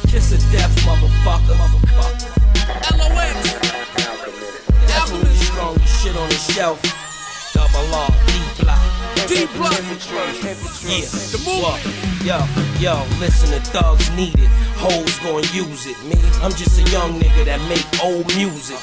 Kiss of death, motherfucker. LOX. Definitely strongest shit on the shelf. Double R, D-Block. D-Block. Yeah, The move. Yo, listen, the thugs need it. Hoes gon' use it. Me, I'm just a young nigga that make old music.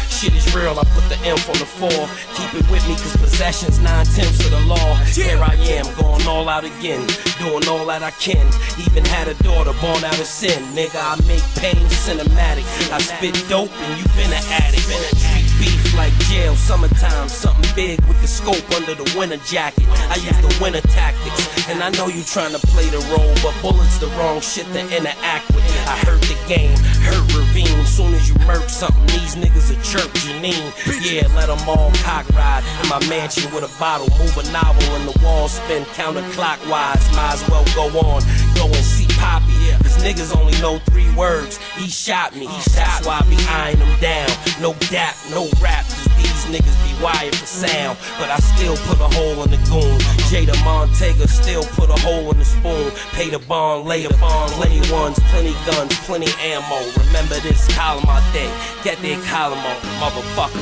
Shit is real, I put the F on the 4. Keep it with me, cause possession's 9/10 of the law. Here I am, going all out again, doing all that I can. Even had a daughter born out of sin. Nigga, I make pain cinematic. I spit dope and you been an addict. Street beef like jail, summertime. Something big with the scope under the winter jacket. I use the winter tactics, and I know you trying to play the role, but bullets the wrong shit to interact with. I heard the game, hurt ravine. Soon as you murk something, these niggas a chirp Janine. Yeah, let them all cock ride in my mansion with a bottle. Move a novel and the walls spin counterclockwise. Might as well go on, go and see Poppy. Cause niggas only know 3 words. He shot me. That's why I be eyeing them down. No dap, no rap. Cause these niggas be wired for sound. But I still put a hole in the goon. Jada Montega still put a hole in the spoon. Pay the bond, lay the bond, lay ones. Plenty guns, plenty ammo. Remember this column all day. Get that column on, motherfucker.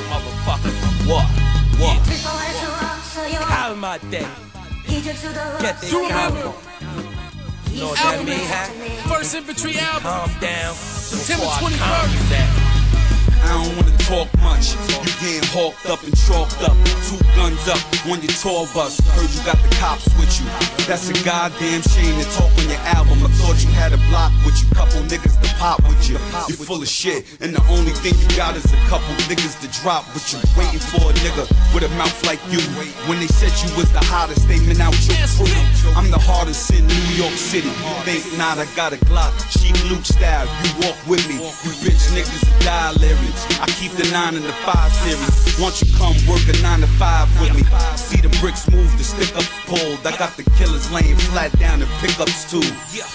What? Column all day. Get that column on. You know what that mean, huh? First Infantry album. Calm down. September Before I calm 23rd. you down. I don't wanna talk much. You getting hawked up and chalked up. 2 guns up on your tour bus. Heard you got the cops with you. That's a goddamn shame to talk on your album. I thought you had a block with you. Couple niggas to pop with you. You full of shit, and the only thing you got is a couple niggas to drop with you. Waiting for a nigga with a mouth like you. When they said you was the hottest, they meant out your crew. I'm the hardest in New York City. Think not, I got a Glock. Chic Luke style. You walk with me. You bitch niggas die lyrics. I keep the 9 and the 5 series. Won't you come work a 9 to 5 with me? See the bricks move, the stick ups pulled. I got the killers laying flat down in pickups too.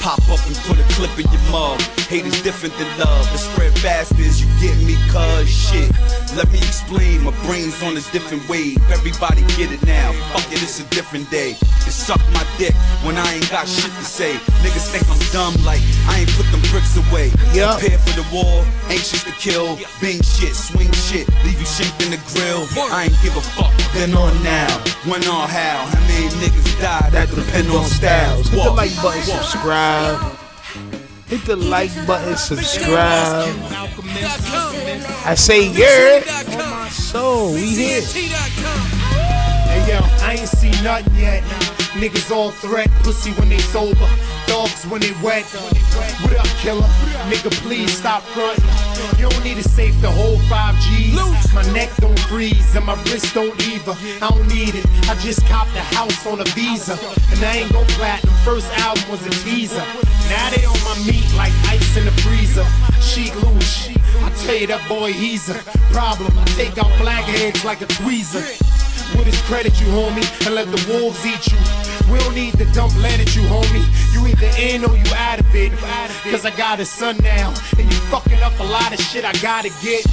Pop up and put a clip in your mug. Hate is different than love. It spread fast as you get me, cuz shit. Let me explain, my brain's on a different wave. Everybody get it now. Fuck it, it's a different day. It suck my dick when I ain't got shit to say. Niggas think I'm dumb, like I ain't put them bricks away. Prepare for the war, anxious to kill. Bing shit, swing shit, leave you shanked in the grill. I ain't give a fuck, then on now, when or how. How many niggas die, that depend on styles. Hit the like button, subscribe. Hit the like button, subscribe. I say yeah. On my soul, we here. Hey yo, I ain't seen nothing yet. Niggas all threat, pussy when they sober, dogs when they wet. What up, killer? Nigga, please stop frontin'. You don't need a safe to hold 5 G's. My neck don't freeze and my wrist don't either. I don't need it. I just copped a house on a visa, and I ain't go platinum. First album was a teaser. Now they on my meat like ice in the freezer. Chic Luce, I tell you that boy, he's a problem. I take out blackheads like a tweezer. With his credit, you homie, and let the wolves eat you. We don't need to dump lead at you, homie. You either in or you out of it. Cause I got a son now, and you fucking up a lot of shit I gotta get.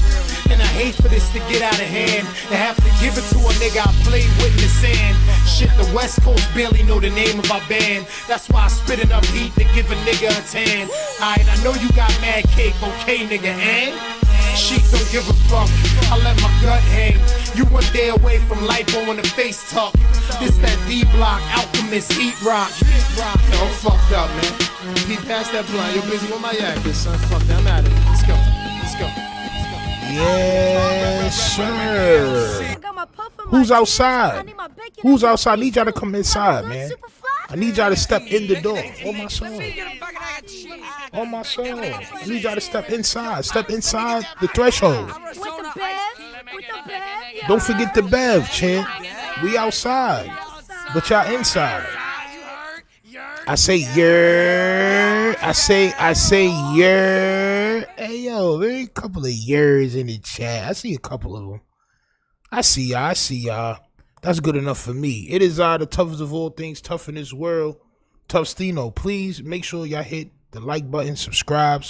And I hate for this to get out of hand and have to give it to a nigga I played with in the sand. Shit, the West Coast barely know the name of our band. That's why I spit enough heat to give a nigga a tan. Alright, I know you got mad cake, okay nigga, and? Sheik don't give a fuck, I let my gut hang. You 1 day away from lipo on the face tuck. This that D-Block, Alchemist, Heat Rock. Yo, I'm fucked up, man. He passed that blunt, you're busy with my yakking, son. Fuck that, I'm out of here. Let's go, let's go. Yes, sir. Who's outside? Who's outside? I need y'all to come inside, man. I need y'all to step in the door. Oh, my soul. Oh, my soul. I need y'all to step inside. Step inside the threshold. Don't forget the Bev, champ. We outside, but y'all inside. I say yeah. I say yeah. Hey, yo, there ain't a couple of years in the chat. I see a couple of them. I see y'all. That's good enough for me. It is the toughest of all things, tough in this world. Tough Stino. Please make sure y'all hit the like button, subscribe.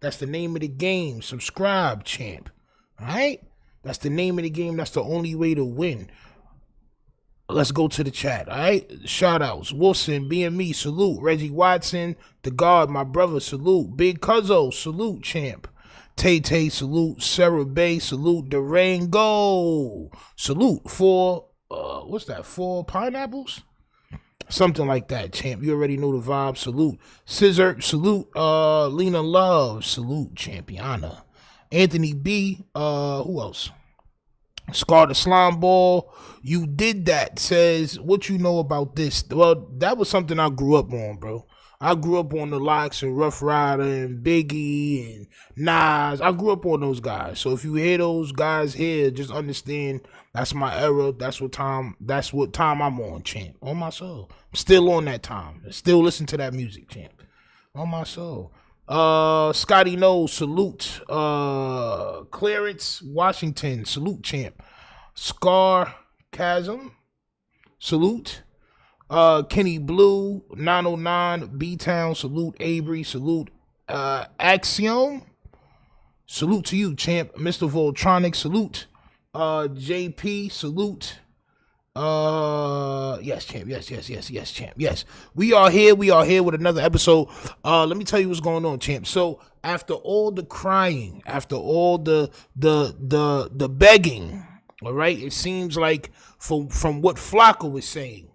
That's the name of the game. Subscribe, champ. All right? That's the name of the game. That's the only way to win. let's go to the chat, all right? Shout outs. Wilson, BME, salute. Reggie Watson, the guard, my brother, salute. Big Cuzzo, salute, champ. Tay, salute. Sarah Bay, salute. Durango, salute. What's that? 4 pineapples? Something like that, champ. You already know the vibe. Salute. Scissor, salute. Lena Love, salute. Champiana. Anthony B. Who else? Scar the Slime Ball. You did that. Says, what you know about this? Well, that was something I grew up on, bro. I grew up on the Locks and Rough Rider and Biggie and Nas. I grew up on those guys. So if you hear those guys here, just understand that's my era. That's what time I'm on, champ. On my soul. I'm still on that time. Still listen to that music, champ. On my soul. Scotty Knows, salute. Clarence Washington, salute, champ. Scar Chasm, salute. Kenny Blue, 909, B-Town, salute. Avery, salute. Axiom, salute to you, champ. Mr. Voltronic, salute. JP, salute. Yes, champ. Yes, champ. Yes. We are here with another episode. Let me tell you what's going on, champ. So after all the crying, after all the begging, all right, it seems like from what FLAKKO was saying,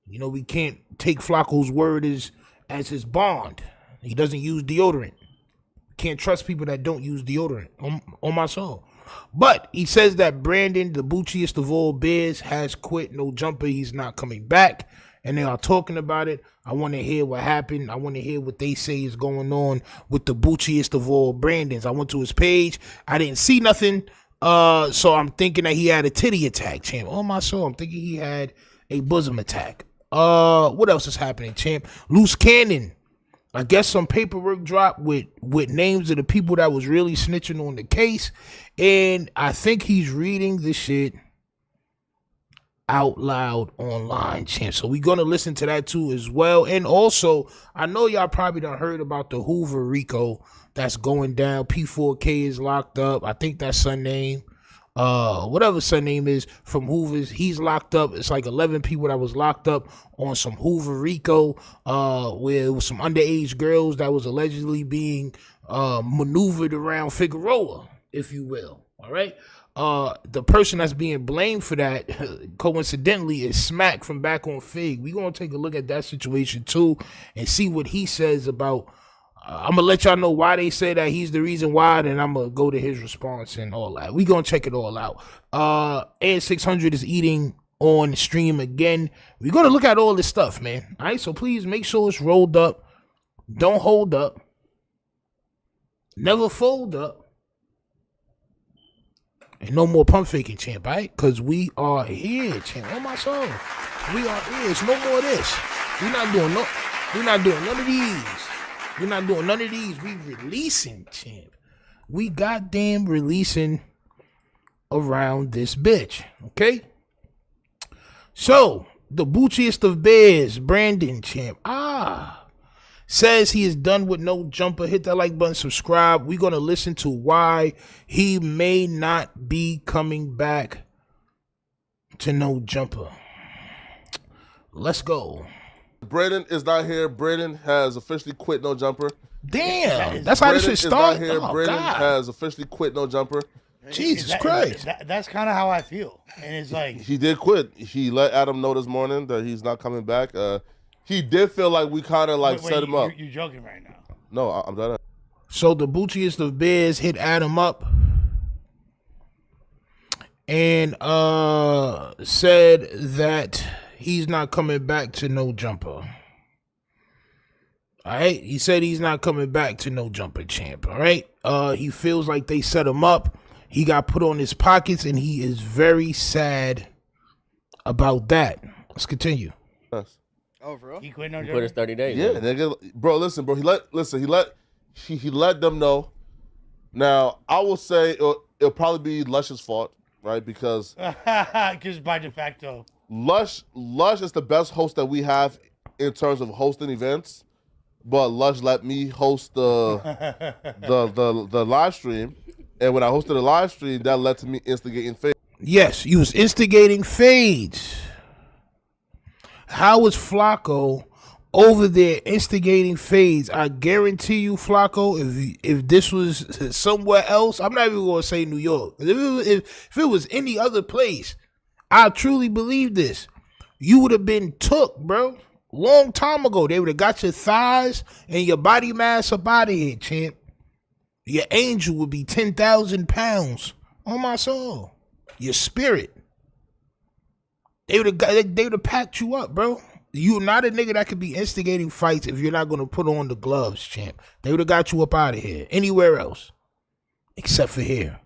you know, we can't take FLAKKO's word as his bond. He doesn't use deodorant. Can't trust people that don't use deodorant on my soul. But he says that Brandon, the Boochiest of all bears, has quit. No jumper. He's not coming back. And they are talking about it. I want to hear what happened. I want to hear what they say is going on with the Boochiest of all Brandons. I went to his page. I didn't see nothing. So I'm thinking that he had a titty attack, champ. On my soul, I'm thinking he had a bosom attack. What else is happening, champ? Loose cannon. I guess some paperwork dropped with names of the people that was really snitching on the case. And I think he's reading this shit out loud online, champ. So we're going to listen to that too as well. And also, I know y'all probably done heard about the Hoover Rico that's going down. P4K is locked up. I think that's son name. Whatever son name is from Hoover's, he's locked up. It's like 11 people that was locked up on some Hoover Rico, where it was some underage girls that was allegedly being maneuvered around Figueroa, if you will. All right. The person that's being blamed for that, coincidentally, is Smacc from back on Fig. We're going to take a look at that situation too and see what he says about. I'm going to let y'all know why they say that he's the reason why, then I'm going to go to his response and all that. We're going to check it all out. And 600 is eating on stream again. We're going to look at all this stuff, man. All right, so please make sure it's rolled up. Don't hold up. Never fold up. And no more pump faking, champ, all right? Because we are here, champ. On my soul. We are here. It's no more of this. We're not doing none of these. We're not doing none of these. We releasing, champ. We goddamn releasing around this bitch. Okay? So, the Boochiest of bears, Brandon, champ. Says he is done with No Jumper. Hit that like button, subscribe. We're going to listen to why he may not be coming back to No Jumper. Let's go. Brandon is not here. Brandon has officially quit No Jumper. Damn, that's how this shit started. Brandon is not here. Brandon has officially quit No Jumper. Jesus Christ. That's kind of how I feel. And it's like... He did quit. He let Adam know this morning that he's not coming back. He did feel like we kind of like set him up. You're joking right now. No, I'm done. So the Boochiest of bears hit Adam up and said that he's not coming back to No Jumper. All right, he said he's not coming back to No Jumper, champ. All right, he feels like they set him up. He got put on his pockets, and he is very sad about that. Let's continue. Yes. Oh, bro. He quit No He Jumper? put his 30 days. Yeah, nigga, bro. Listen, bro. He let them know. Now, I will say it'll probably be Lush's fault, right? Because by de facto. Lush is the best host that we have in terms of hosting events, but Lush let me host the live stream, and when I hosted the live stream, that led to me instigating fades. Yes, you was instigating fades. How was Flacco over there instigating fades? I guarantee you, Flacco, if this was somewhere else, I'm not even gonna say New York. If it was any other place, I truly believe this. You would have been took, bro. Long time ago. They would have got your thighs and your body mass up out of here, champ. Your angel would be 10,000 pounds on my soul. Your spirit. They would have packed you up, bro. You're not a nigga that could be instigating fights if you're not going to put on the gloves, champ. They would have got you up out of here. Anywhere else. Except for here.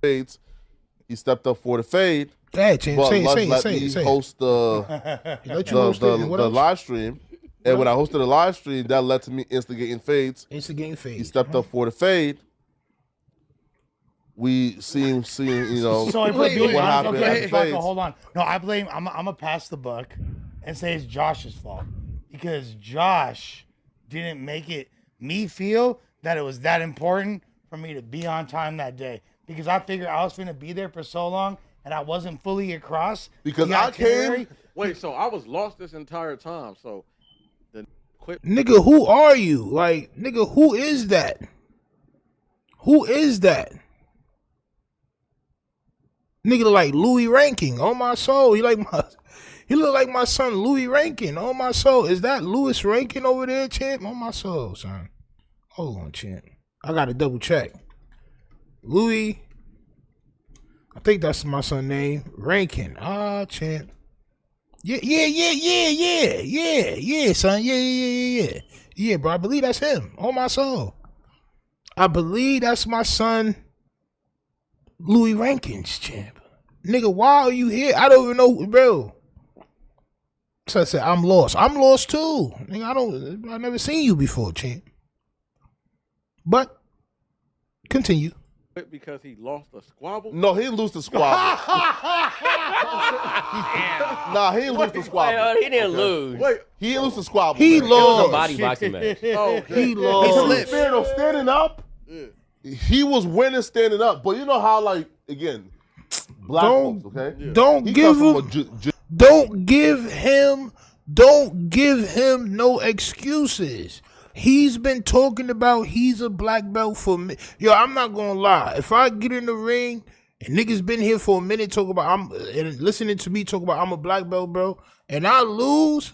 Fades. He stepped up for the fade. Go ahead, champ. But Say me host the live stream. And when I hosted the live stream, that led to me instigating fades. Instigating fades. He stepped up for the fade. We seen you know, so what happened at the fades. Hold on. No, I blame, I'm going to pass the buck and say it's Josh's fault. Because Josh didn't make me feel that it was that important for me to be on time that day. Because I figured I was going to be there for so long and I wasn't fully across. Because I came. Wait, so I was lost this entire time. So the quit. Nigga, who are you? Like, nigga, who is that? Who is that? Nigga look like Louis Rankin on my soul. He look like my son Louis Rankin on my soul. Is that Louis Rankin over there, champ? On my soul, son. Hold on, champ. I gotta double check. Louis, I think that's my son's name. Rankin. Champ. Yeah, son. Yeah, bro. I believe that's him. On my soul. I believe that's my son, Louis Rankins, champ. Nigga, why are you here? I don't even know, bro. So I said, I'm lost. I'm lost too. Nigga, I never seen you before, champ. But continue. Because he lost a squabble? No, he didn't lose the squabble. Nah, he didn't lose the squabble. He didn't lose. Wait, he didn't lose the squabble. He man. lost. It was a body boxing match. He lost. Standing up. He was winning standing up, but you know how, like, again, black folks, okay? Don't give him no excuses. He's been talking about he's a black belt for me. Yo, I'm not gonna lie. If I get in the ring and niggas been here for a minute talking about and listening to me talk about I'm a black belt, bro, and I lose,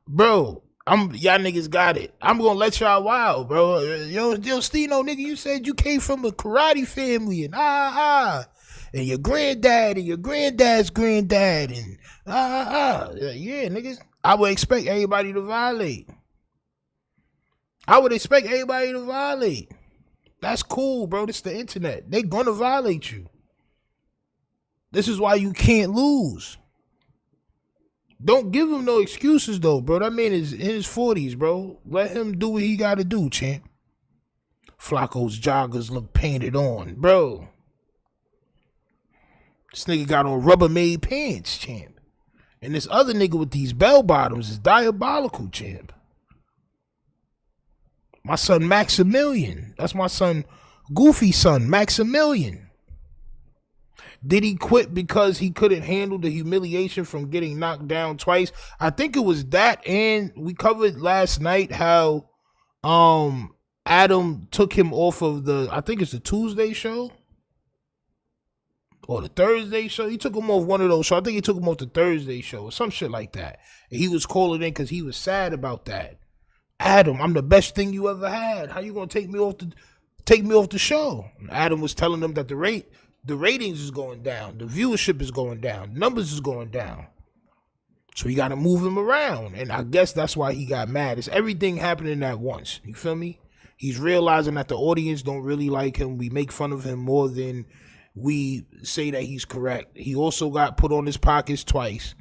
bro, y'all niggas got it. I'm gonna let y'all wild, bro. Yo, Stino, nigga, you said you came from a karate family and and your granddad and your granddad's granddad and yeah, niggas. I would expect everybody to violate. That's cool, bro. This is the internet. They gonna violate you. This is why you can't lose. Don't give him no excuses, though, bro. That man is in his 40s, bro. Let him do what he got to do, champ. Flacco's joggers look painted on, bro. This nigga got on Rubbermaid pants, champ. And this other nigga with these bell bottoms is diabolical, champ. My son Maximilian. That's my son, Goofy son, Maximilian. Did he quit because he couldn't handle the humiliation from getting knocked down twice? I think it was that, and we covered last night how Adam took him off of the, I think it's the Tuesday show or the Thursday show. He took him off one of those shows. I think he took him off the Thursday show or some shit like that. And he was calling in because he was sad about that. Adam, I'm the best thing you ever had. How you gonna take me off the show? And Adam was telling them that the ratings is going down, the viewership is going down, numbers is going down. So you got to move him around. And I guess that's why he got mad. It's everything happening at once. You feel me? He's realizing that the audience don't really like him. We make fun of him more than we say that he's correct. He also got put on his pockets twice.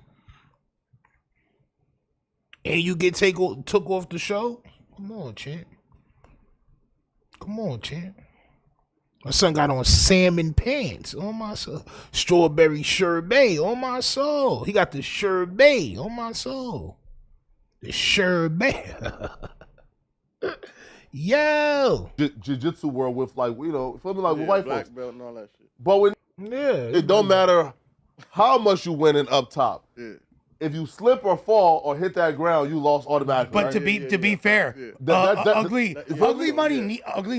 And you get took off the show? Come on, champ. My son got on salmon pants on my soul. Strawberry sherbet on my soul. He got the sherbet on my soul. The sherbet. Yo. Jiu-jitsu world with, like, you know, feel me, like with white black folks. belt and all that shit. But when it don't matter how much you winning up top. Yeah. if you slip or fall or hit that ground, you lost automatically. But right? to be fair, ugly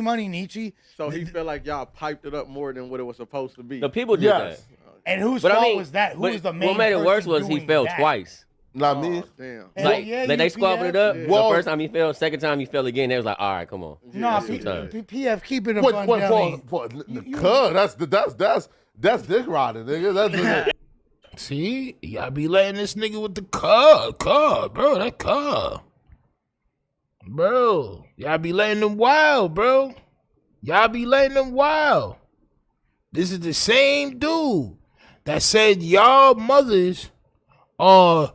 money Nietzsche. So he felt like y'all piped it up more than what it was supposed to be. The people did that. And whose But fault was that? Who was the main What made it worse person was he doing fell that? twice. Not me. Damn. Like, they squabbled it up. Well- The first time he fell, second time he fell again. They was like, all right, come on. Nah, PF, keep it a bun, dummy. That's dick riding, nigga. That's See, y'all be letting this nigga with the car, bro. That car, bro. Y'all be letting them wild, bro. Y'all be letting them wild. This is the same dude that said y'all mothers are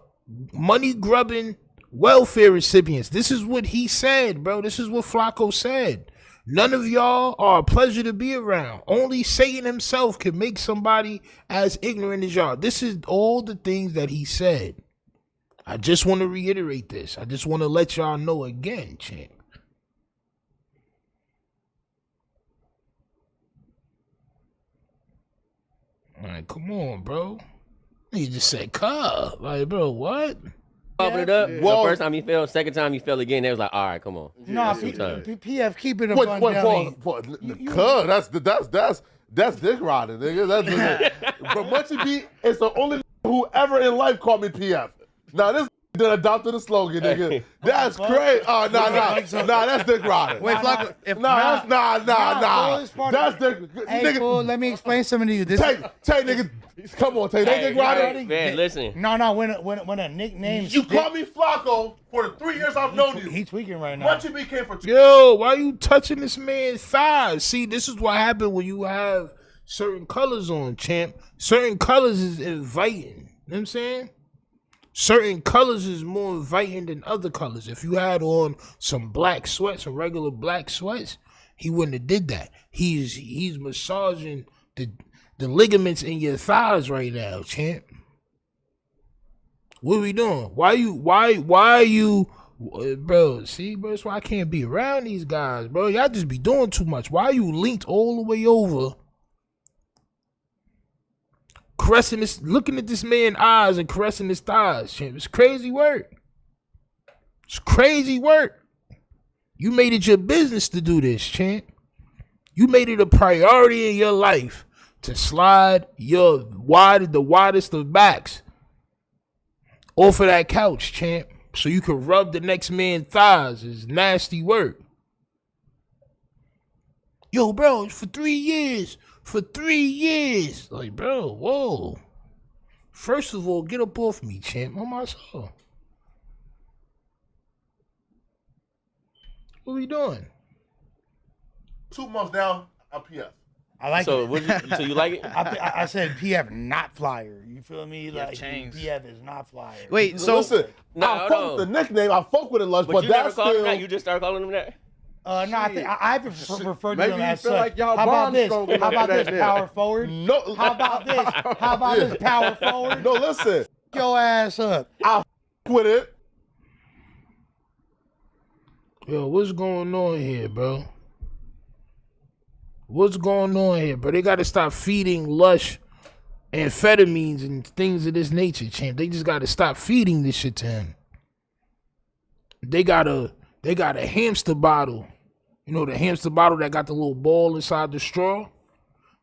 money grubbing welfare recipients. This is what he said, bro. This is what FLAKKO said. None of y'all are a pleasure to be around. Only Satan himself can make somebody as ignorant as y'all. This is all the things that he said. I just want to reiterate this. I just want to let y'all know again, champ. All right, come on, bro. He just said, "Car." Like, bro, what? Squabbled it up. Well- The first time he fell, second time he fell again. They was like, all right, come on. Nah, PF, keep it a bun, dummy. That's dick riding, nigga. But Munchie B is the only who ever in life called me PF. Now this that adopted the slogan, nigga. That's crazy. Oh, nah, that's dick riding. Wait, FLAKKO, if Nah. That's dick. Hey, Nigga, fool, let me explain something to you. This Tay, nigga. Come on, Tay. They dick riding. Man, listen. No, when a nickname. You call me FLAKKO for the 3 years I've known you. He tweaking right now. Munchie B came for Yo, why you touching this man's thighs? See, this is what happened when you have certain colors on, champ. Certain colors is inviting. You know what I'm saying? Certain colors is more inviting than other colors. If you had on some black sweats, some regular black sweats, he wouldn't have did that. He's massaging the ligaments in your thighs right now, champ. What are we doing? Why are you, bro? See, bro, that's why I can't be around these guys, bro. Y'all just be doing too much. Why are you linked all the way over? Caressing this, looking at this man's eyes and caressing his thighs, champ. It's crazy work. It's crazy work. You made it your business to do this, champ. You made it a priority in your life to slide the widest of backs off of that couch, champ, so you can rub the next man's thighs. It's nasty work. Yo, bro, for 3 years. For 3 years. Like, bro, whoa. First of all, get up off me, champ. On my soul. What are we doing? 2 months down, I'm PF. I like So, it. so you like it? I said PF not flyer. You feel me? Like changed. PF is not flyer. Wait, so Listen, I fuck with the nickname. I fuck with it, Lush, but you never that's called him still. that? You just started calling him that? No, I think I referred to Maybe him you as feel such. like y'all How about bond this? strong How enough about for this? that Power forward. No. How about this? How about this? Power forward. No, listen. Your ass up. I fuck with it. Yo, what's going on here, bro? What's going on here, bro? They got to stop feeding Lush amphetamines and things of this nature, champ. They just got to stop feeding this shit to him. They got a hamster bottle. You know, the hamster bottle that got the little ball inside the straw?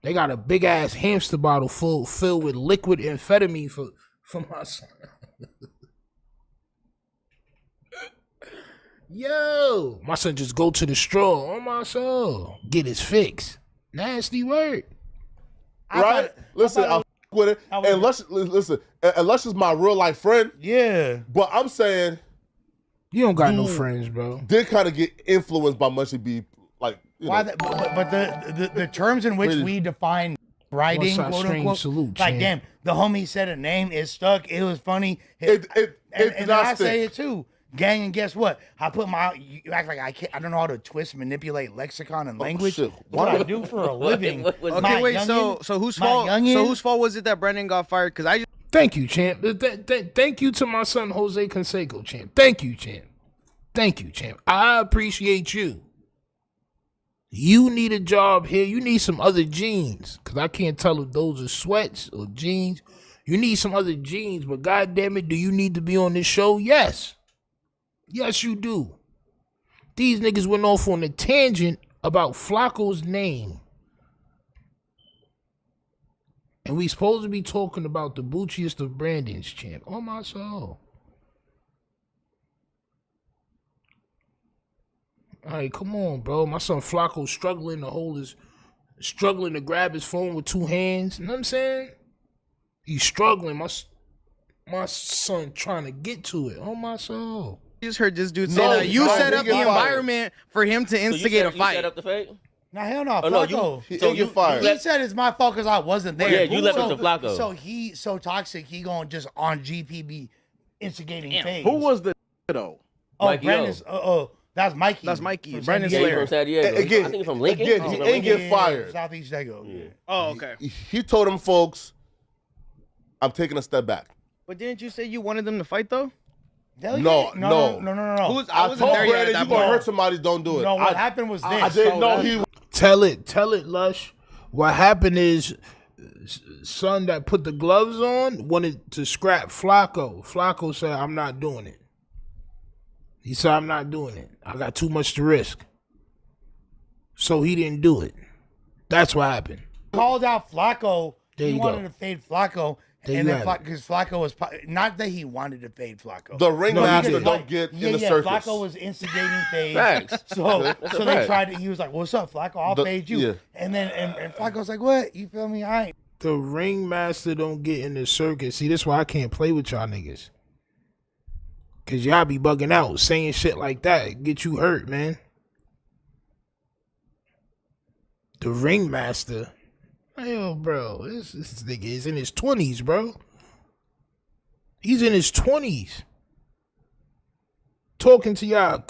They got a big ass hamster bottle filled with liquid amphetamine for my son. Yo, my son just go to the straw on my soul. Get his fix. Nasty work. Right? Listen, I fuck with it. And Lush, listen, and Lush is my real life friend. Yeah. But I'm saying, You don't got no friends, bro. did kind of get influenced by Munchie B. Like, you Why? know. But the terms in which we define writing, What's our quote strange unquote, salute, like champ? damn, the homie said a name, it stuck, it was funny. It and not I say stick. it too. Gang, and guess what? I put you act like I don't know how to twist, manipulate lexicon and language. shit. That's what I do for a living. okay, My wait. youngin- So whose my fault? youngin- So whose fault was it that Brendan got fired? Because I just Thank you, champ. Thank you to my son, Jose Canseco, champ. Thank you, champ. Thank you, champ. I appreciate you. You need a job here. You need some other jeans. Because I can't tell if those are sweats or jeans. You need some other genes, but goddamn it, do you need to be on this show? Yes. Yes, you do. These niggas went off on a tangent about FLAKKO's name. And we supposed to be talking about the Boochiest of Brandon's, champ. Oh, my soul. All right, come on, bro. My son FLAKKO struggling to grab his phone with two hands. You know what I'm saying? He's struggling. My son trying to get to it. Oh, my soul. I just heard this dude say that you set up the environment for him to instigate a fight. You set up the fight? Nah, hell no. Oh, no, FLAKKO. He didn't get fired. He said it's my fault because I wasn't there. Yeah, you left it to FLAKKO. So he's so toxic, he going just on GPB instigating things. Who was the though? Oh, Mikey Brandon's. That's Mikey. That's Mikey. From Brandon's San Yeah, Diego. from San Diego. Again, I think from Lincoln. again, Oh, he from ain't Lincoln. get fired. Southeast Dago. Yeah. Oh, okay. He told them folks, I'm taking a step back. But didn't you say you wanted them to fight though? Hell No. yeah. No. I wasn't told there yet Brandon, at you that gonna point. hurt somebody, don't do it. No, what happened was this. I didn't know he. Tell it, Lush. What happened is, son that put the gloves on wanted to scrap FLAKKO. FLAKKO said, I'm not doing it. He said, I'm not doing it. I got too much to risk. So he didn't do it. That's what happened. Called out FLAKKO. There He you wanted go. to fade FLAKKO. There And you then have it. because FLAKKO was not that he wanted to fade FLAKKO. The ringmaster because, don't get in the circus. FLAKKO was instigating fades. Facts. So That's a they fact. tried to. He was like, "What's up, FLAKKO? I'll fade you." Yeah. And then and FLAKKO's like, "What? You feel me? I ain't." The ringmaster don't get in the circus. See, that's why I can't play with y'all niggas. Cause y'all be bugging out, saying shit like that. Get you hurt, man. The ringmaster. Hell, bro. This nigga is in his 20s, bro. He's in his 20s. Talking to y'all.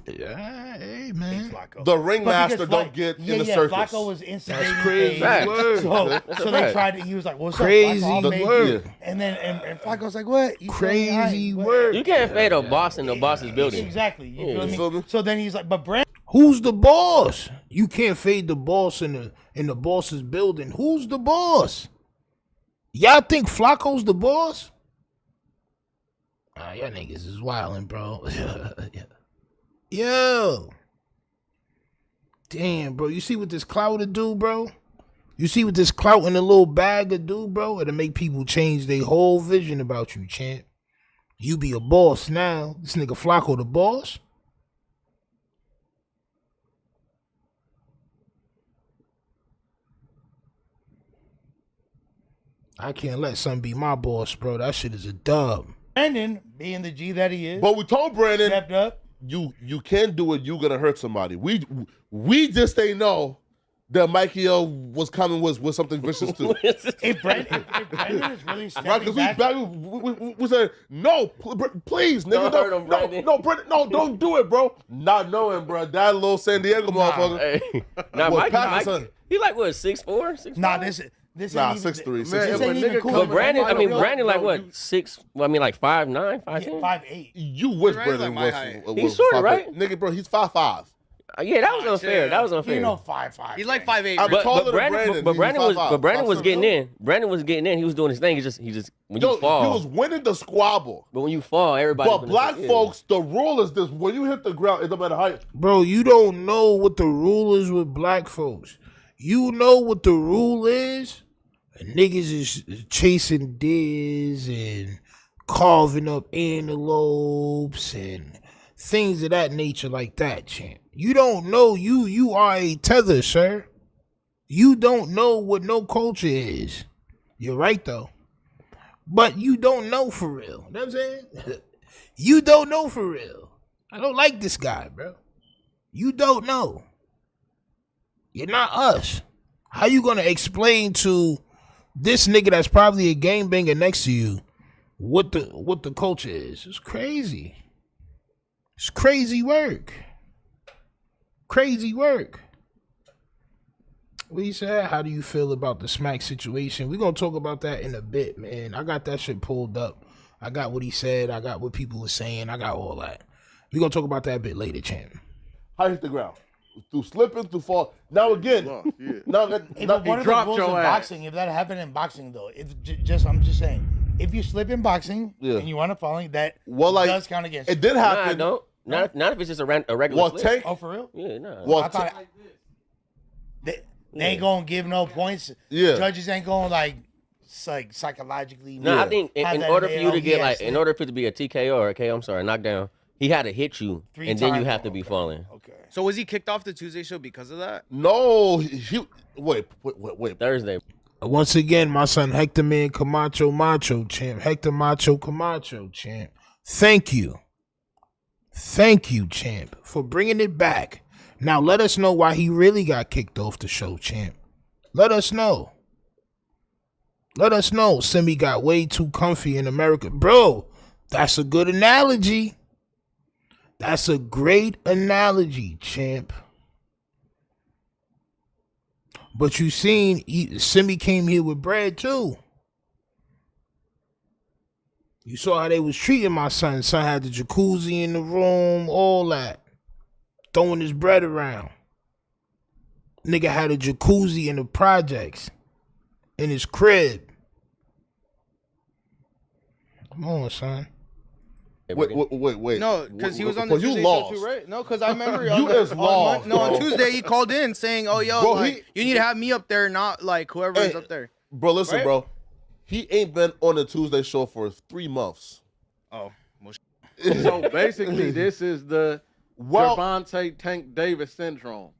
Hey, man. The ringmaster don't get in the circus. FLAKKO was instigating That's crazy fades. word. So they tried to. He was like, "What's Crazy up, FLAKKO? I'll fade word. you." And then and FLAKKO's like, "What? You feel me? I Crazy ain't- what?" word. You can't fade a boss in the boss's building. Exactly. You Yeah. feel me? So then he's like, "But Brandon." Who's the boss? You can't fade the boss in the boss's building. Who's the boss? Y'all think FLAKKO's the boss? Y'all niggas is wildin', bro. Yo. Damn, bro. You see what this clout will do, bro? You see what this clout in a little bag will do, bro? It'll make people change their whole vision about you, champ. You be a boss now. This nigga FLAKKO the boss? I can't let something be my boss, bro. That shit is a dub. Brandon, being the G that he is, But we told Brandon, stepped up. you can't do it. You gonna hurt somebody. We just ain't know that Mikey O was coming with something vicious too. If Brandon is really Right? stepping Because back, we said no, please, nigga, Don't hurt him, Brandon. no, Brandon, no, don't do it, bro. Not knowing, bro, that little San Diego motherfucker. Hey. Nah, Was Mike, Patterson. he like what, 6'4", 6'5"? nah, this Nah, ain't even, 6'3", This 6'4". ain't even cool. But Brandon, I mean, Real- Brandon like no, what, you- 6? Well, I mean, like 5'9", 5'10"? 5'8". You wish Right, Brandon like my was. height. He's shorter, 5'8". right? Nigga, bro, he's 5'5". Yeah, that was unfair. That was unfair. You know, 5'5". He's like 5'8". I'm right? taller But than Brandon. but He's Brandon was 5'5". but Brandon was 5'7". getting in. Brandon was getting in. He was doing his thing. He just when Yo, you fall. he was winning the squabble. But when you fall, everybody. But black folks, the rule is this: when you hit the ground, it don't matter height. Bro, you don't know what the rule is with black folks. You know what the rule is? Niggas is chasing deers and carving up antelopes and things of that nature like that, champ. You don't know. You are a tether, sir. You don't know what no culture is. You're right, though. But you don't know for real. You know what I'm saying? You don't know for real. I don't like this guy, bro. You don't know. You're not us. How you gonna explain to this nigga that's probably a gangbanger next to you what the culture is? It's crazy. It's crazy work. Crazy work. What you said? How do you feel about the Smacc situation? We're gonna talk about that in a bit, man. I got that shit pulled up. I got what he said. I got what people were saying. I got all that. We're gonna talk about that a bit later, champ. How hit the ground? through slipping, through fall. Now again, now Hey, but what are the rules in boxing? If that happened in boxing, though, if I'm just saying, if you slip in boxing and you want to falling, that does count against you. It did happen. No, not if it's just a regular slip. Tank. Oh, for real? Yeah, no. Well, I thought they ain't gonna give no points. Judges ain't gonna like psychologically. No, I think in order for you to get in order for it to be a TKO or a KO, I'm sorry, knockdown, he had to hit you, and then you have to be falling. Okay. So was he kicked off the Tuesday show because of that? No, wait. Thursday. Once again, my son Hector Man Camacho Macho champ. Hector Macho Camacho champ. Thank you, champ, for bringing it back. Now let us know why he really got kicked off the show, champ. Let us know. Simi got way too comfy in America. Bro, that's a good analogy. That's a great analogy, champ. But you seen, Simi came here with bread too. You saw how they was treating my son. Son had the jacuzzi in the room, all that. Throwing his bread around. Nigga had a jacuzzi in the projects. In his crib. Come on, son. Wait. No, because he was on the Tuesday show too, right? No, because I remember on Tuesday he called in saying, "Oh, yo, bro, like, you need to have me up there, not like whoever is up there." Bro, listen, right? bro. He ain't been on the Tuesday show for 3 months. Oh, well, so basically, this is the Gervonta Tank Davis syndrome.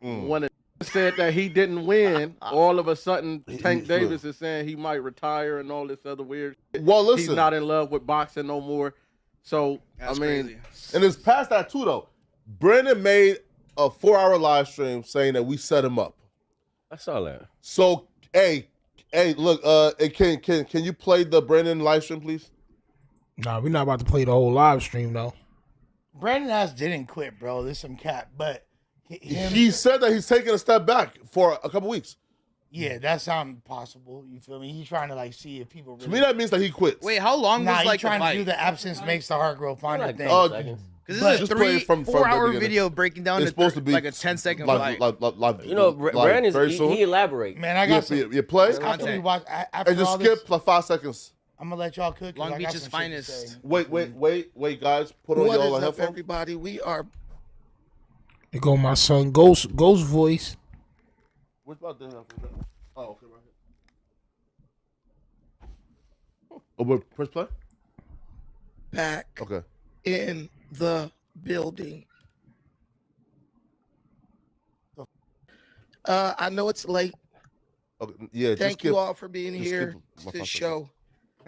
When it said that he didn't win, all of a sudden Tank Davis is saying he might retire and all this other weird shit. Well, listen, he's not in love with boxing no more. So that's crazy. And it's past that too, though. Brandon made a 4-hour live stream saying that we set him up. I saw that. So, hey, look, can you play the Brandon live stream, please? Nah, we're not about to play the whole live stream though. Brandon Ass didn't quit, bro. There's some cap, but he said that he's taking a step back for a couple weeks. Yeah, that sounds possible. You feel me? He's trying to like see if people. Really... To me, that means that he quits. Wait, how long was like trying the fight? to do the absence makes the heart grow fonder thing. Because this is a 4-hour video breaking down it's supposed to be like a 10-second fight. You know, Brandon, he elaborates. Man, I got you play after we watch, and just skip like 5 seconds. I'm gonna let y'all cook. Long Beach's finest. Wait, guys, put on y'all headphones. Everybody, we are. There go my son Ghost voice. What's about the Oh, okay, right here. Oh, wait, press play? Back. Okay. In the building. I know it's late. Okay, yeah. Thank you all for being here to this show.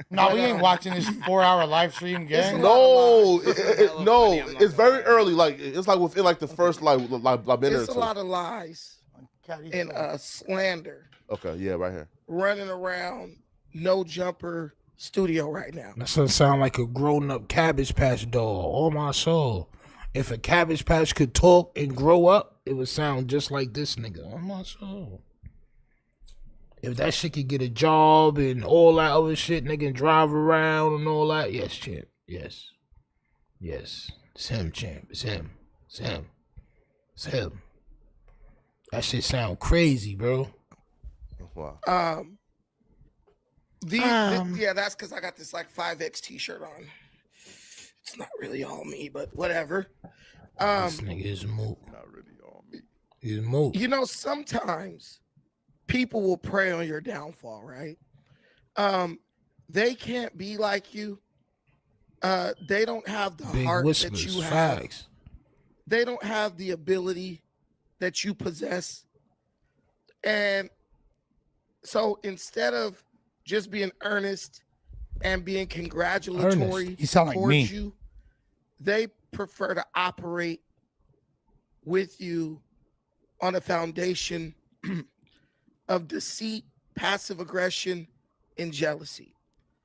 No, we ain't watching this 4-hour live stream, gang. No, it's very early. Like it's like within like the first like minute or two. It's a lot of lies and slander. Okay, yeah, right here. Running around No Jumper studio right now. That doesn't sound like a grown-up Cabbage Patch doll. Oh my soul! If a Cabbage Patch could talk and grow up, it would sound just like this nigga. Oh my soul! If that shit could get a job and all that other shit, nigga, and drive around and all that, yes, champ, yes, it's him, champ, it's him. That shit sound crazy, bro. Wow. Yeah, that's because I got this like 5X t-shirt on. It's not really all me, but whatever. This nigga is moot. Not really all me. He's moot. You know, sometimes people will prey on your downfall, right? They can't be like you. They don't have the Big heart whispers, that you have. facts. They don't have the ability that you possess. And so instead of just being earnest and being congratulatory You sound like towards me. you, they prefer to operate with you on a foundation of deceit, passive aggression, and jealousy.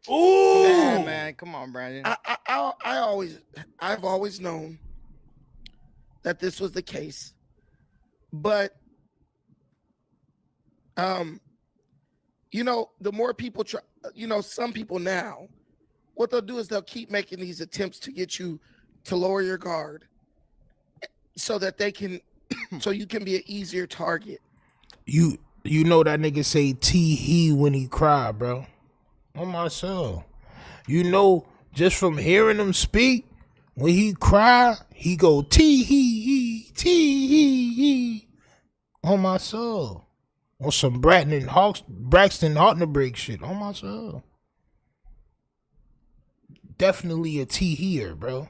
Ooh, yeah, man, come on, Brandon. I've always known that this was the case, but you know, the more people try, you know, some people now, what they'll do is they'll keep making these attempts to get you to lower your guard so that they can so you can be an easier target. You know that nigga say tee-hee when he cry, bro. On my soul. You know, just from hearing him speak, when he cry, he go tee-hee, tee-hee. On my soul. On some Braxton Hartnebreak shit. On my soul. Definitely a tee-heer, bro.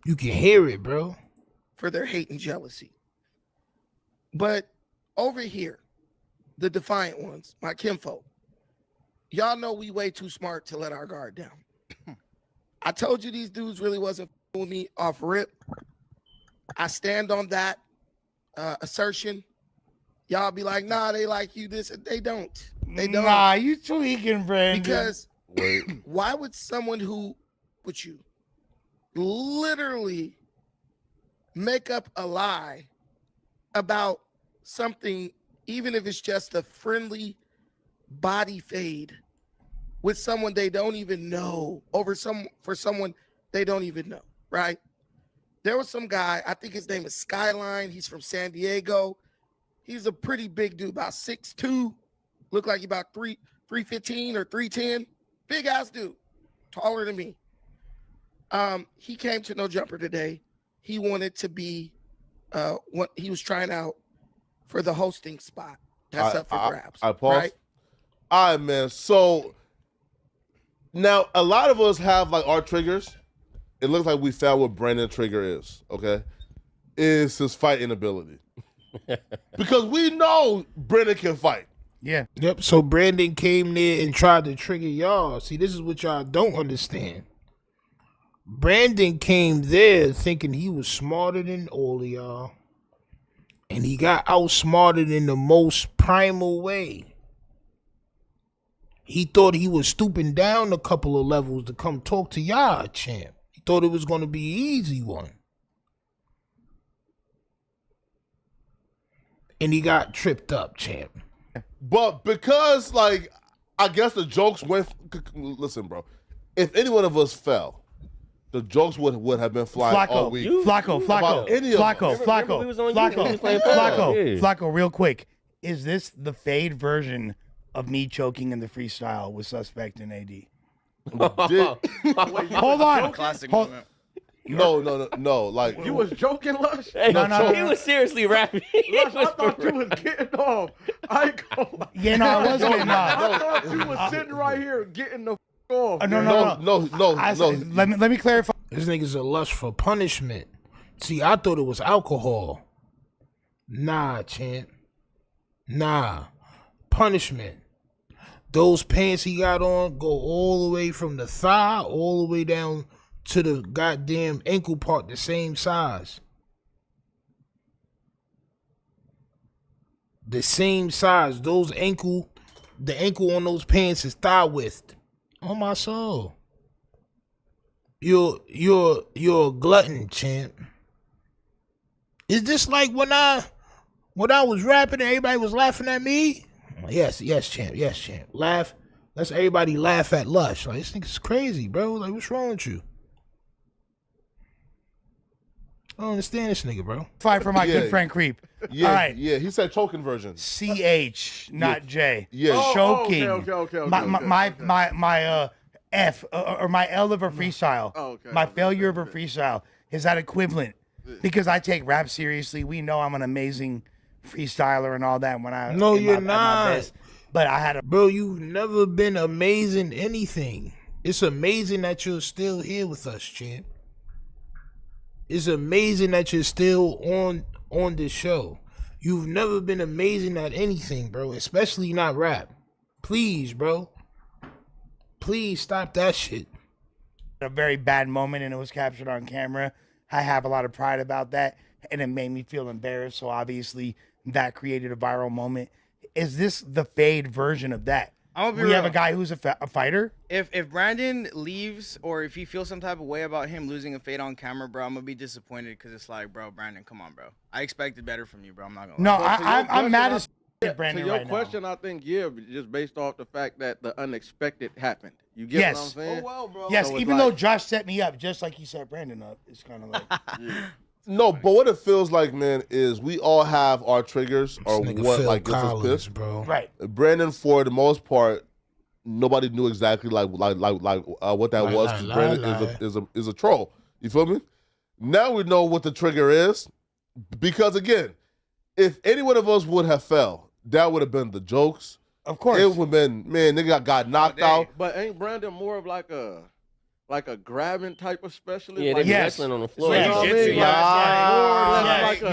You can hear it, bro. For their hate and jealousy. But over here, the defiant ones, my kinfolk, y'all know we way too smart to let our guard down. I told you these dudes really wasn't with me off rip. I stand on that assertion. Y'all be like, nah, they like you this. They don't. They don't. Nah, you tweaking, Brandon. Because why would someone who would you literally make up a lie about something, even if it's just a friendly body fade with someone they don't even know for someone they don't even know, right? There was some guy, I think his name is Skyline. He's from San Diego. He's a pretty big dude, about 6'2", look like he about 315 or 310. Big ass dude, taller than me. He came to No Jumper today. He wanted to be what he was trying out for the hosting spot. That's up for grabs. I pause. Right? All right, man. So now a lot of us have like our triggers. It looks like we found what Brandon's trigger is, okay? Is his fighting ability. Because we know Brandon can fight. Yeah. Yep. So Brandon came there and tried to trigger y'all. See, this is what y'all don't understand. Brandon came there thinking he was smarter than all of y'all. And he got outsmarted in the most primal way. He thought he was stooping down a couple of levels to come talk to y'all, champ. He thought it was going to be an easy one. And he got tripped up, champ. But because, like, I guess the jokes went... Listen, bro. If any one of us fell, the jokes would have been flying all week. Flacco, real quick. Is this the fade version of me choking in the freestyle with Suspect and AD? Hold on. Classic Hold- moment. No. Like You was joking, Lush? No, he was seriously rapping. Lush, I thought you was getting off. I ain't gonna lie. Yeah, no, I was getting off. I thought you was sitting right here getting the off. No. Let me clarify. This nigga's a lust for punishment. See, I thought it was alcohol. Nah, champ. Nah. Punishment. Those pants he got on go all the way from the thigh all the way down to the goddamn ankle part, the same size. The same size. The ankle on those pants is thigh width. Oh my soul. You're a glutton, champ. Is this like when I was rapping and everybody was laughing at me? Yes, champ. Yes, champ. Laugh. Let's everybody laugh at Lush. Like, this nigga's crazy, bro. Like, what's wrong with you? I don't understand this nigga, bro. Fight for my good friend Creep. Yeah, all right. Yeah, he said choking version. CH, not J. Yeah. Choking. Okay. My F or my L of a freestyle. My failure of a freestyle. Is that equivalent? Because I take rap seriously. We know I'm an amazing freestyler and all that. No, you're not. At my best. But I had a bro. You've never been amazing anything. It's amazing that you're still here with us, champ. It's amazing that you're still on this show. You've never been amazing at anything, bro. Especially not rap. Please, bro. Please stop that shit. A very bad moment, and it was captured on camera. I have a lot of pride about that, and it made me feel embarrassed. So obviously, that created a viral moment. Is this the fade version of that? We have a guy who's a fighter. If Brandon leaves, or if you feel some type of way about him losing a fade on camera, bro, I'm gonna be disappointed because it's like, bro, Brandon, come on, bro. I expected better from you, bro. I'm not gonna. No, lie. I'm mad as Brandon to your right question, now. I think, just based off the fact that the unexpected happened. You get what I'm saying? Oh, well, bro. Yes, so even though Josh set me up, just like he set Brandon up, it's kind of like. No, but what it feels like, man, is we all have our triggers or nigga what Phil like gets us Collins, pissed, bro. Right. Brandon, for the most part, nobody knew exactly what that was because Brandon is a troll. You feel me? Now we know what the trigger is, because again, if any one of us would have fell, that would have been the jokes. Of course, it would have been, man, nigga got knocked out. But ain't Brandon more of like a grabbing type of specialist? Yeah, they be wrestling on the floor. You know what I mean?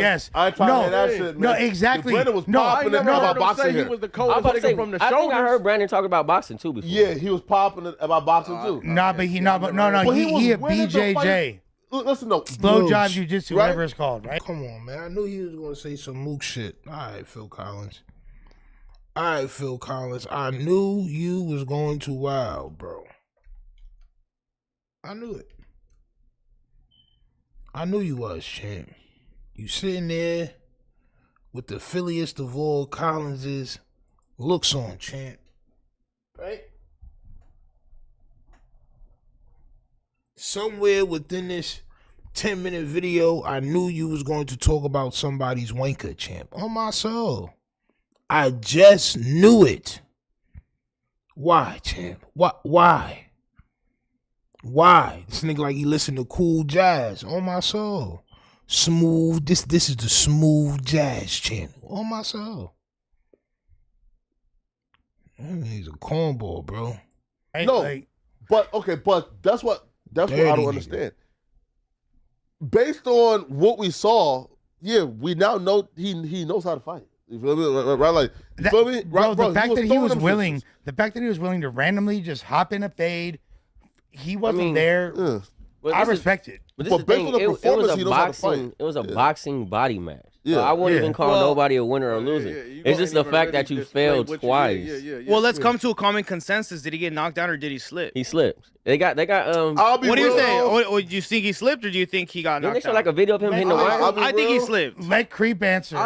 Yes. I ain't trying to hear that shit, man. No, exactly. Brandon was No, popping it about boxing he here. was the I coldest was about to say, nigga from the I think I shoulders. heard Brandon talk about boxing too before. Yeah, he was popping it about boxing too. No, but he no, But he a was winning the fight. BJJ. Listen, no. Blowjob jiu-jitsu, Right? whatever it's called, right? Come on, man. I knew he was going to say some mook shit. All right, Phil Collins. All right, Phil Collins. I knew you was going to wild, bro. I knew it. I knew you was, champ. You sitting there with the Philliest of all Collins's looks on, champ. Right? Somewhere within this 10-minute video, I knew you was going to talk about somebody's wanker, champ. On my soul. I just knew it. Why, champ? Why? Why? This nigga like he listen to cool jazz. On my soul. Smooth. This is the smooth jazz channel. On my soul. He's a cornball, bro. No, but that's what I don't understand. Based on what we saw, yeah, we now know he knows how to fight. You feel me? Right? Like, you feel me? Right, Bro, the fact that he was willing, shits. the fact that he was willing to randomly just hop in a fade, he wasn't there. Well, I respect it. But this is the thing, it was a boxing. It was a boxing body match. So I wouldn't even call nobody a winner or loser. It's just the fact that you failed twice. Well, let's come to a common consensus. Did he get knocked down or did he slip? He slipped. They got. What do you think? Or do you think he slipped or do you think he got knocked They show down? like a video of him hitting the wire. I think he slipped. Let Creep answer.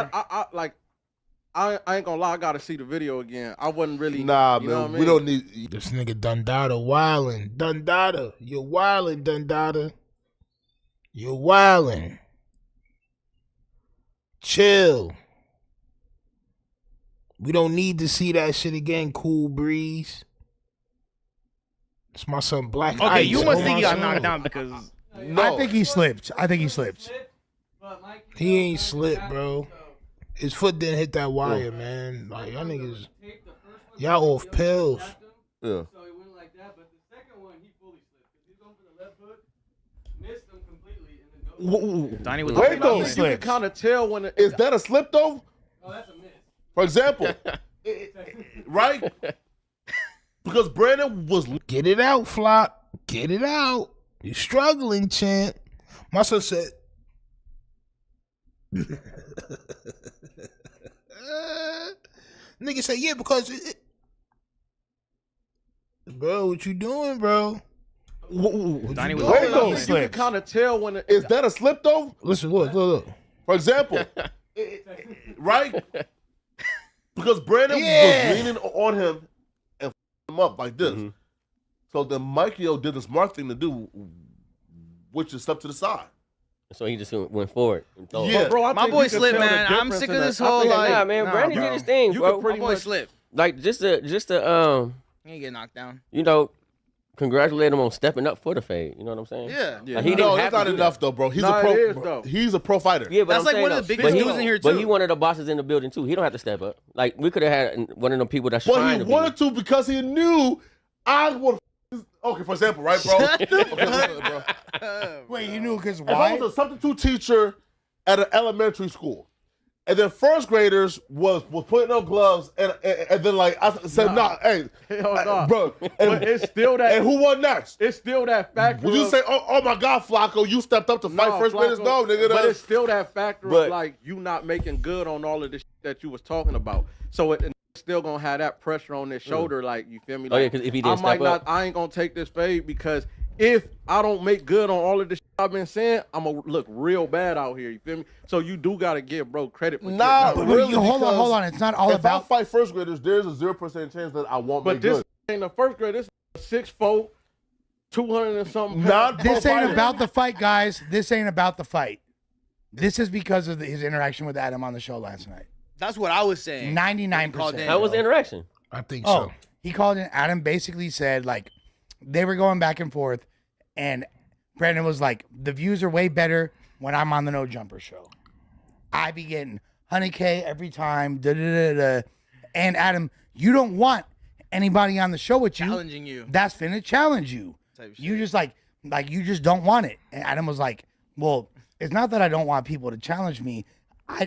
I ain't gonna lie, I gotta see the video again. I wasn't really. Nah, you know man, what I we mean? don't need. This nigga Dundada wildin'. Dundada. You're wildin', Dundada. You're wildin'. Chill. We don't need to see that shit again, Cool Breeze. It's my son Black Okay, Ice. you must Oh, think he my got son. knocked down because. I think he slipped. He ain't slipped, bro. His foot didn't hit that wire, man. Like, y'all niggas, y'all off pills. Yeah. So it went like that, but the second one, he fully slipped. Because he's going for the left hook, missed him completely, and then Donnie was Wait though, You can kind of tell when it. Is that a slip though? Oh, that's a miss. For example, right? Because Brandon was. Get it out, Flock. Get it out. You're struggling, champ. My son said. Nigga say, yeah, because bro, what you doing, bro? Donnie was Wait though, you can kind of tell when it. Is that a slip though? Listen, look. For example, right? Because Brandon Yeah. was leaning on him and him up like this. So then Mikey did the smart thing to do, which is step to the side. So he just went forward. And throw it. Yeah. Bro, I My think boy you can slipped, tell the man. I'm difference sick in of that. this I whole think- like. Nah, man, Brandon did his thing, You bro. could pretty My boy much slipped. Like just to He didn't get knocked down. you know, congratulate him on stepping up for the fade. You know what I'm saying? Yeah. Like, he No, didn't that's have not to do enough that. though, bro. He's Nah, a pro. it is, though. He's a pro fighter. Yeah, but That's I'm like saying, one of the though, biggest but he- dudes in here, But too. he one of the bosses in the building too. He don't have to step up. Like we could have had one of them people that's But trying he to wanted to because he knew I would. Okay, for example, right, bro? Okay, bro. Wait, you knew because If I why? was a substitute teacher at an elementary school, and then first graders was putting on gloves, and then like I said, hey, Hell no. bro, But and, it's still that. and who won next? It's still that factor. Would you of- say, oh my God, Flacco, you stepped up to fight No, first graders? Flacco, No, nigga. But it's still that factor But- of like you not making good on all of the shit that you was talking about. So it's still gonna have that pressure on their shoulder. Like you feel me? Oh, yeah, Like, 'cause if he I didn't might step not. up. I ain't gonna take this fade because if I don't make good on all of the shit I've been saying, I'm gonna look real bad out here. You feel me? So you do gotta give bro credit for Nah, getting out. But really, hold because on. It's not all if about. I fight first graders, there's a 0% chance that I won't But make this good. ain't the first grade. This is 6'4", 200 and something. Not This pro ain't fighter. about the fight, guys. This ain't about the fight. This is because of his interaction with Adam on the show last night. That's what I was saying. 99%. How was the interaction? I think so. He called in. Adam basically said, like, they were going back and forth, and Brandon was like, the views are way better when I'm on the No Jumper show. I be getting 100K every time, da-da-da-da. And Adam, you don't want anybody on the show with you. Challenging you. That's finna challenge you. You just like you just don't want it. And Adam was like, well, it's not that I don't want people to challenge me,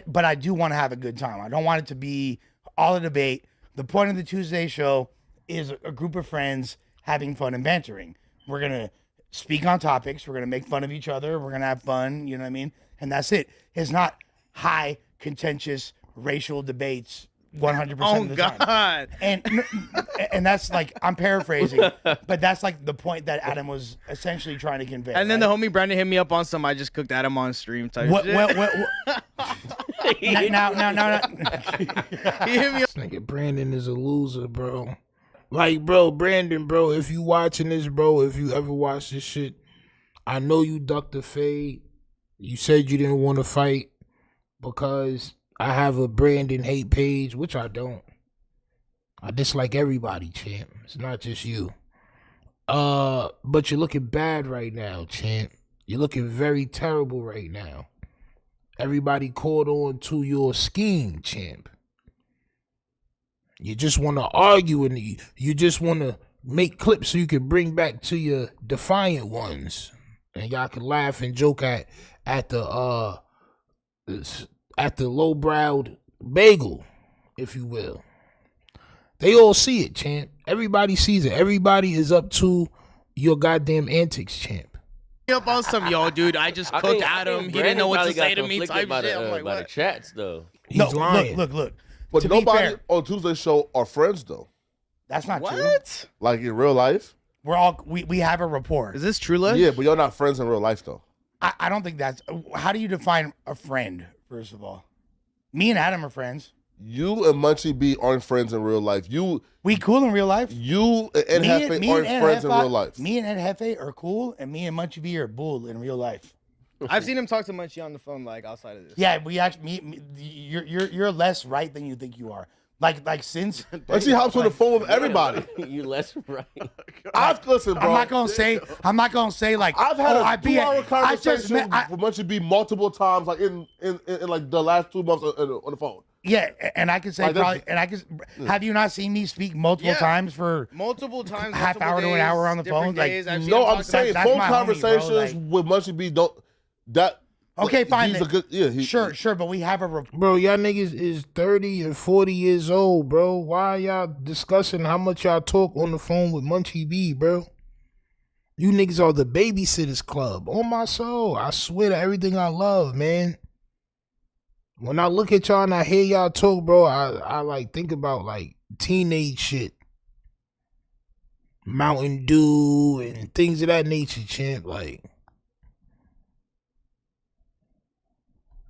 but I do want to have a good time. I don't want it to be all a debate. The point of the Tuesday show is a group of friends having fun and bantering. We're going to speak on topics. We're going to make fun of each other. We're going to have fun. You know what I mean? And that's it. It's not high, contentious, racial debates 100% of the time. God. And that's like, I'm paraphrasing, but that's like the point that Adam was essentially trying to convey. And then the homie Brandon hit me up on some I just cooked Adam on stream type shit. Now. He hit me up. This nigga Brandon is a loser, bro. Like, bro, Brandon, bro, if you watching this, bro, if you ever watch this shit, I know you ducked the fade. You said you didn't want to fight because I have a Brandon hate page, which I don't. I dislike everybody, champ. It's not just you. But you're looking bad right now, champ. You're looking very terrible right now. Everybody caught on to your scheme, champ. You just want to argue and you just want to make clips so you can bring back to your defiant ones, and y'all can laugh and joke at the low-browed bagel, if you will. They all see it, champ. Everybody sees it. Everybody is up to your goddamn antics, champ. Up on some dude. I just cooked Adam. He didn't know what to say to me. Type shit. I'm like, by what? the chats though. He's lying. Look. But To be nobody fair- on Tuesday's show are friends though. That's not true. What? Like in real life. We have a rapport. Is this true, life? Yeah, but you're not friends in real life though. I don't think that's. How do you define a friend? First of all, me and Adam are friends. You and Munchie B aren't friends in real life. We cool in real life. You and Hefe aren't friends in real life. Me and Ed Hefe are cool, and me and Munchie B are bull in real life. I've seen him talk to Munchie on the phone, like outside of this. Yeah, we actually. You're less right than you think you are. Like since Munchie hops on the phone with everybody. You less right. Listen, bro. I'm not gonna say like I've had a 2-hour conversation with Munchie B multiple times, like in like the last 2 months on the phone. Yeah, and I can say Like, probably, and I can. Have you not seen me speak multiple times for multiple times, half multiple hour to an days, hour on the phone? Like, days. I've seen No, him I'm talk saying that's phone my homie, bro, conversations like- with Munchie B don't that. Okay, fine. He's a good, Sure, but we have a Bro, y'all niggas is 30 and 40 years old, bro. Why y'all discussing how much y'all talk on the phone with Munchie B, bro? You niggas are the babysitters club. On my soul. I swear to everything I love, man. When I look at y'all and I hear y'all talk, bro, I like think about like teenage shit. Mountain Dew and things of that nature, champ. Like,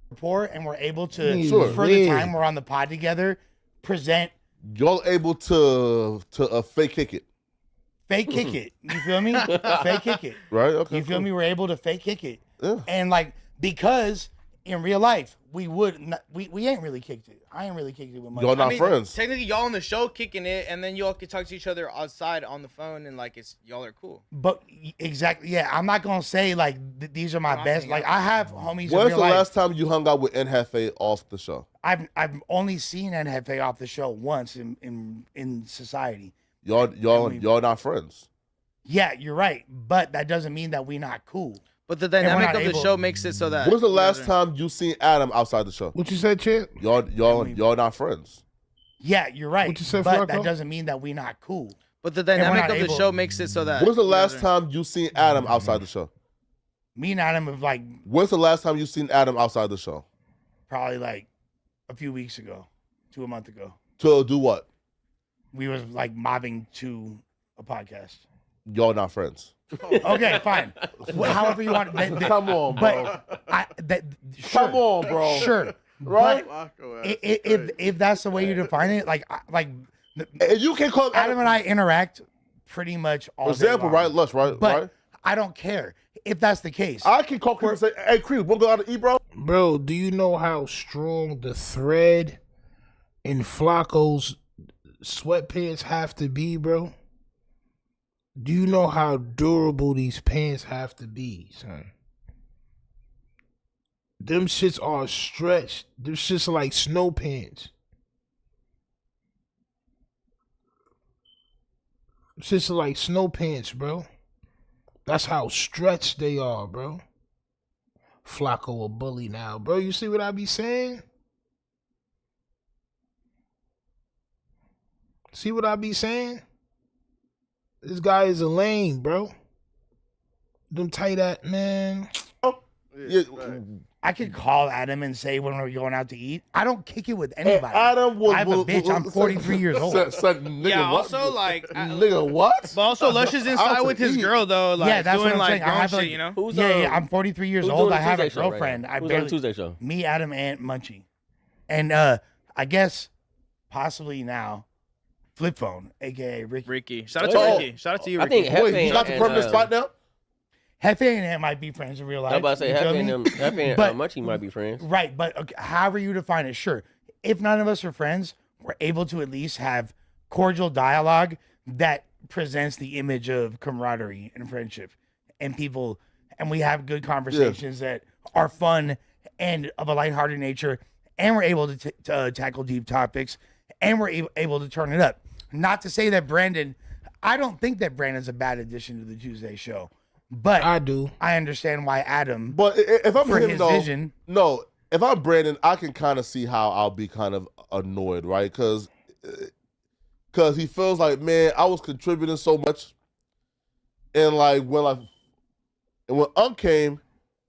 rapport, and we're able to for Yeah. the time we're on the pod together, present Y'all able to fake kick it, kick it. You feel me? Fake kick it. right? Okay, You feel cool. me? We're able to fake kick it, Yeah. and like because in real life we would not, we ain't really kicked it. I ain't really kicked it with my. Y'all not friends. Technically, y'all on the show kicking it, and then y'all can talk to each other outside on the phone, and like y'all are cool. But exactly, yeah. I'm not gonna say like these are my best. Like I have homies. in When's real the life. last time you hung out with Hefe off the show? I've only seen NFA off the show once in society. Y'all not friends. Yeah, you're right, but that doesn't mean that we're not cool. But the And we're dynamic not of the able- show makes it so that. When's the last time you seen Adam outside the show? what you said, champ? Y'all not friends. Yeah, you're right, What you said, but FLAKKO? that doesn't mean that we're not cool. But the we're dynamic not of the able- show makes it so that. When's the last time you seen Adam outside the show? Me and Adam have like When's the last time you seen Adam outside the show? probably like a few weeks ago, to a month ago. To do what? We was like mobbing to a podcast. Y'all not friends. Okay, fine. However you want. Come on, bro. Sure, Come on, bro. Sure, Right? But if that's the way you define it, like And you can call Adam and I interact pretty much all For example, day long. right? Lush, right? But right? I don't care if that's the case. I can call Creep and say, "Hey, Creep, we'll go out to eat, bro." Bro, do you know how strong the thread in FLAKKO's sweatpants have to be, bro? Do you know how durable these pants have to be, son? Them shits are stretched. Them shits are like snow pants. Them shits are like snow pants, bro. That's how stretched they are, bro. FLAKKO a bully now, bro. You see what I be saying? See what I be saying? This guy is a lame, bro. Them tight at man. Yeah. I could call Adam and say when we're going out to eat. I don't kick it with anybody. Hey, Adam was, I have a bitch. I'm 43 years old. Nigga, Yeah, what? also like Nigga, what? But also Lush is inside with his girl though, like yeah, that's doing what I'm like saying. I grown have shit, you know? I'm 43 years who's old. doing I the have a Tuesday show right girlfriend. now? I Who's barely on the Tuesday show? Me, Adam, and Munchie, and I guess possibly now Flip Phone, aka Ricky. Ricky, shout out to Ricky. Shout out to you, Ricky. I think Wait, he got the permanent spot now? Hefe and him might be friends in real life. I was about to say you feel Hefe me? and Munchie might be friends. Right, but okay, however you define it, sure. If none of us are friends, we're able to at least have cordial dialogue that presents the image of camaraderie and friendship and people, and we have good conversations that are fun and of a lighthearted nature, and we're able to tackle deep topics, and we're able to turn it up. Not to say that I don't think that Brandon's a bad addition to the Tuesday show. But I do. I understand why Adam. But if I'm for him, his though, vision, no. If I'm Brandon, I can kind of see how I'll be kind of annoyed, right? Because he feels like, man, I was contributing so much, and like when Unc came,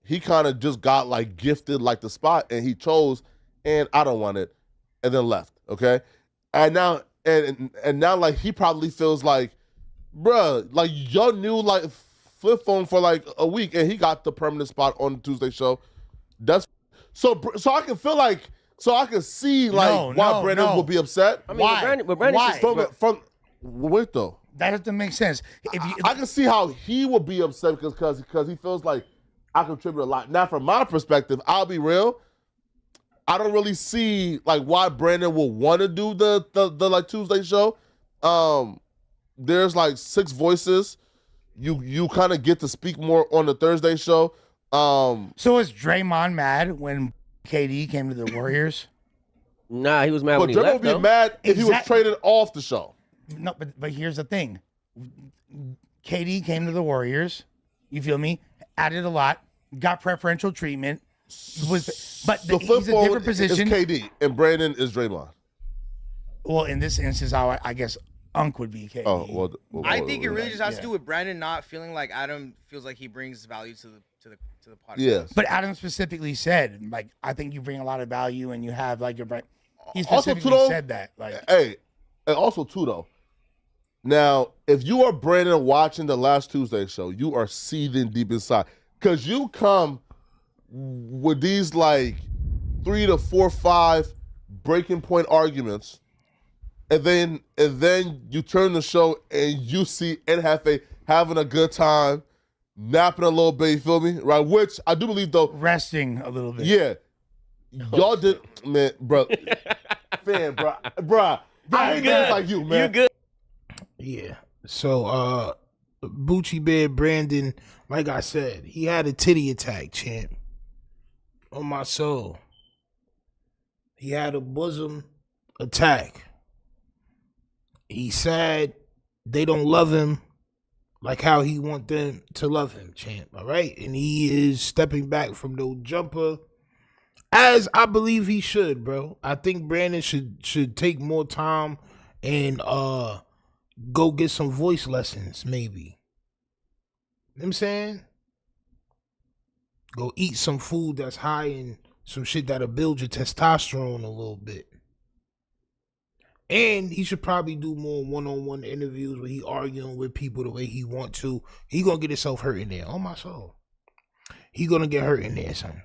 he kind of just got like gifted like the spot, and he chose, and I don't want it, and then left. Okay, and now and now like he probably feels like, bruh, like y'all knew like Flip Phone for like a week, and he got the permanent spot on the Tuesday show. That's so I can feel like I can see like why Brandon would be upset. I mean, why? But Brandon from wait though. That doesn't make sense. I can see how he would be upset because he feels like I contribute a lot. Now, from my perspective, I'll be real. I don't really see like why Brandon will want to do the like Tuesday show. There's like 6 voices. You kind of get to speak more on the Thursday show. So was Draymond mad when KD came to the Warriors? Nah, he was mad when he left. But Draymond would be mad if he was traded off the show. No, but here's the thing. KD came to the Warriors. You feel me? Added a lot. Got preferential treatment. But the he's a different position. Is KD and Brandon is Draymond. Well, in this instance, I guess Unc would be KD. Oh well. I think it really just has to do with Brandon not feeling like Adam feels like he brings value to the podcast. Yes. But Adam specifically said, like, I think you bring a lot of value and you have like your brain. He specifically said that. Like, hey, and also too though. Now, if you are Brandon watching the last Tuesday show, you are seething deep inside because you come with these like 3 to 4, 5 breaking point arguments. And then you turn the show and you see NHafe having a good time, napping a little bit, you feel me? Right? Which I do believe though. Resting a little bit. Yeah. Y'all did, man, bro. Fan, bro. I ain't niggas like you, man. You good. Yeah. So, Boochie Bear Brandon, like I said, he had a titty attack, champ. On my soul. He had a bosom attack. He's sad they don't love him like how he want them to love him, champ. All right, and he is stepping back from NOJUMPER, as I believe he should, bro. I think Brandon should take more time and go get some voice lessons, maybe. You know what I'm saying? Go eat some food that's high in some shit that'll build your testosterone a little bit. And he should probably do more one-on-one interviews where he arguing with people the way he want to. He gonna get himself hurt in there. On my soul. He gonna get hurt in there, son.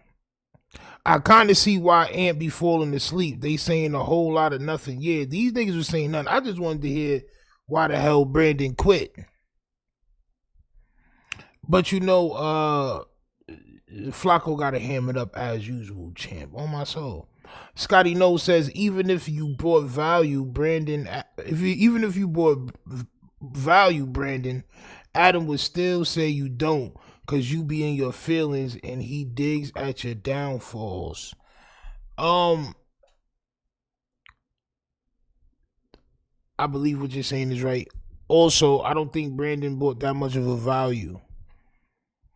I kind of see why Ant be falling asleep. They saying a whole lot of nothing. Yeah, these niggas were saying nothing. I just wanted to hear why the hell Brandon quit. But you know, Flacco got to ham it up as usual, champ. On my soul. Scotty No says, even if you brought value, Brandon, even if you brought value, Brandon, Adam would still say you don't, because you be in your feelings and he digs at your downfalls. I believe what you're saying is right. Also, I don't think Brandon brought that much of a value.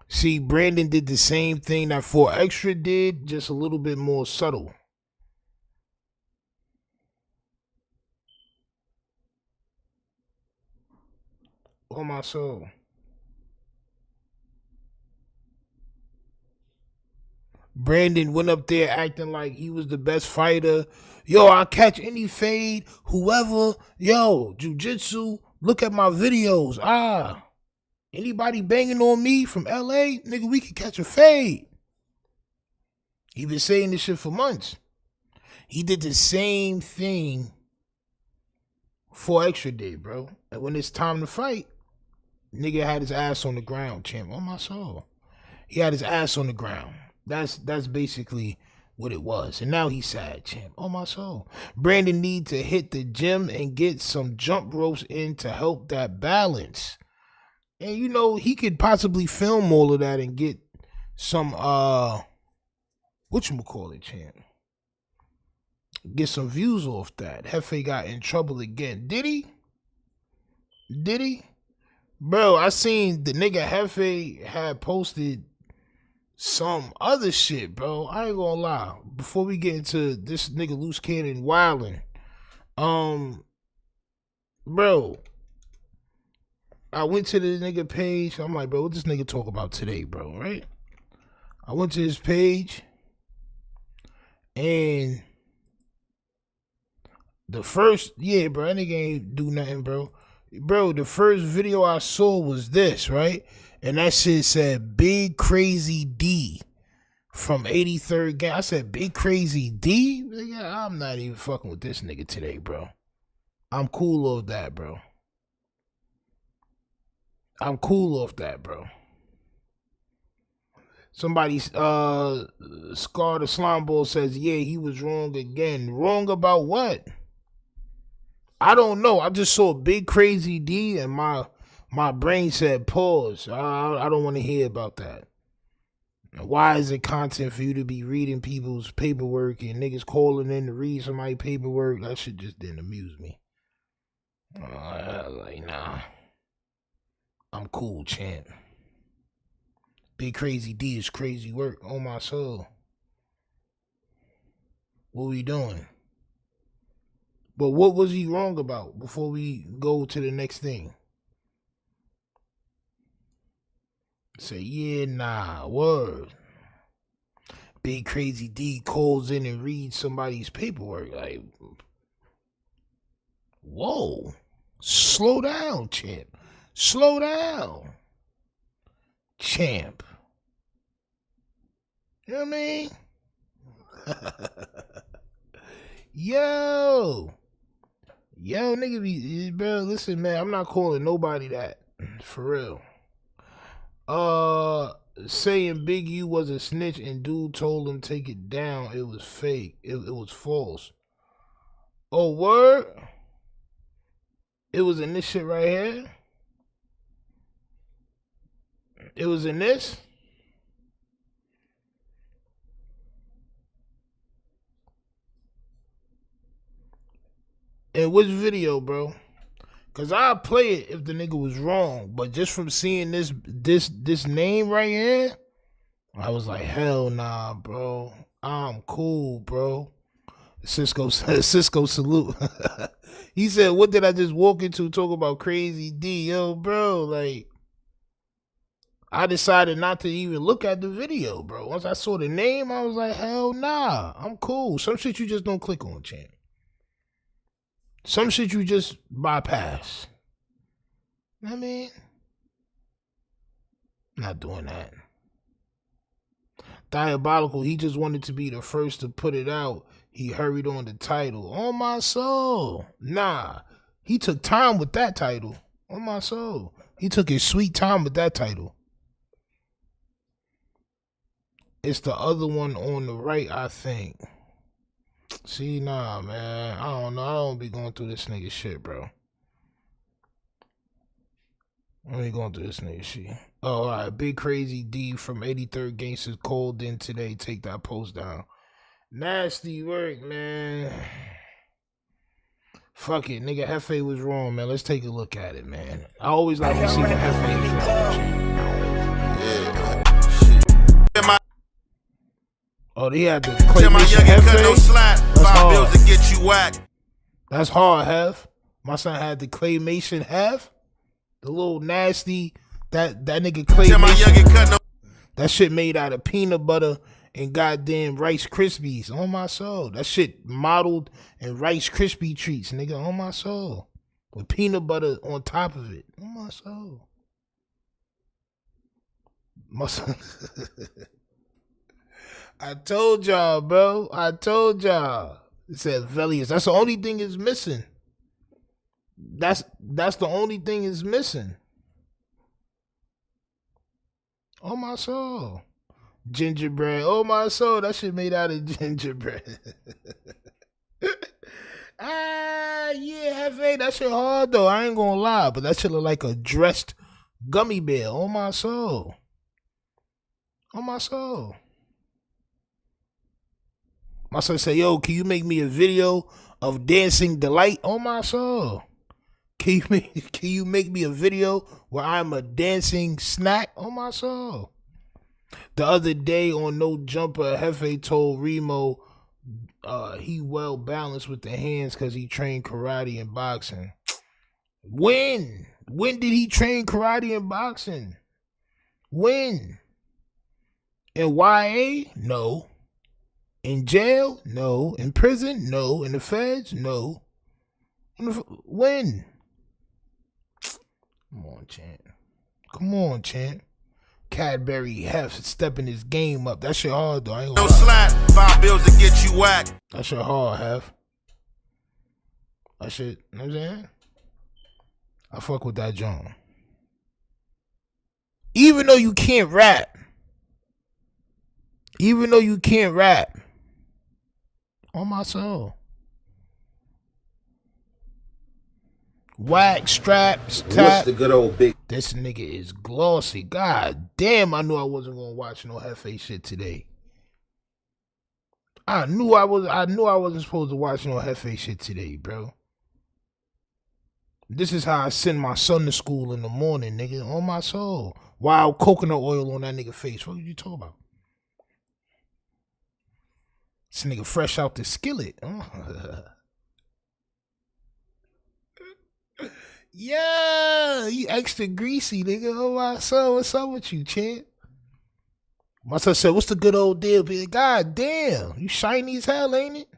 See, Brandon did the same thing that 4 Extra did, just a little bit more subtle. On my soul. Brandon went up there acting like he was the best fighter. Yo, I'll catch any fade, whoever. Yo, jiu-jitsu, look at my videos. Anybody banging on me from LA, nigga, we can catch a fade. He been saying this shit for months. He did the same thing 4 Extra did, bro. And when it's time to fight, nigga had his ass on the ground, champ. On my soul. He had his ass on the ground. That's basically what it was. And now he's sad, champ. On my soul. Brandon need to hit the gym and get some jump ropes in to help that balance. And you know, he could possibly film all of that and get some whatchamacallit, champ. Get some views off that. Hefe got in trouble again. Did he? Bro, I seen the nigga Hefe had posted some other shit, bro. I ain't gonna lie. Before we get into this nigga Loose Cannon wilding, bro, I went to the nigga page. I'm like, bro, what this nigga talk about today, bro, right? I went to his page, and the first, yeah, bro, that nigga ain't do nothing, bro. Bro, the first video I saw was this, right? And that shit said Big Crazy D from 83rd Gang. I said, Big Crazy D? Nigga, I'm not even fucking with this nigga today, bro. I'm cool off that, bro. Somebody, Scar the Slime Ball says, yeah, he was wrong again. Wrong about what? I don't know. I just saw Big Crazy D and my brain said pause. I don't want to hear about that. Why is it content for you to be reading people's paperwork and niggas calling in to read somebody's paperwork? That shit just didn't amuse me. Like, nah. I'm cool, champ. Big Crazy D is crazy work on my soul. What we doing? But what was he wrong about before we go to the next thing? Say, yeah, nah, word. Big Crazy D calls in and reads somebody's paperwork. Like, whoa. Slow down, champ. Slow down. Champ. You know what I mean? Yo, nigga, bro, listen, man, I'm not calling nobody that, for real. Saying Big U was a snitch and dude told him take it down, it was fake, it was false. Oh, word? It was in this shit right here? It was in this? In which video, bro? Cause I'll play it if the nigga was wrong. But just from seeing this name right here, I was like, hell nah, bro. I'm cool, bro. Cisco salute. He said, what did I just walk into talking about Crazy D? Yo, bro, like, I decided not to even look at the video, bro. Once I saw the name, I was like, hell nah. I'm cool. Some shit you just don't click on, champ. Some shit you just bypass. I mean, not doing that. Diabolical, he just wanted to be the first to put it out. He hurried on the title. On my soul. Nah, he took time with that title. On my soul. He took his sweet time with that title. It's the other one on the right, I think. See, nah, man. I don't know. I don't be going through this nigga shit, bro. I ain't going through this nigga shit. Oh, all right. Big Crazy D from 83rd Gangsters called in today. Take that post down. Nasty work, man. Fuck it. Nigga, Hefe was wrong, man. Let's take a look at it, man. I always like to see when Hefe is wrong. Oh, they had the claymation Hefe? That's hard. That's hard, Hef. My son had the claymation Hef. The little nasty, that nigga claymation. That shit made out of peanut butter and goddamn Rice Krispies. On my soul. That shit modeled in Rice Krispie treats, nigga. On my soul. With peanut butter on top of it. On my soul. My son. I told y'all, bro. I told y'all. It said Velius. That's the only thing is missing. That's the only thing is missing. Oh my soul. Gingerbread. Oh my soul. That shit made out of gingerbread. Yeah, Hefe. That shit hard though. I ain't gonna lie, but that shit look like a dressed gummy bear. Oh my soul. Oh my soul. My son said, yo, can you make me a video of Dancing Delight? On my soul. Can you make me a video where I'm a dancing snack? On my soul. The other day on No Jumper, Hefe told Remo he well balanced with the hands because he trained karate and boxing. When? When did he train karate and boxing? When? In YA? No. In jail? No. In prison? No. In the feds? No. When? Come on, champ. Come on, champ. Cadbury Hef stepping his game up. That shit hard, though. I ain't gonna lie. $5 bills to get you whacked. That shit hard, Hef. That shit, you know what I'm saying? I fuck with that John. Even though you can't rap. Even though you can't rap. On my soul. Wax, straps, tap. What's the good old big? This nigga is glossy. God damn, I knew I wasn't gonna watch no Hefe shit today. I knew I wasn't supposed to watch no Hefe shit today, bro. This is how I send my son to school in the morning, nigga. On my soul. Wild coconut oil on that nigga face. What are you talking about? This nigga fresh out the skillet. Yeah, you extra greasy, nigga. Oh my son, what's up with you, champ? My son said, what's the good old deal? God damn, you shiny as hell, ain't it?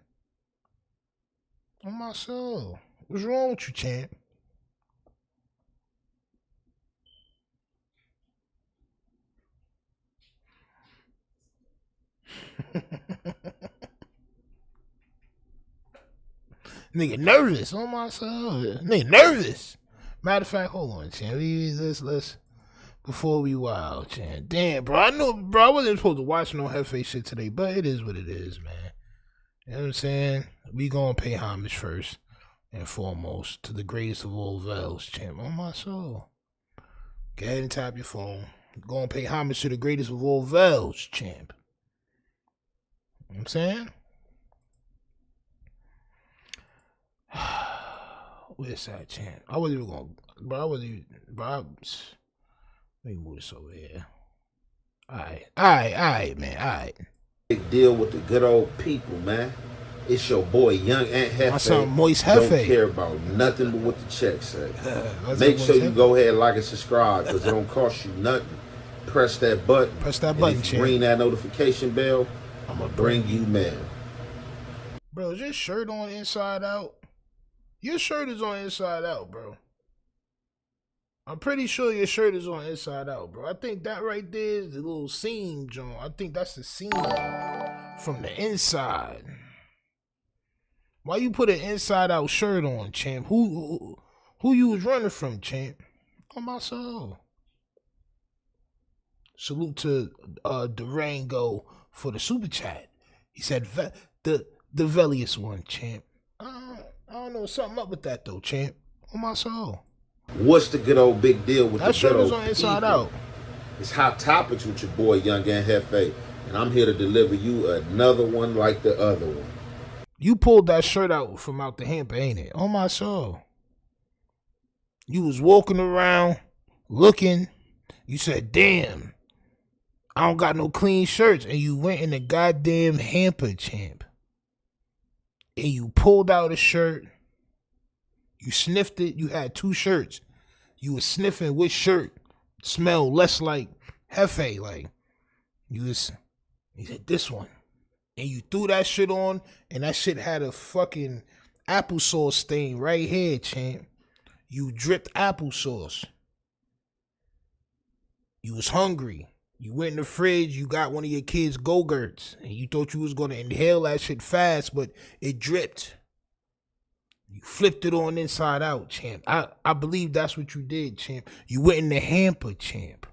Oh my soul. What's wrong with you, champ? Nigga nervous. Oh my soul. Nigga nervous. Matter of fact, hold on, champ. Let's before we wild, champ. Damn, bro. I know, bro. I wasn't supposed to watch no Hefe shit today, but it is what it is, man. You know what I'm saying? We gonna pay homage first and foremost to the greatest of all vels, champ. On my soul. Go ahead and tap your phone. Gonna pay homage to the greatest of all vels, champ. You know what I'm saying? Where's that, champ? I wasn't even gonna, bro. I wasn't even, bro. Let me move this over here. All right, man. All right. Big deal with the good old people, man. It's your boy, Young Ant Hefe. My son, Moist Hefe. Don't care about nothing but what the check say. Make sure you go ahead, like and subscribe, because it don't cost you nothing. Press that button. Press that button, champ. Ring that notification bell. I'm gonna bring you mail. Bro, is your shirt on inside out? Your shirt is on inside out, bro. I'm pretty sure your shirt is on inside out, bro. I think that right there is the little seam, John. I think that's the seam from the inside. Why you put an inside out shirt on, champ? Who you was running from, champ? On my soul. Salute to Durango for the super chat. He said the Velius one, champ. I don't know, something up with that though, champ. On my soul. What's the good old big deal with that the shirt good is old on Inside people? Out. It's Hot Topics with your boy Young and Hefe, and I'm here to deliver you another one like the other one. You pulled that shirt out from out the hamper, ain't it? On my soul. You was walking around looking. You said, damn, I don't got no clean shirts. And you went in the goddamn hamper, champ. And you pulled out a shirt. You sniffed it. You had 2 shirts. You was sniffing which shirt smelled less like Hefe. Like, you said, this one. And you threw that shit on, and that shit had a fucking applesauce stain right here, champ. You dripped applesauce. You was hungry. You went in the fridge, you got one of your kids' Go-Gurts, and you thought you was going to inhale that shit fast, but it dripped. You flipped it on Inside Out, champ. I believe that's what you did, champ. You went in the hamper, champ.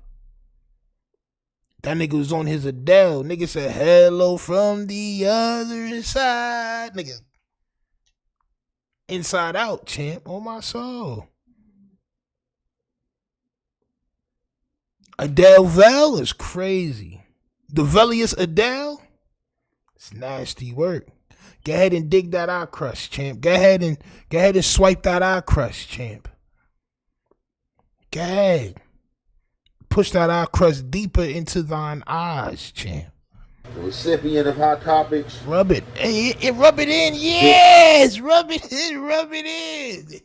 That nigga was on his Adele. Nigga said, hello from the other side. Nigga. Inside Out, champ. On my soul. Adele Vel is crazy. The Velius Adele? It's nasty work. Go ahead and dig that eye crust, champ. Go ahead and swipe that eye crust, champ. Go ahead. Push that eye crust deeper into thine eyes, champ. The recipient of Hot Topics. Rub it. Hey, rub it in. Yes! Rub it in. Rub it in.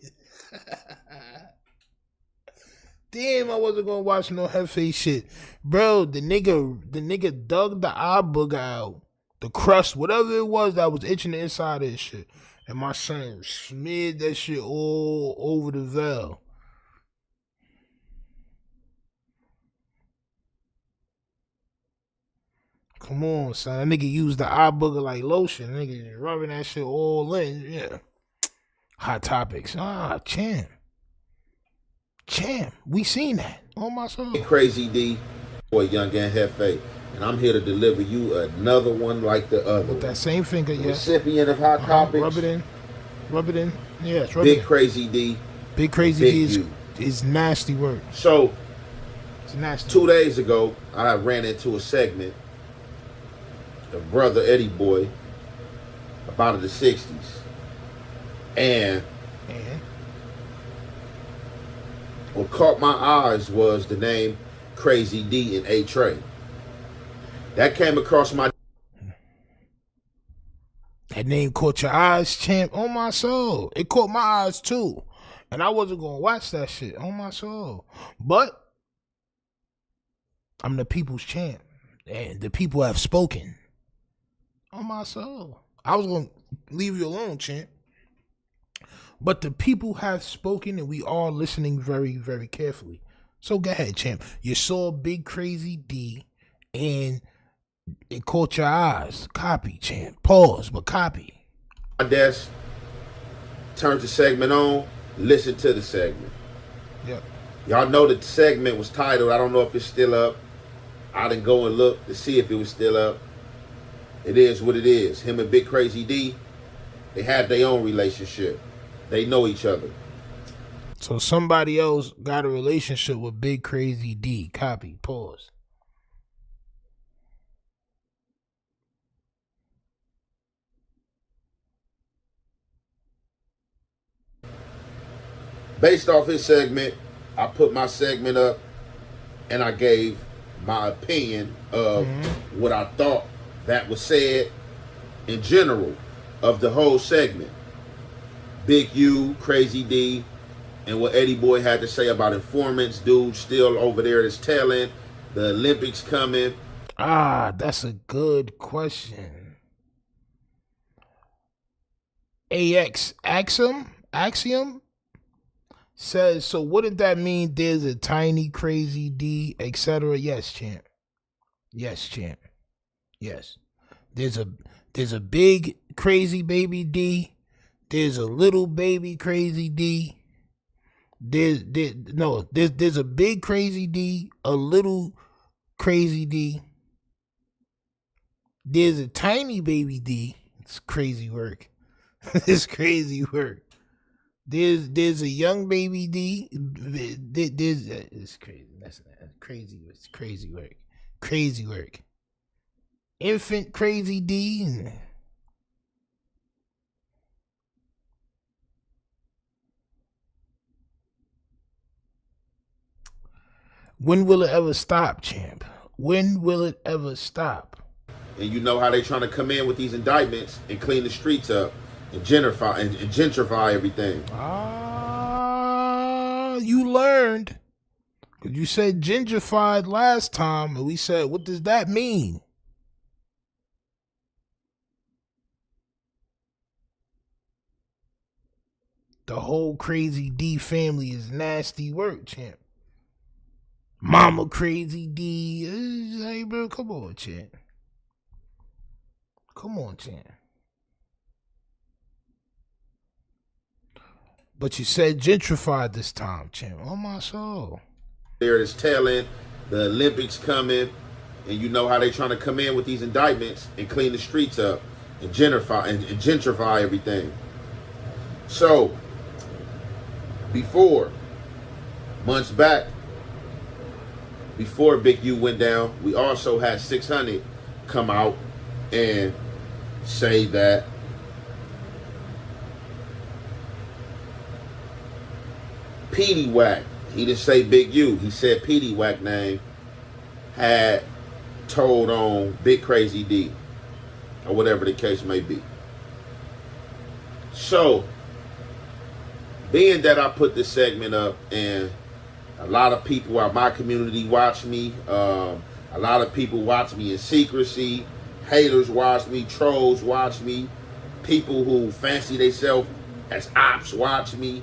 Damn, I wasn't gonna watch no Hefe shit. Bro, the nigga dug the eye booger out. The crust, whatever it was that was itching the inside of this shit. And my son smeared that shit all over the veil. Come on, son. That nigga used the eye booger like lotion. That nigga just rubbing that shit all in. Yeah. Hot Topics. Champ. We seen that. On my soul. Crazy D, boy Young and Hefe, and I'm here to deliver you another one like the other. With that same finger, yeah. Recipient of Hot Topics. Rub it in. Rub it in. Yes, rub Big it in. Crazy D. Big Crazy D is nasty work. So, it's nasty. 2 days ago, I ran into a segment of Brother Eddie Boy about the 60s. And what caught my eyes was the name Crazy D and A-Tray. That came across my... That name caught your eyes, champ. On my soul. It caught my eyes too. And I wasn't going to watch that shit. On my soul. But I'm the people's champ. And the people have spoken. On my soul. I was going to leave you alone, champ. But the people have spoken and we are listening very, very carefully. So go ahead, champ. You saw Big Crazy D and it caught your eyes. Copy, champ. Pause, but copy. My desk, turned the segment on, listen to the segment. Yep. Y'all know that the segment was titled, I don't know if it's still up. I didn't go and look to see if it was still up. It is what it is. Him and Big Crazy D, they had their own relationship. They know each other. So somebody else got a relationship with Big Crazy D. Copy. Pause. Based off his segment, I put my segment up and I gave my opinion of what I thought that was said in general of the whole segment. Big U, Crazy D, and what Eddie Boy had to say about informants, dude still over there that's telling, the Olympics coming. That's a good question. Axiom says, so wouldn't that mean there's a tiny Crazy D, etc.? Yes, champ. Yes, champ. Yes. There's a big Crazy Baby D. There's a little baby Crazy D. There's a big Crazy D, a little Crazy D. There's a tiny baby D. It's crazy work. It's crazy work. There's a young baby D. It's crazy. That's crazy. It's crazy work. Crazy work. Infant crazy D. When will it ever stop, champ? When will it ever stop? And you know how they trying to come in with these indictments and clean the streets up and gentrify everything. You learned. Because you said gentrified last time, and we said, what does that mean? The whole crazy D family is nasty work, champ. Mama crazy D. Hey, bro, come on, champ. Come on, champ. But you said gentrified this time, champ. Oh, my soul. There is tail end, the Olympics coming, and you know how they trying to come in with these indictments and clean the streets up and gentrify everything. So, months back, before Big U went down, we also had 600 come out and say that Petey Wack, he didn't say Big U, he said Petey Wack name, had told on Big Crazy D, or whatever the case may be. So, being that I put this segment up and a lot of people out my community watch me, a lot of people watch me in secrecy, haters watch me, trolls watch me, people who fancy themselves as ops watch me.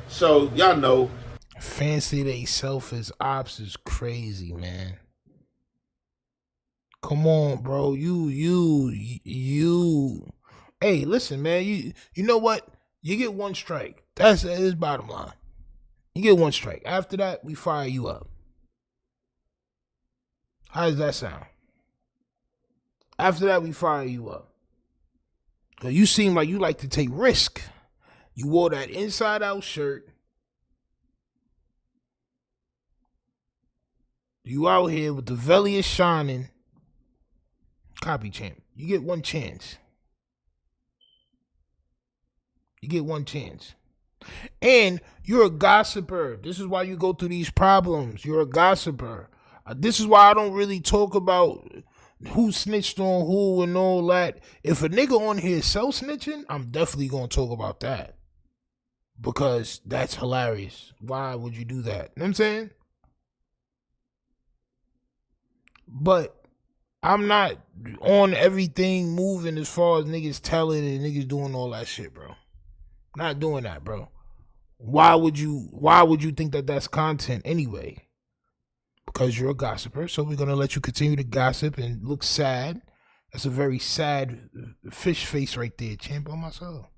So, y'all know. Fancy themselves as ops is crazy, man. Come on, bro. You. Hey, listen, man. You know what? You get one strike. That's bottom line. You get one strike. After that, we fire you up. How does that sound? After that, we fire you up. Cause you seem like you like to take risk. You wore that inside-out shirt. You out here with the belly is shining. Copy, champ. You get one chance. You get one chance. And you're a gossiper. This is why you go through these problems. You're a gossiper. This is why I don't really talk about who snitched on who and all that. If a nigga on here self-snitching, I'm definitely going to talk about that. Because that's hilarious. Why would you do that? You know what I'm saying? But I'm not on everything moving as far as niggas telling and niggas doing all that shit, bro. Not doing that, bro. Why would you think that that's content anyway? Because you're a gossiper, so we're going to let you continue to gossip and look sad. That's a very sad fish face right there, champ, on my soul.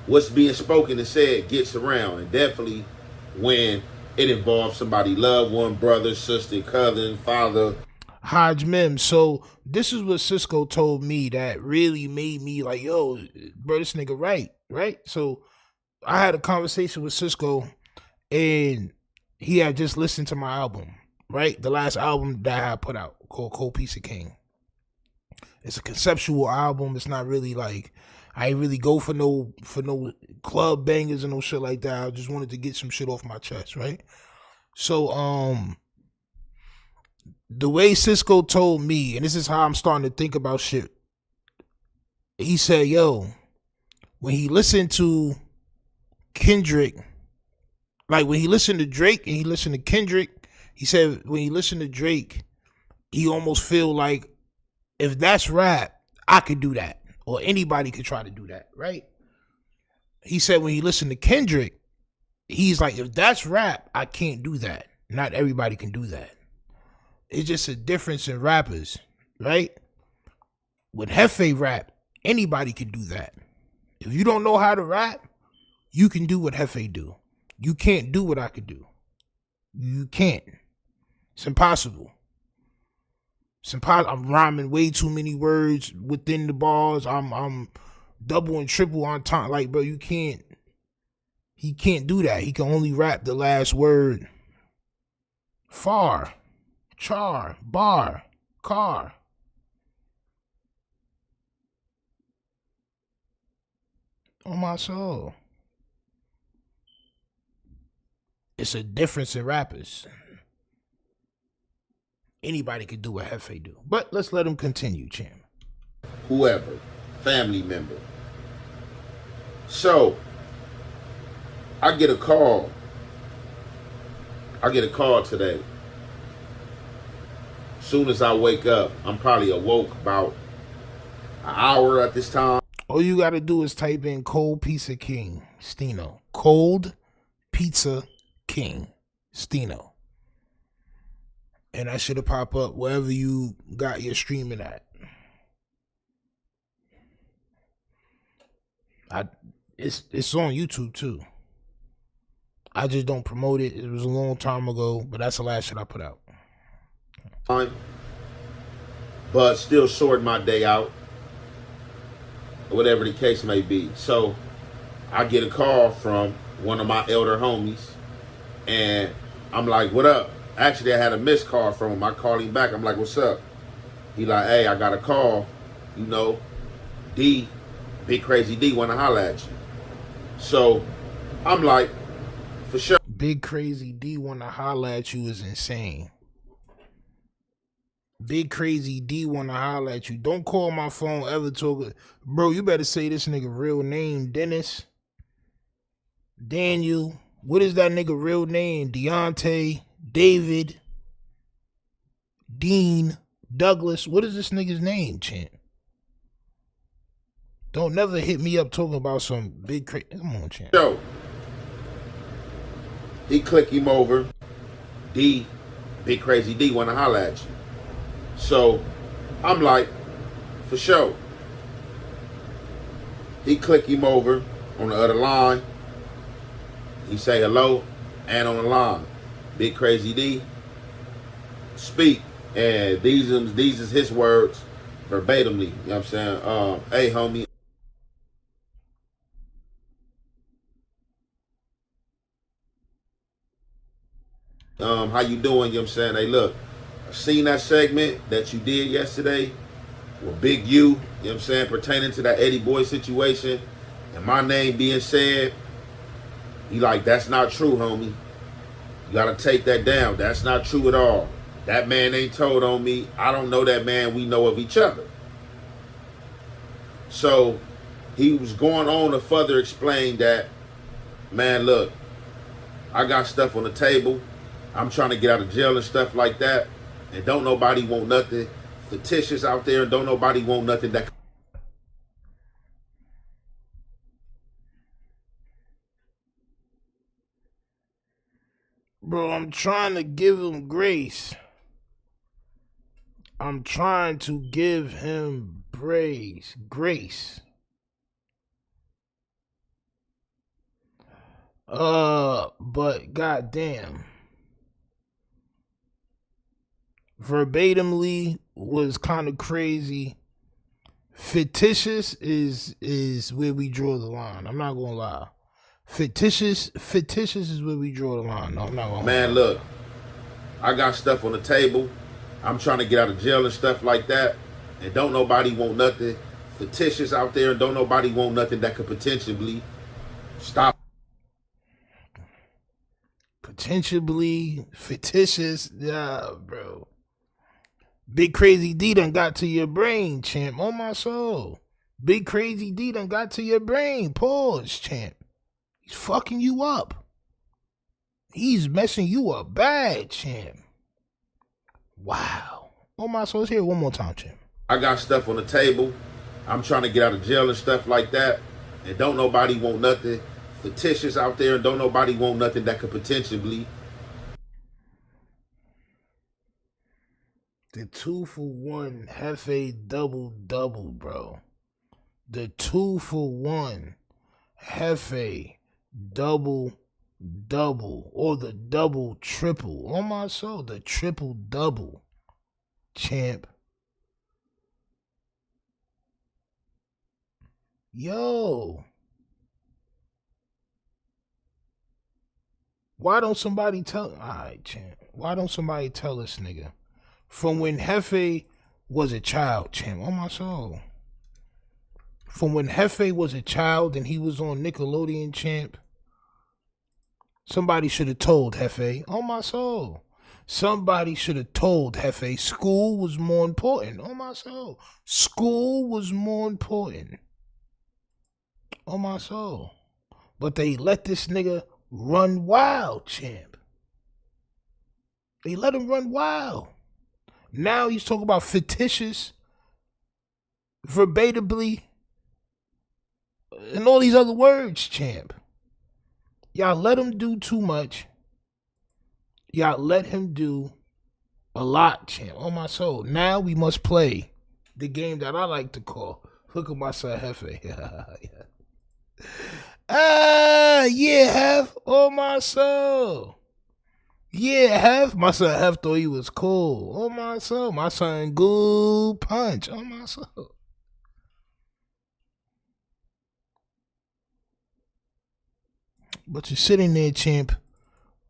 What's being spoken and said gets around, and definitely when it involves somebody, loved one, brother, sister, cousin, father. Hodge Mim. So this is what Cisco told me that really made me like, yo, bro, this nigga right? So I had a conversation with Cisco, and he had just listened to my album, right? The last album that I put out called Cold Piece of King. It's a conceptual album. It's not really like, I ain't really go for no club bangers and no shit like that. I just wanted to get some shit off my chest, right? So, the way Cisco told me, and this is how I'm starting to think about shit. He said, yo, when he listened to Kendrick, like when he listened to Drake and he listened to Kendrick, he said when he listened to Drake, he almost feel like if that's rap, I could do that. Or anybody could try to do that, right? He said when he listened to Kendrick, he's like, if that's rap, I can't do that. Not everybody can do that. It's just a difference in rappers, right? With Hefe rap, anybody can do that. If you don't know how to rap, you can do what Hefe do. You can't do what I could do. You can't. It's impossible. It's impossible. I'm rhyming way too many words within the bars. I'm double and triple on time. Like, bro, you can't. He can't do that. He can only rap the last word. Far, char, bar, car. On my soul. It's a difference in rappers. Anybody could do what Hefe do. But let's let him continue, champ. Whoever, family member. So, I get a call. Today. Soon as I wake up, I'm probably awoke about an hour at this time. All you gotta do is type in Cold Pizza King, Stino. Cold Pizza King, Stino. And that should pop up wherever you got your streaming at. It's on YouTube too. I just don't promote it. It was a long time ago, but that's the last shit I put out. But still sorting my day out, whatever the case may be. So I get a call from one of my elder homies, and I'm like, what up? Actually, I had a missed call from him. I called him back. I'm like, what's up? He like, hey, I got a call. You know, D, Big Crazy D, want to holler at you. So I'm like, for sure. Big Crazy D want to holler at you is insane. Big Crazy D want to holler at you. Don't call my phone ever talk. Bro, you better say this nigga real name, Dennis. Daniel. What is that nigga real name? Deontay. David. Dean. Douglas. What is this nigga's name, champ? Don't never hit me up talking about some big crazy. Come on, champ. Yo. He click him over. D, Big Crazy D want to holler at you. So I'm like, for sure. He click him over on the other line. He say hello, and on the line, Big Crazy D, speak. And these is his words verbatimly. You know what I'm saying? Hey, homie. How you doing? You know what I'm saying? Hey, look, I seen that segment that you did yesterday with Big U, you know what I'm saying, pertaining to that Eddie Boy situation, and my name being said. He like, that's not true, homie. You gotta take that down. That's not true at all. That man ain't told on me. I don't know that man. We know of each other. So he was going on to further explain that, man, look, I got stuff on the table. I'm trying to get out of jail and stuff like that. And don't nobody want nothing fictitious out there. And don't nobody want nothing that... Bro, I'm trying to give him grace. I'm trying to give him grace. But goddamn. Verbatimly was kind of crazy. Fictitious is where we draw the line. I'm not gonna lie. Fictitious is where we draw the line. No, I'm not gonna Man, lie. look, I got stuff on the table. I'm trying to get out of jail and stuff like that. And don't nobody want nothing fictitious out there. And don't nobody want nothing that could potentially stop. Potentially fictitious. Yeah, bro. Big Crazy D done got to your brain, champ. On my soul. Big Crazy D done got to your brain. Pause, champ. He's fucking you up. He's messing you up bad, champ. Wow. On my soul. Let's hear it one more time, champ. I got stuff on the table. I'm trying to get out of jail and stuff like that. And don't nobody want nothing fictitious out there. And don't nobody want nothing that could potentially... The 2-for-1 Hefe double, bro. The 2-for-1 Hefe double. double or the double triple. On my soul, the triple double, champ. Yo. Why don't somebody tell? All right, champ. Why don't somebody tell this nigga from when Hefe was a child, champ? On my soul. From when Hefe was a child and he was on Nickelodeon, champ. Somebody should have told Hefe. On my soul. Somebody should have told Hefe school was more important. On my soul. School was more important. On my soul. But they let this nigga run wild, champ. They let him run wild. Now he's talking about fictitious, verbatimly, and all these other words, champ. Y'all let him do too much. Y'all let him do a lot, champ. On my soul. Now we must play the game that I like to call Look at my son Hefe. Yeah, Hef. On my soul. Yeah, Hef. My son Hef thought he was cool. On my soul. My son Good Punch. On my soul. But you're sitting there, champ,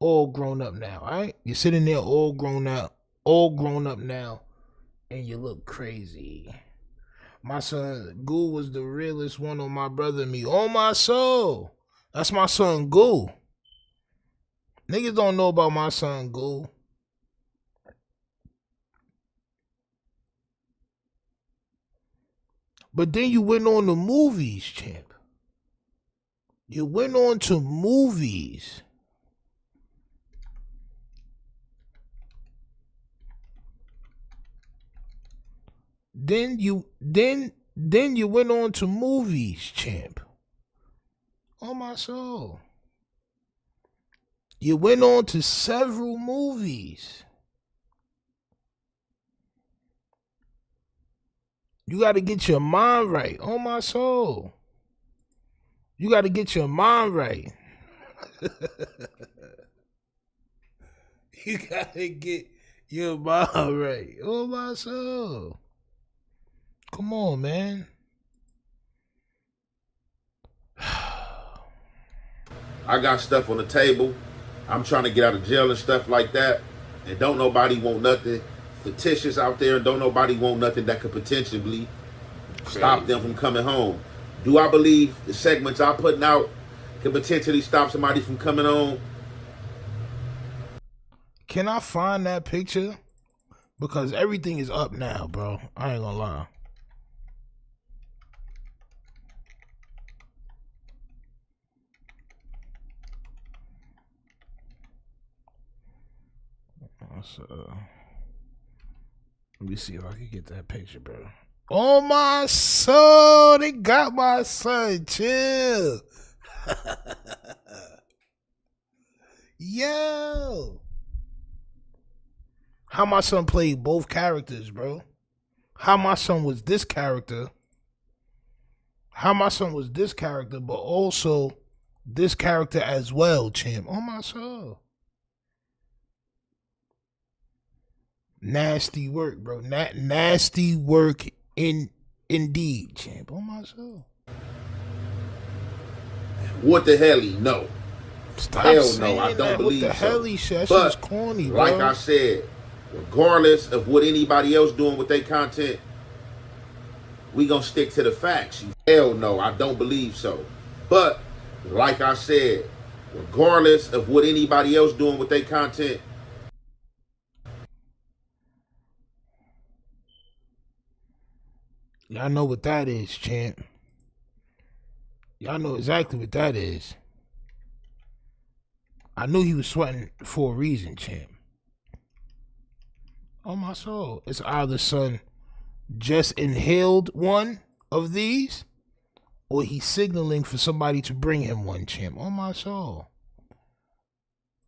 all grown up now, all right? You're sitting there all grown up now, and you look crazy. My son Goo was the realest one on my brother and me. On my soul. That's my son Goo. Niggas don't know about my son Goo. But then you went on to movies, champ. You went on to movies. Then you went on to movies, champ. On my soul. You went on to several movies. You got to get your mind right. On my soul. You got to get your mind right. You got to get your mind right. Oh, my soul. Come on, man. I got stuff on the table. I'm trying to get out of jail and stuff like that. And don't nobody want nothing fictitious out there. And don't nobody want nothing that could potentially stop them from coming home. Do I believe the segments I'm putting out can potentially stop somebody from coming on? Can I find that picture? Because everything is up now, bro. I ain't gonna lie. Let me see if I can get that picture, bro. Oh, my soul. They got my son. Chill. Yo. How my son played both characters, bro. How my son was this character. How my son was this character, but also this character as well, champ. Oh, my soul. Nasty work, bro. Nasty work indeed, champ. Oh, my soul. What the hell? No. Stop hell no, I don't believe what the so. Hell he said? But corny, bro. like I said, regardless of what anybody else doing with their content, we gonna stick to the facts. Hell no, I don't believe so. But like I said, regardless of what anybody else doing with their content, y'all know what that is, champ. Y'all know exactly what that is. I knew he was sweating for a reason, champ. Oh, my soul. It's either son just inhaled one of these, or he's signaling for somebody to bring him one, champ. Oh, my soul.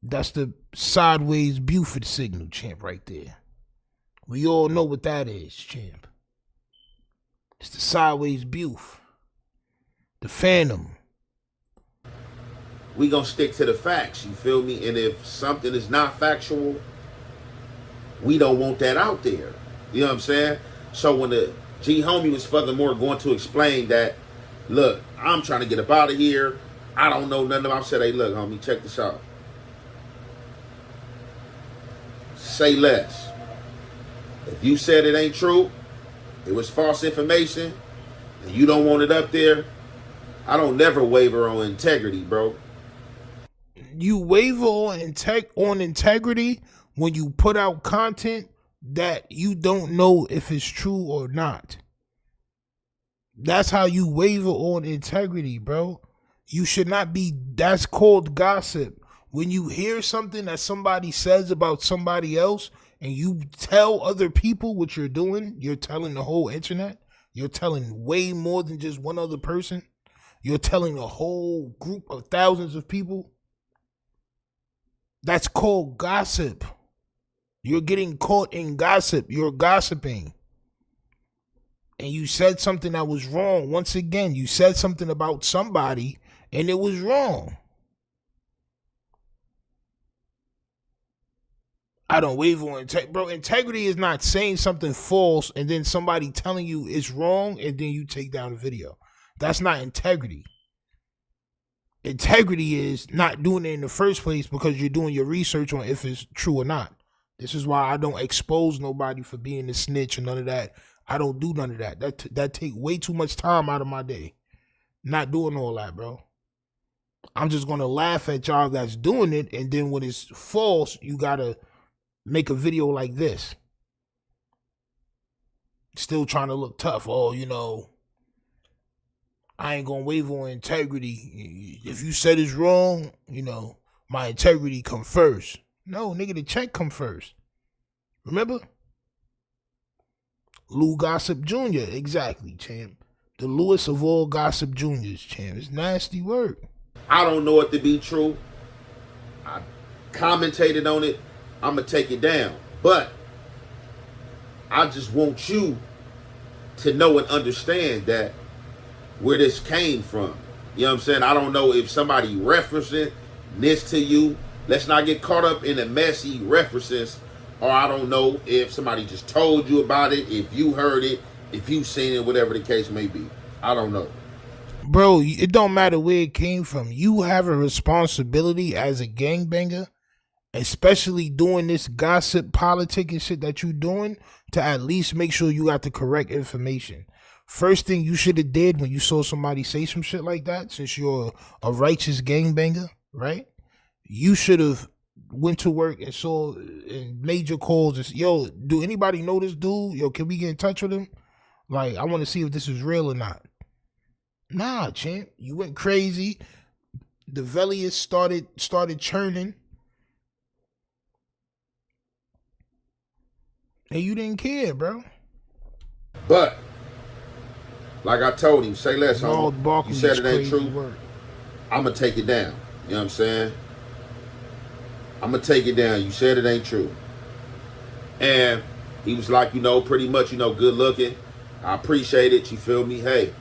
That's the sideways Buford signal, champ, right there. We all know what that is, champ. It's the sideways Buf. The Phantom. we gonna stick to the facts, you feel me? And if something is not factual, we don't want that out there. You know what I'm saying? So when the G homie was furthermore going to explain that, look, I'm trying to get up out of here, I don't know nothing about. I said, hey, look, homie, check this out. Say less. If you said it ain't true, it was false information, and you don't want it up there, I don't never waver on integrity, bro. You waver on integrity when you put out content that you don't know if it's true or not. That's how you waver on integrity, bro. You should not be, that's called gossip. When you hear something that somebody says about somebody else and you tell other people what you're doing, you're telling the whole internet. You're telling way more than just one other person. You're telling a whole group of thousands of people. That's called gossip. You're getting caught in gossip. You're gossiping. And you said something that was wrong. Once again, you said something about somebody and it was wrong. I don't waver on integrity. Bro, integrity is not saying something false and then somebody telling you it's wrong and then you take down the video. That's not integrity. Integrity is not doing it in the first place because you're doing your research on if it's true or not. This is why I don't expose nobody for being a snitch or none of that. I don't do none of that. That take way too much time out of my day. Not doing all that, bro. I'm just going to laugh at y'all that's doing it, and then when it's false, you got to make a video like this. Still trying to look tough. Oh, you know, I ain't going to waver on integrity. If you said it's wrong, you know, my integrity come first. No, nigga, the check come first. Remember? Lou Gossip Jr. Exactly, champ. The Luce of all Gossip Juniors, champ. It's nasty work. I don't know it to be true. I commentated on it. I'm going to take it down. But I just want you to know and understand that where this came from. You know what I'm saying? I don't know if somebody referencing this to you. Let's not get caught up in the messy references. Or I don't know if somebody just told you about it, if you heard it, if you seen it, whatever the case may be. I don't know. Bro, it don't matter where it came from. You have a responsibility as a gangbanger, especially doing this gossip, politic and shit that you doing, to at least make sure you got the correct information. First thing you should have did when you saw somebody say some shit like that, since you're a righteous gangbanger, right? You should have went to work and saw and made your calls and said, yo, do anybody know this dude? Yo, can we get in touch with him? Like, I want to see if this is real or not. Nah, champ. You went crazy. The Velius started churning. And you didn't care, bro. But, like I told him, say less, homie. You said it ain't true. I'm going to take it down. You know what I'm saying? I'm going to take it down. You said it ain't true. And he was like, you know, pretty much, you know, good looking. I appreciate it. You feel me? Hey,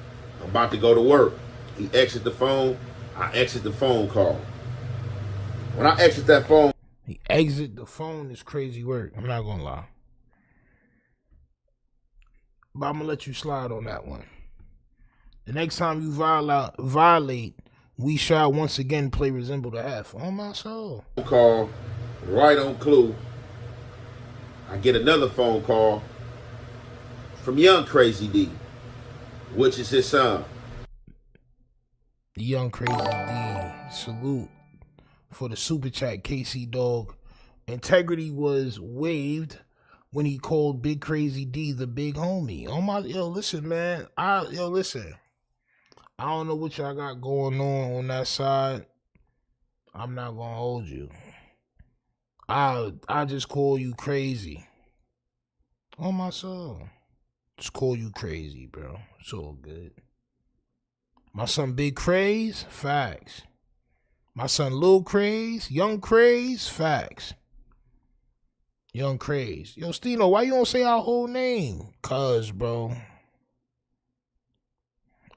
I'm about to go to work. He exit the phone. I exit the phone call. When I exit that phone. He exit the phone is crazy work. I'm not going to lie. But I'm going to let you slide on that one. The next time you violate, we shall once again play Resemble the Half. On my soul. Call, right on clue. I get another phone call from Young Crazy D, which is his son. Young Crazy D. Salute for the super chat, KC Dog. Integrity was waived when he called Big Crazy D the big homie. Oh my, yo, listen, man. Listen. I don't know what y'all got going on that side. I'm not gonna hold you. I just call you crazy. On my soul. Just call you crazy, bro. It's all good. My son Big Craze, facts. My son Lil Craze, Young Craze, facts. Young Craze. Yo, Stino, why you don't say our whole name? Cuz, bro.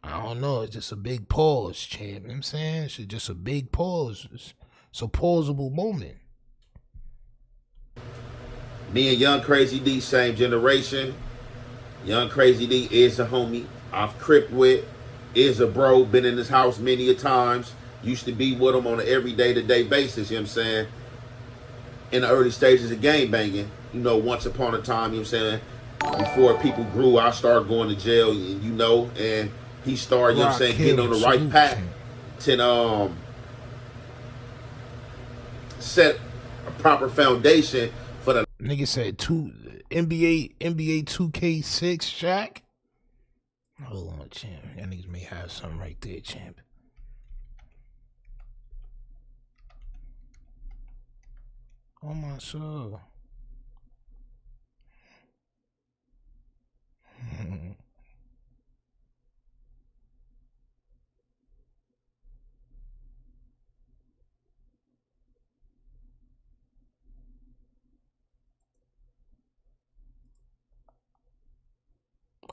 I don't know. It's just a big pause, champ. You know what I'm saying? It's just a big pause. It's a pausable moment. Me and Young Crazy D, same generation. Young Crazy D is a homie I've cripped with, is a bro, been in his house many a times, used to be with him on an every day-to-day basis, you know what I'm saying? In the early stages of gang banging, you know, once upon a time, you know what I'm saying? Before people grew, I started going to jail, you know, and he started, you know what I'm saying, getting on the right path to set a proper foundation for the nigga said NBA 2K6 Shaq. Hold on, champ. Y'all niggas may have something right there, champ. Oh my soul.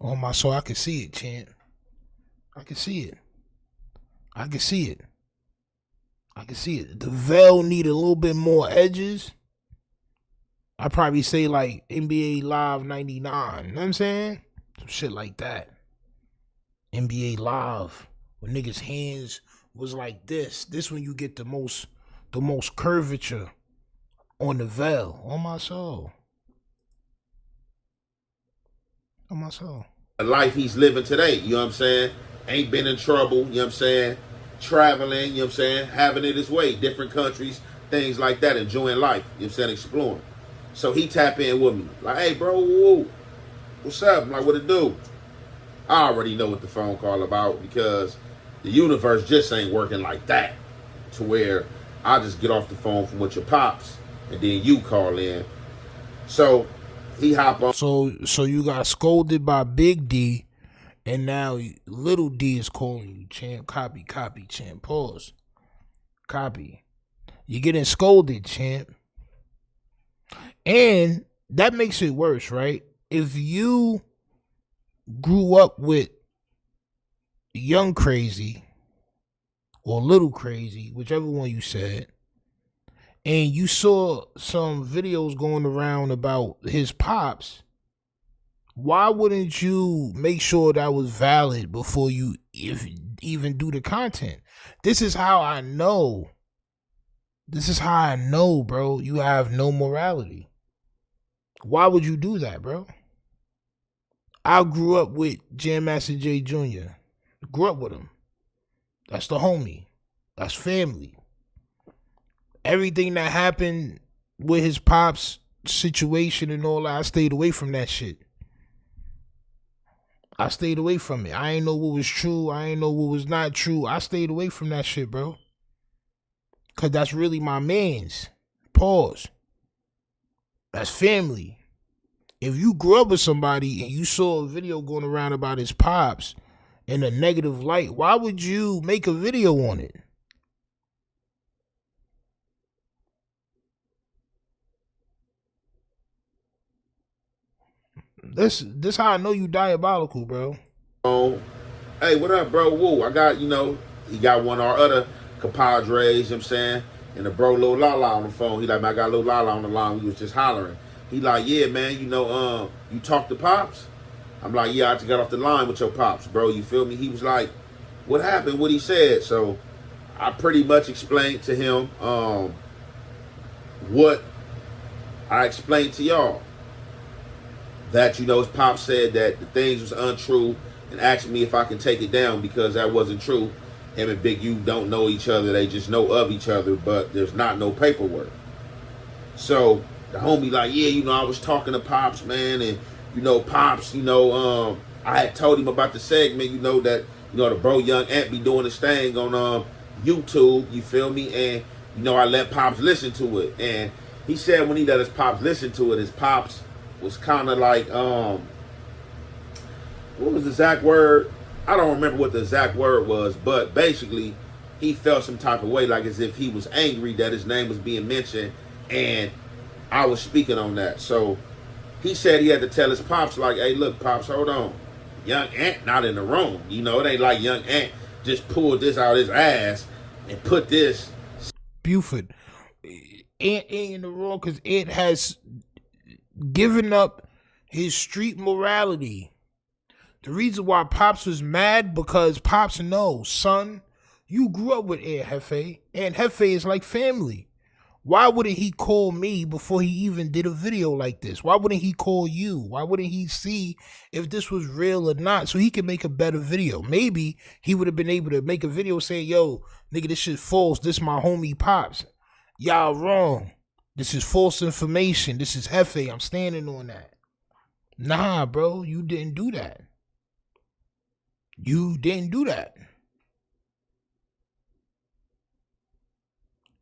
On my soul, I can see it, champ. I can see it. I can see it. I can see it. The veil need a little bit more edges. I probably say like NBA Live 99. You know what I'm saying? Some shit like that. NBA Live. When niggas' hands was like this. This when you get the most curvature on the veil. On my soul. On my soul. The life he's living today, you know what I'm saying? Ain't been in trouble, you know what I'm saying? Traveling, you know what I'm saying? Having it his way, different countries, things like that, enjoying life, you know what I'm saying? Exploring. So he tap in with me. Like, hey, bro, woo, what's up? I'm like, what it do? I already know what the phone call about because the universe just ain't working like that to where I just get off the phone from with your pops and then you call in. So he hop on. So you got scolded by Big D, and now Little D is calling you, champ. Copy, champ. Pause. Copy. You getting scolded, champ. And that makes it worse, right? If you grew up with Young Crazy or Little Crazy, whichever one you said, and you saw some videos going around about his pops, why wouldn't you make sure that was valid before you even do the content? This is how I know. This is how I know, bro, you have no morality. Why would you do that, bro? I grew up with Jam Master Jay Jr. Grew up with him. That's the homie. That's family. Everything that happened with his pops situation and all that, I stayed away from that shit. I stayed away from it. I ain't know what was true. I ain't know what was not true. I stayed away from that shit, bro. Cause that's really my mans. Pause. That's family. If you grew up with somebody and you saw a video going around about his pops in a negative light, why would you make a video on it? This how I know you diabolical, bro. Oh, hey, what up, bro? Woo, I got, you know, he got one of our other compadres, you know what I'm saying? And the bro Lil Lala on the phone. He like, man, I got Lil Lala on the line. We was just hollering. He like, yeah, man, you know, you talk to Pops? I'm like, yeah, I just got off the line with your Pops, bro. You feel me? He was like, what happened? What he said? So I pretty much explained to him what I explained to y'all. That, you know, his Pops said that the things was untrue and asked me if I can take it down because that wasn't true. Him and Big U don't know each other. They just know of each other, but there's not no paperwork. So the homie like, yeah, you know, I was talking to Pops, man, and, you know, Pops, you know, I had told him about the segment, you know, that, you know, the bro Young Ant be doing his thing on YouTube, you feel me? And, you know, I let Pops listen to it. And he said when he let his Pops listen to it, his Pops was kind of like, what was the exact word? I don't remember what the exact word was, but basically he felt some type of way, like as if he was angry that his name was being mentioned and I was speaking on that. So he said he had to tell his Pops, like, hey, look, Pops, hold on. Young Ant not in the room. You know, it ain't like Young Ant just pulled this out his ass and put this. Buford. Ant ain't in the wrong because Ant has given up his street morality. The reason why Pops was mad because Pops knows, son, you grew up with Aunt Hefe. Aunt Hefe is like family. Why wouldn't he call me before he even did a video like this? Why wouldn't he call you? Why wouldn't he see if this was real or not so he could make a better video? Maybe he would have been able to make a video saying, yo, nigga, this shit false. This my homie Pops. Y'all wrong. This is false information. This is Hefe. I'm standing on that. Nah, bro, you didn't do that. You didn't do that.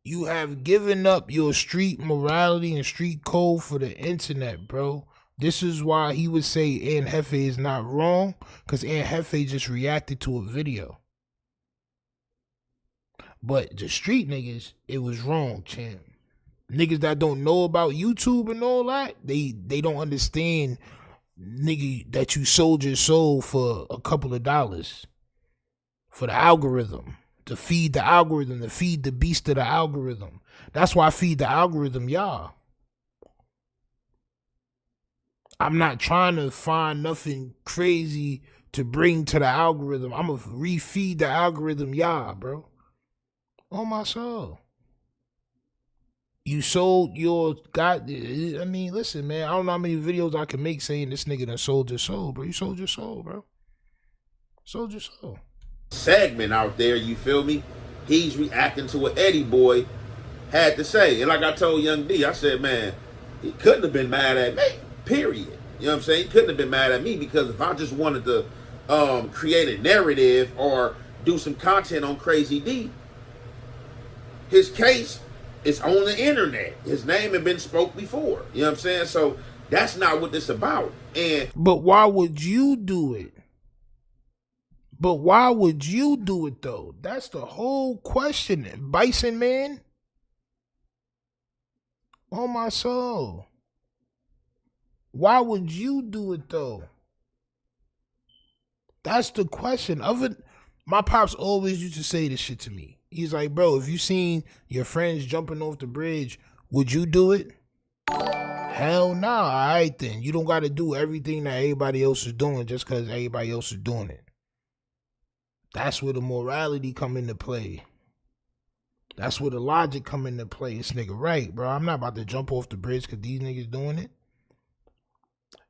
You have given up your street morality and street code for the internet, bro. This is why he would say Aunt Hefe is not wrong, because Aunt Hefe just reacted to a video. But the street niggas, it was wrong, champ. Niggas that don't know about YouTube and all that, they don't understand, nigga, that you sold your soul for a couple of dollars. For the algorithm. To feed the algorithm, to feed the beast of the algorithm. That's why I feed the algorithm, y'all. I'm not trying to find nothing crazy to bring to the algorithm. I'm going to refeed the algorithm, y'all, bro. On my soul. You sold your God. I mean, listen, man. I don't know how many videos I can make saying this nigga done sold your soul, bro. You sold your soul, bro. Sold your soul. Segment out there, you feel me? He's reacting to what Eddie Boy had to say. And like I told Young D, I said, man, he couldn't have been mad at me, period. You know what I'm saying? He couldn't have been mad at me because if I just wanted to create a narrative or do some content on Crazy D, his case is on the internet. His name had been spoke before. You know what I'm saying? So that's not what this about. But why would you do it? But why would you do it, though? That's the whole question. Bison Man? Oh, my soul. Why would you do it, though? That's the question. My pops always used to say this shit to me. He's like, bro, if you seen your friends jumping off the bridge, would you do it? Hell nah. All right, then. You don't got to do everything that everybody else is doing just because everybody else is doing it. That's where the morality come into play. That's where the logic come into play. This nigga right, bro. I'm not about to jump off the bridge because these niggas doing it.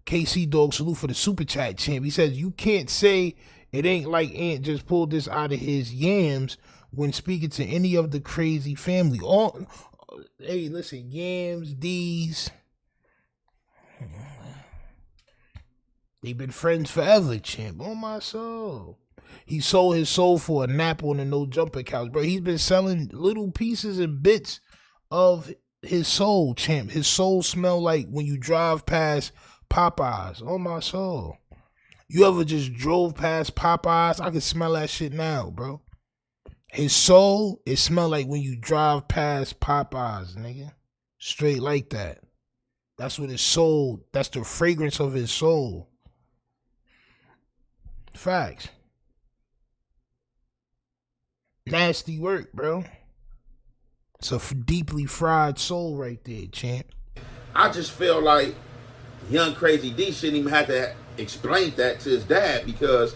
KC Dog, salute for the super chat, champ. He says, you can't say it ain't like Ant just pulled this out of his yams when speaking to any of the crazy family. Hey, listen, yams, D's. They've been friends forever, champ. Oh, my soul. He sold his soul for a nap on the No Jumper couch, bro. He's been selling little pieces and bits of his soul, champ. His soul smell like when you drive past Popeyes. Oh, my soul. You ever just drove past Popeyes? I can smell that shit now, bro. His soul, it smell like when you drive past Popeyes, nigga. Straight like that. That's what his soul, that's the fragrance of his soul. Facts. Nasty work, bro. It's a deeply fried soul right there, champ. I just feel like Young Crazy D shouldn't even have to explain that to his dad because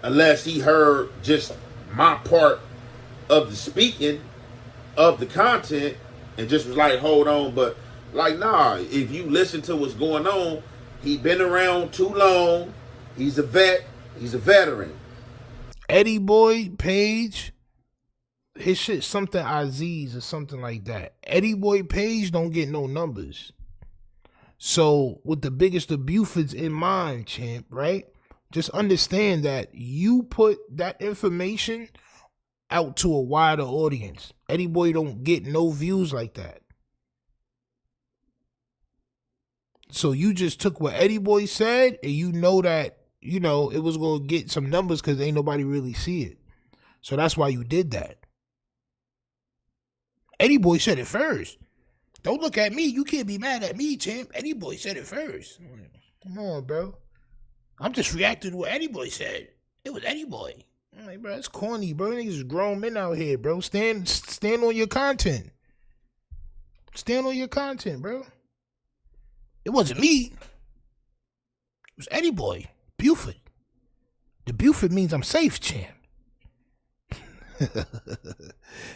unless he heard just my part of the speaking of the content and just was like, hold on, but like, nah, if you listen to what's going on, he been around too long. He's a vet. He's a veteran. Eddie Boy Page, his shit something Aziz or something like that. Eddie Boy Page don't get no numbers. So with the biggest of Bufords in mind, champ, right? Just understand that you put that information out to a wider audience. Eddie Boy don't get no views like that. So you just took what Eddie Boy said and you know that, you know, it was going to get some numbers because ain't nobody really see it. So that's why you did that. Eddie Boy said it first. Don't look at me. You can't be mad at me, champ. Eddie Boy said it first. Come on, bro. I'm just reacting to what Eddie Boy said. It was Eddie Boy. I'm like, bro, that's corny, bro. Niggas is grown men out here, bro. Stand on your content. Stand on your content, bro. It wasn't me. It was Eddie Boy. Buford. The Buford means I'm safe, champ.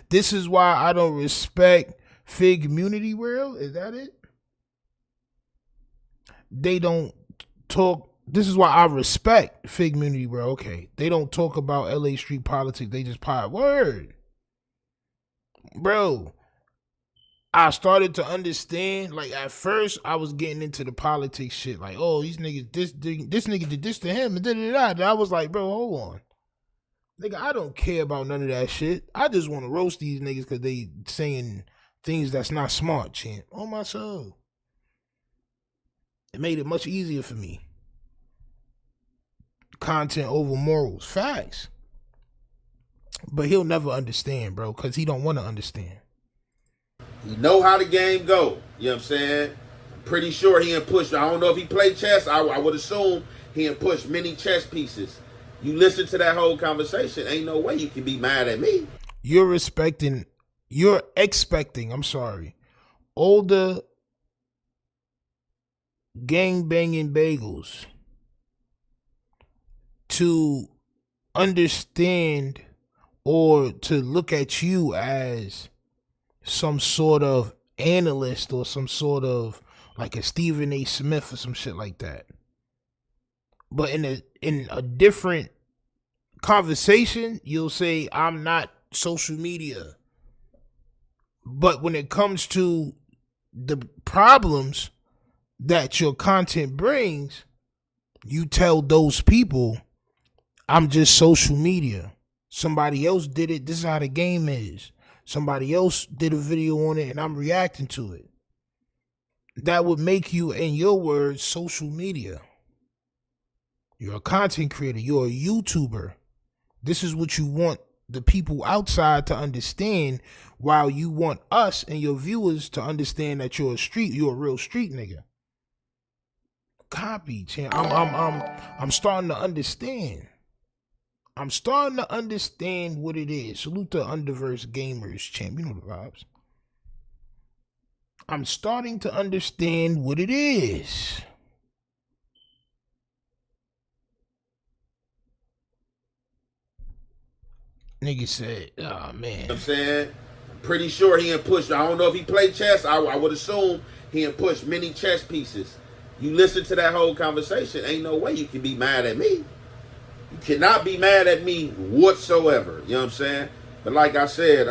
This is why I don't respect Fig Community World. Is that it? They don't talk. This is why I respect Fig Community World. Okay. They don't talk about LA street politics. They just pop word. Bro, I started to understand. Like, at first, I was getting into the politics shit. Like, oh, these niggas, this nigga did this to him, and da-da-da. And I was like, bro, hold on. Nigga, I don't care about none of that shit. I just want to roast these niggas because they saying things that's not smart, champ. On my soul. It made it much easier for me. Content over morals. Facts. But he'll never understand, bro, because he don't want to understand. He know how the game go. You know what I'm saying? I'm pretty sure he ain't push. I don't know if he played chess. I would assume he ain't push many chess pieces. You listen to that whole conversation, ain't no way you can be mad at me. You're expecting older gang-banging bagels to understand or to look at you as some sort of analyst or some sort of like a Stephen A. Smith or some shit like that. But in a different conversation, you'll say, I'm not social media. But when it comes to the problems that your content brings, you tell those people, I'm just social media. Somebody else did it. This is how the game is. Somebody else did a video on it and I'm reacting to it. That would make you, in your words, social media. You're a content creator. You're a YouTuber. This is what you want the people outside to understand, while you want us and your viewers to understand that you're a real street nigga. Copy, champ. I'm starting to understand. I'm starting to understand what it is. Salute to Underverse Gamers, champ. You know the vibes. I'm starting to understand what it is. Nigga said, oh, man. You know what I'm saying? I'm pretty sure he ain't push. I don't know if he played chess. I would assume he ain't push many chess pieces. You listen to that whole conversation, ain't no way you can be mad at me. You cannot be mad at me whatsoever. You know what I'm saying? But like I said,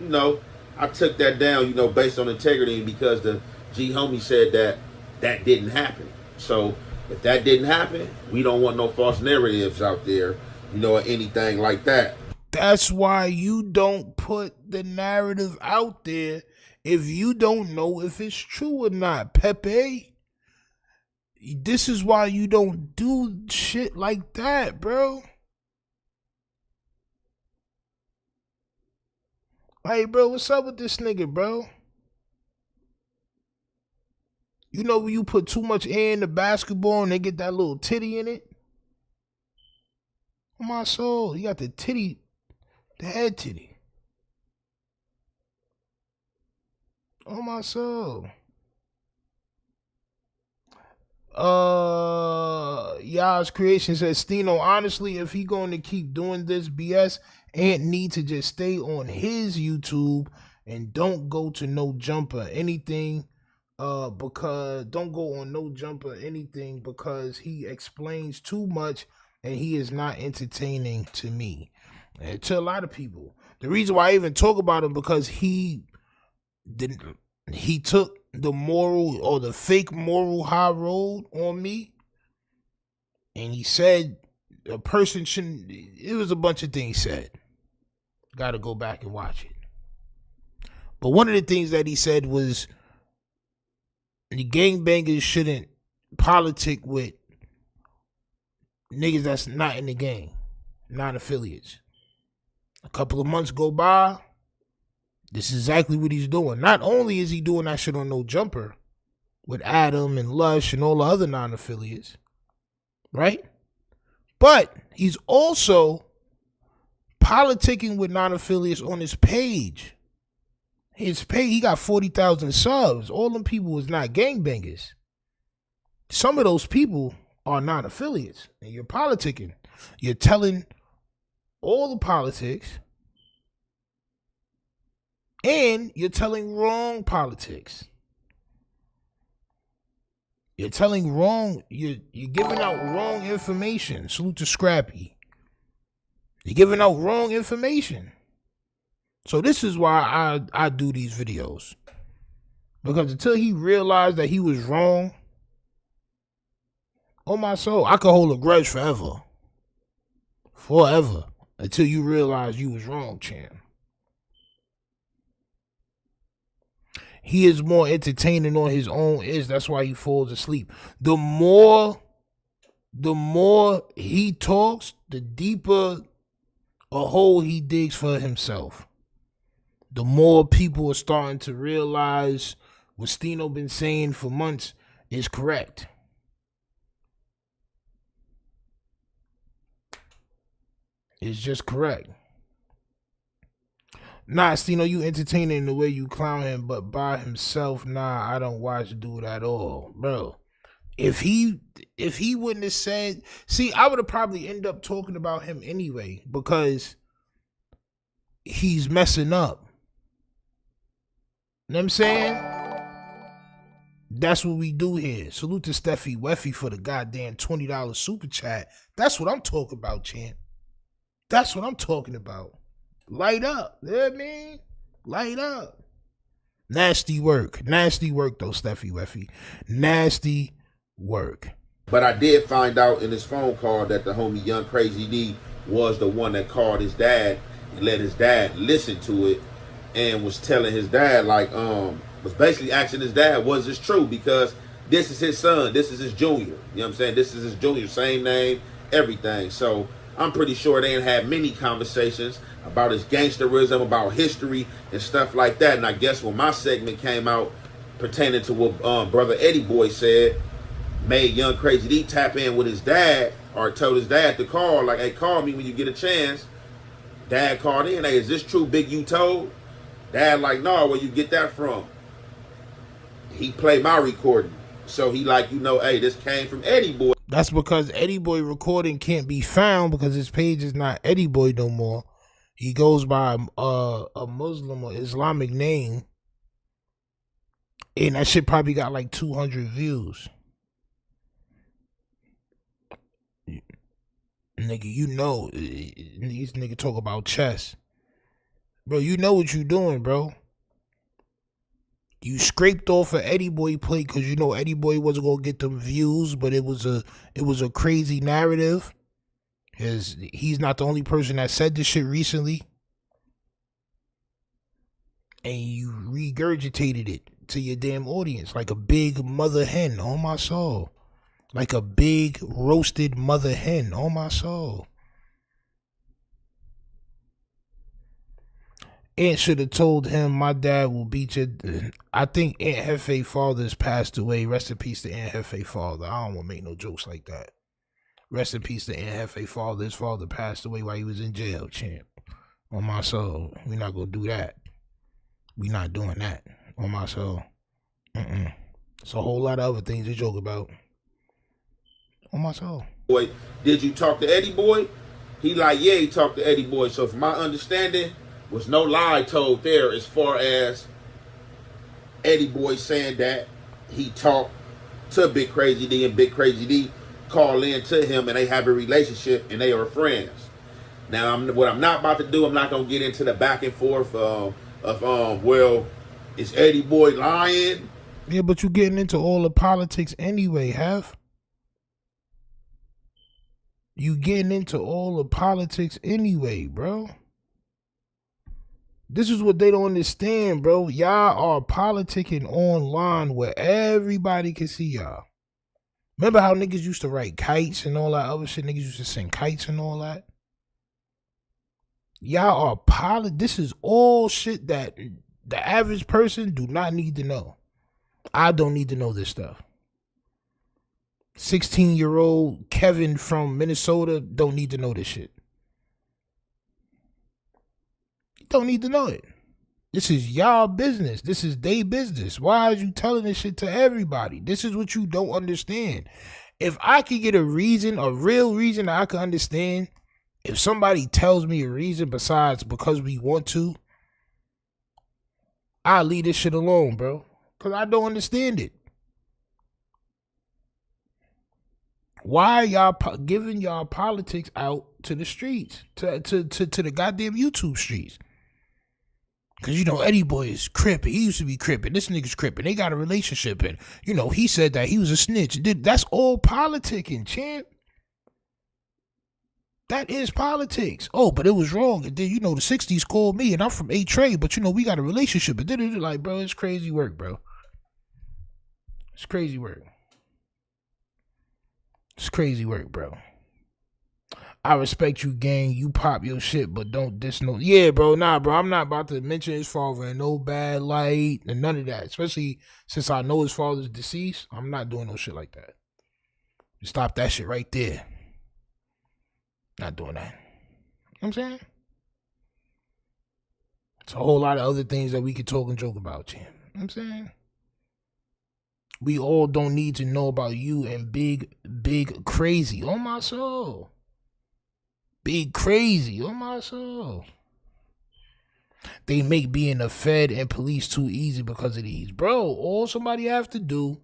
you know, I took that down, you know, based on integrity, because the G homie said that didn't happen. So if that didn't happen, we don't want no false narratives out there, you know, or anything like that. That's why you don't put the narrative out there if you don't know if it's true or not, Pepe. This is why you don't do shit like that, bro. Hey, bro, what's up with this nigga, bro? You know when you put too much air in the basketball and they get that little titty in it? Oh, my soul, you got the titty, the head titty. Oh, my soul. Yas Creation says, Stino, honestly, if he going to keep doing this BS, Ant need to just stay on his YouTube and don't go to No Jumper anything, because don't go on No Jumper anything because he explains too much and he is not entertaining to me and to a lot of people. The reason why I even talk about him because he took the moral or the fake moral high road on me, and he said a person shouldn't. It was a bunch of things said. Got to go back and watch it. But one of the things that he said was the gangbangers shouldn't politic with niggas that's not in the gang, not affiliates. A couple of months go by. This is exactly what he's doing. Not only is he doing that shit on No Jumper with Adam and Lush and all the other non-affiliates, right? But he's also politicking with non-affiliates on his page. His page, he got 40,000 subs. All them people is not gangbangers. Some of those people are not affiliates, and you're politicking. You're telling all the politics, and you're telling wrong politics. You're telling wrong, you're giving out wrong information. Salute to Scrappy. You're giving out wrong information. So this is why I do these videos. Because until he realized that he was wrong, on my soul, I could hold a grudge forever. Forever. Until you realize you was wrong, champ. He is more entertaining on his own that's why he falls asleep. The more he talks, the deeper a hole he digs for himself. The more people are starting to realize what Stino been saying for months is correct. It's just correct. Nah, Stino, you entertaining the way you clown him, but by himself, nah, I don't watch dude at all, bro. If he wouldn't have said, see, I would have probably ended up talking about him anyway because he's messing up. You know what I'm saying? That's what we do here. Salute to Steffi Weffy for the goddamn $20 super chat. That's what I'm talking about, champ. That's what I'm talking about. Light up. You know what I mean? Light up. Nasty work. Nasty work, though, Steffi Weffy. Nasty work. But I did find out in his phone call that the homie Young Crazy D was the one that called his dad and let his dad listen to it and was telling his dad, like, was basically asking his dad, was this true? Because this is his son. This is his junior. You know what I'm saying? This is his junior. Same name, everything. So I'm pretty sure they ain't had many conversations about his gangsterism, about history and stuff like that. And I guess when my segment came out pertaining to what brother Eddie Boy said, made Young Crazy D tap in with his dad, or told his dad to call, like, hey, call me when you get a chance. Dad called in, hey, is this true, Big You told? Dad like, no, where you get that from? He played my recording. So he like, you know, hey, this came from Eddie Boy. That's because Eddie Boy recording can't be found because his page is not Eddie Boy no more. He goes by a Muslim or Islamic name. And that shit probably got like 200 views. Nigga, you know, these niggas talk about chess. Bro, you know what you doing, bro. You scraped off an Eddie Boy plate because you know Eddie Boy wasn't gonna get them views, but it was a crazy narrative. He's not the only person that said this shit recently. And you regurgitated it to your damn audience like a big mother hen on my soul. Like a big roasted mother hen on my soul. Aunt should have told him my dad will beat you. I think Aunt Hefe father's passed away. Rest in peace to Aunt Hefe father. I don't want to make no jokes like that. Rest in peace to Aunt Hefe father. His father passed away while he was in jail, champ. On my soul. We're not going to do that. We not doing that. On my soul. It's a whole lot of other things to joke about. On my soul. Boy, did you talk to Eddie Boy? He like, yeah, he talked to Eddie Boy. So from my understanding, was no lie told there as far as Eddie Boy saying that he talked to Big Crazy D and Big Crazy D call in to him and they have a relationship and they are friends. Now, what I'm not about to do, I'm not going to get into the back and forth of well, is Eddie Boy lying? Yeah, but you getting into all the politics anyway, You getting into all the politics anyway, bro. This is what they don't understand, bro. Y'all are politicking online where everybody can see y'all. Remember how niggas used to write kites and all that other shit? Niggas used to sing kites and all that? Y'all are this is all shit that the average person do not need to know. I don't need to know this stuff. 16-year-old Kevin from Minnesota don't need to know this shit. You don't need to know it. This is y'all business. This is they business. Why are you telling this shit to everybody? This is what you don't understand. If I could get a reason, a real reason that I can understand, if somebody tells me a reason besides because we want to, I'll leave this shit alone, bro. Because I don't understand it. Why y'all giving y'all politics out to the streets, to the goddamn YouTube streets? Because, you know, Eddie Boy is crippin'. He used to be crippin'. This nigga's crippin'. They got a relationship. And, you know, he said that he was a snitch. That's all politicking, champ. That is politics. Oh, but it was wrong. And then, you know, the 60s called me, and I'm from A-Trade, but, you know, we got a relationship. And then, like, bro, it's crazy work, bro. It's crazy work. It's crazy work, bro. I respect you, gang. You pop your shit, but don't diss no. Yeah, bro. Nah, bro. I'm not about to mention his father in no bad light and none of that. Especially since I know his father's deceased. I'm not doing no shit like that. Stop that shit right there. Not doing that. You know what I'm saying? It's a whole lot of other things that we could talk and joke about, champ. You know what I'm saying? We all don't need to know about you and big crazy. On my soul. Big crazy. On my soul. They make being a Fed and police too easy because of these. Bro, all somebody have to do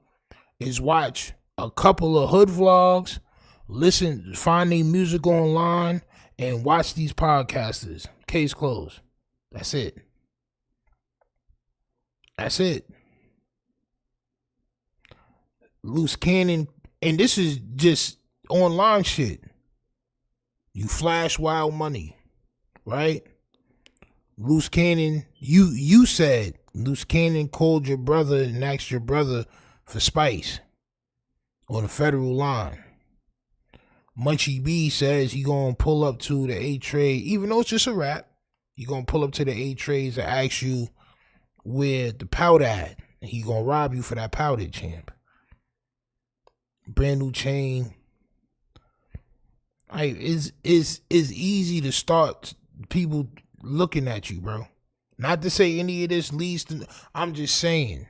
is watch a couple of hood vlogs, listen, find their music online, and watch these podcasters. Case closed. That's it. That's it. Luce Cannon, and this is just online shit. You flash wild money, right? Luce Cannon, you said Luce Cannon called your brother and asked your brother for spice on the federal line. Munchie B says he gonna pull up to the A-Trade, even though it's just a rap. He gonna pull up to the A-Trades and ask you where the powder at, and he gonna rob you for that powder, champ. Brand new chain. It's easy to start people looking at you, bro. Not to say any of this leads to. I'm just saying.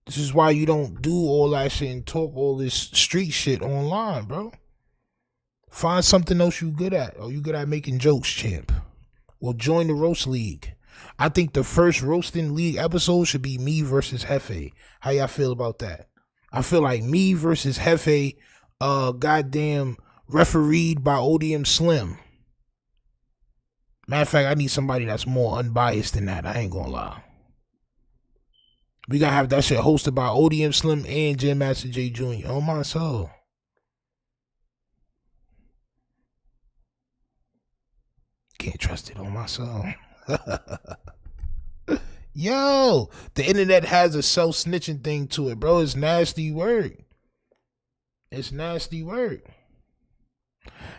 This is why you don't do all that shit and talk all this street shit online, bro. Find something else you good at, or you good at making jokes, champ. Or join the roast league. I think the first roasting league episode should be me versus Hefe. How y'all feel about that? I feel like me versus Hefe, goddamn refereed by ODM Slim. Matter of fact, I need somebody that's more unbiased than that. I ain't gonna lie. We gotta have that shit hosted by ODM Slim and Jam Master J Jr. On my soul. Can't trust it on my soul. Yo, the internet has a self-snitching thing to it, bro. It's nasty work. It's nasty work.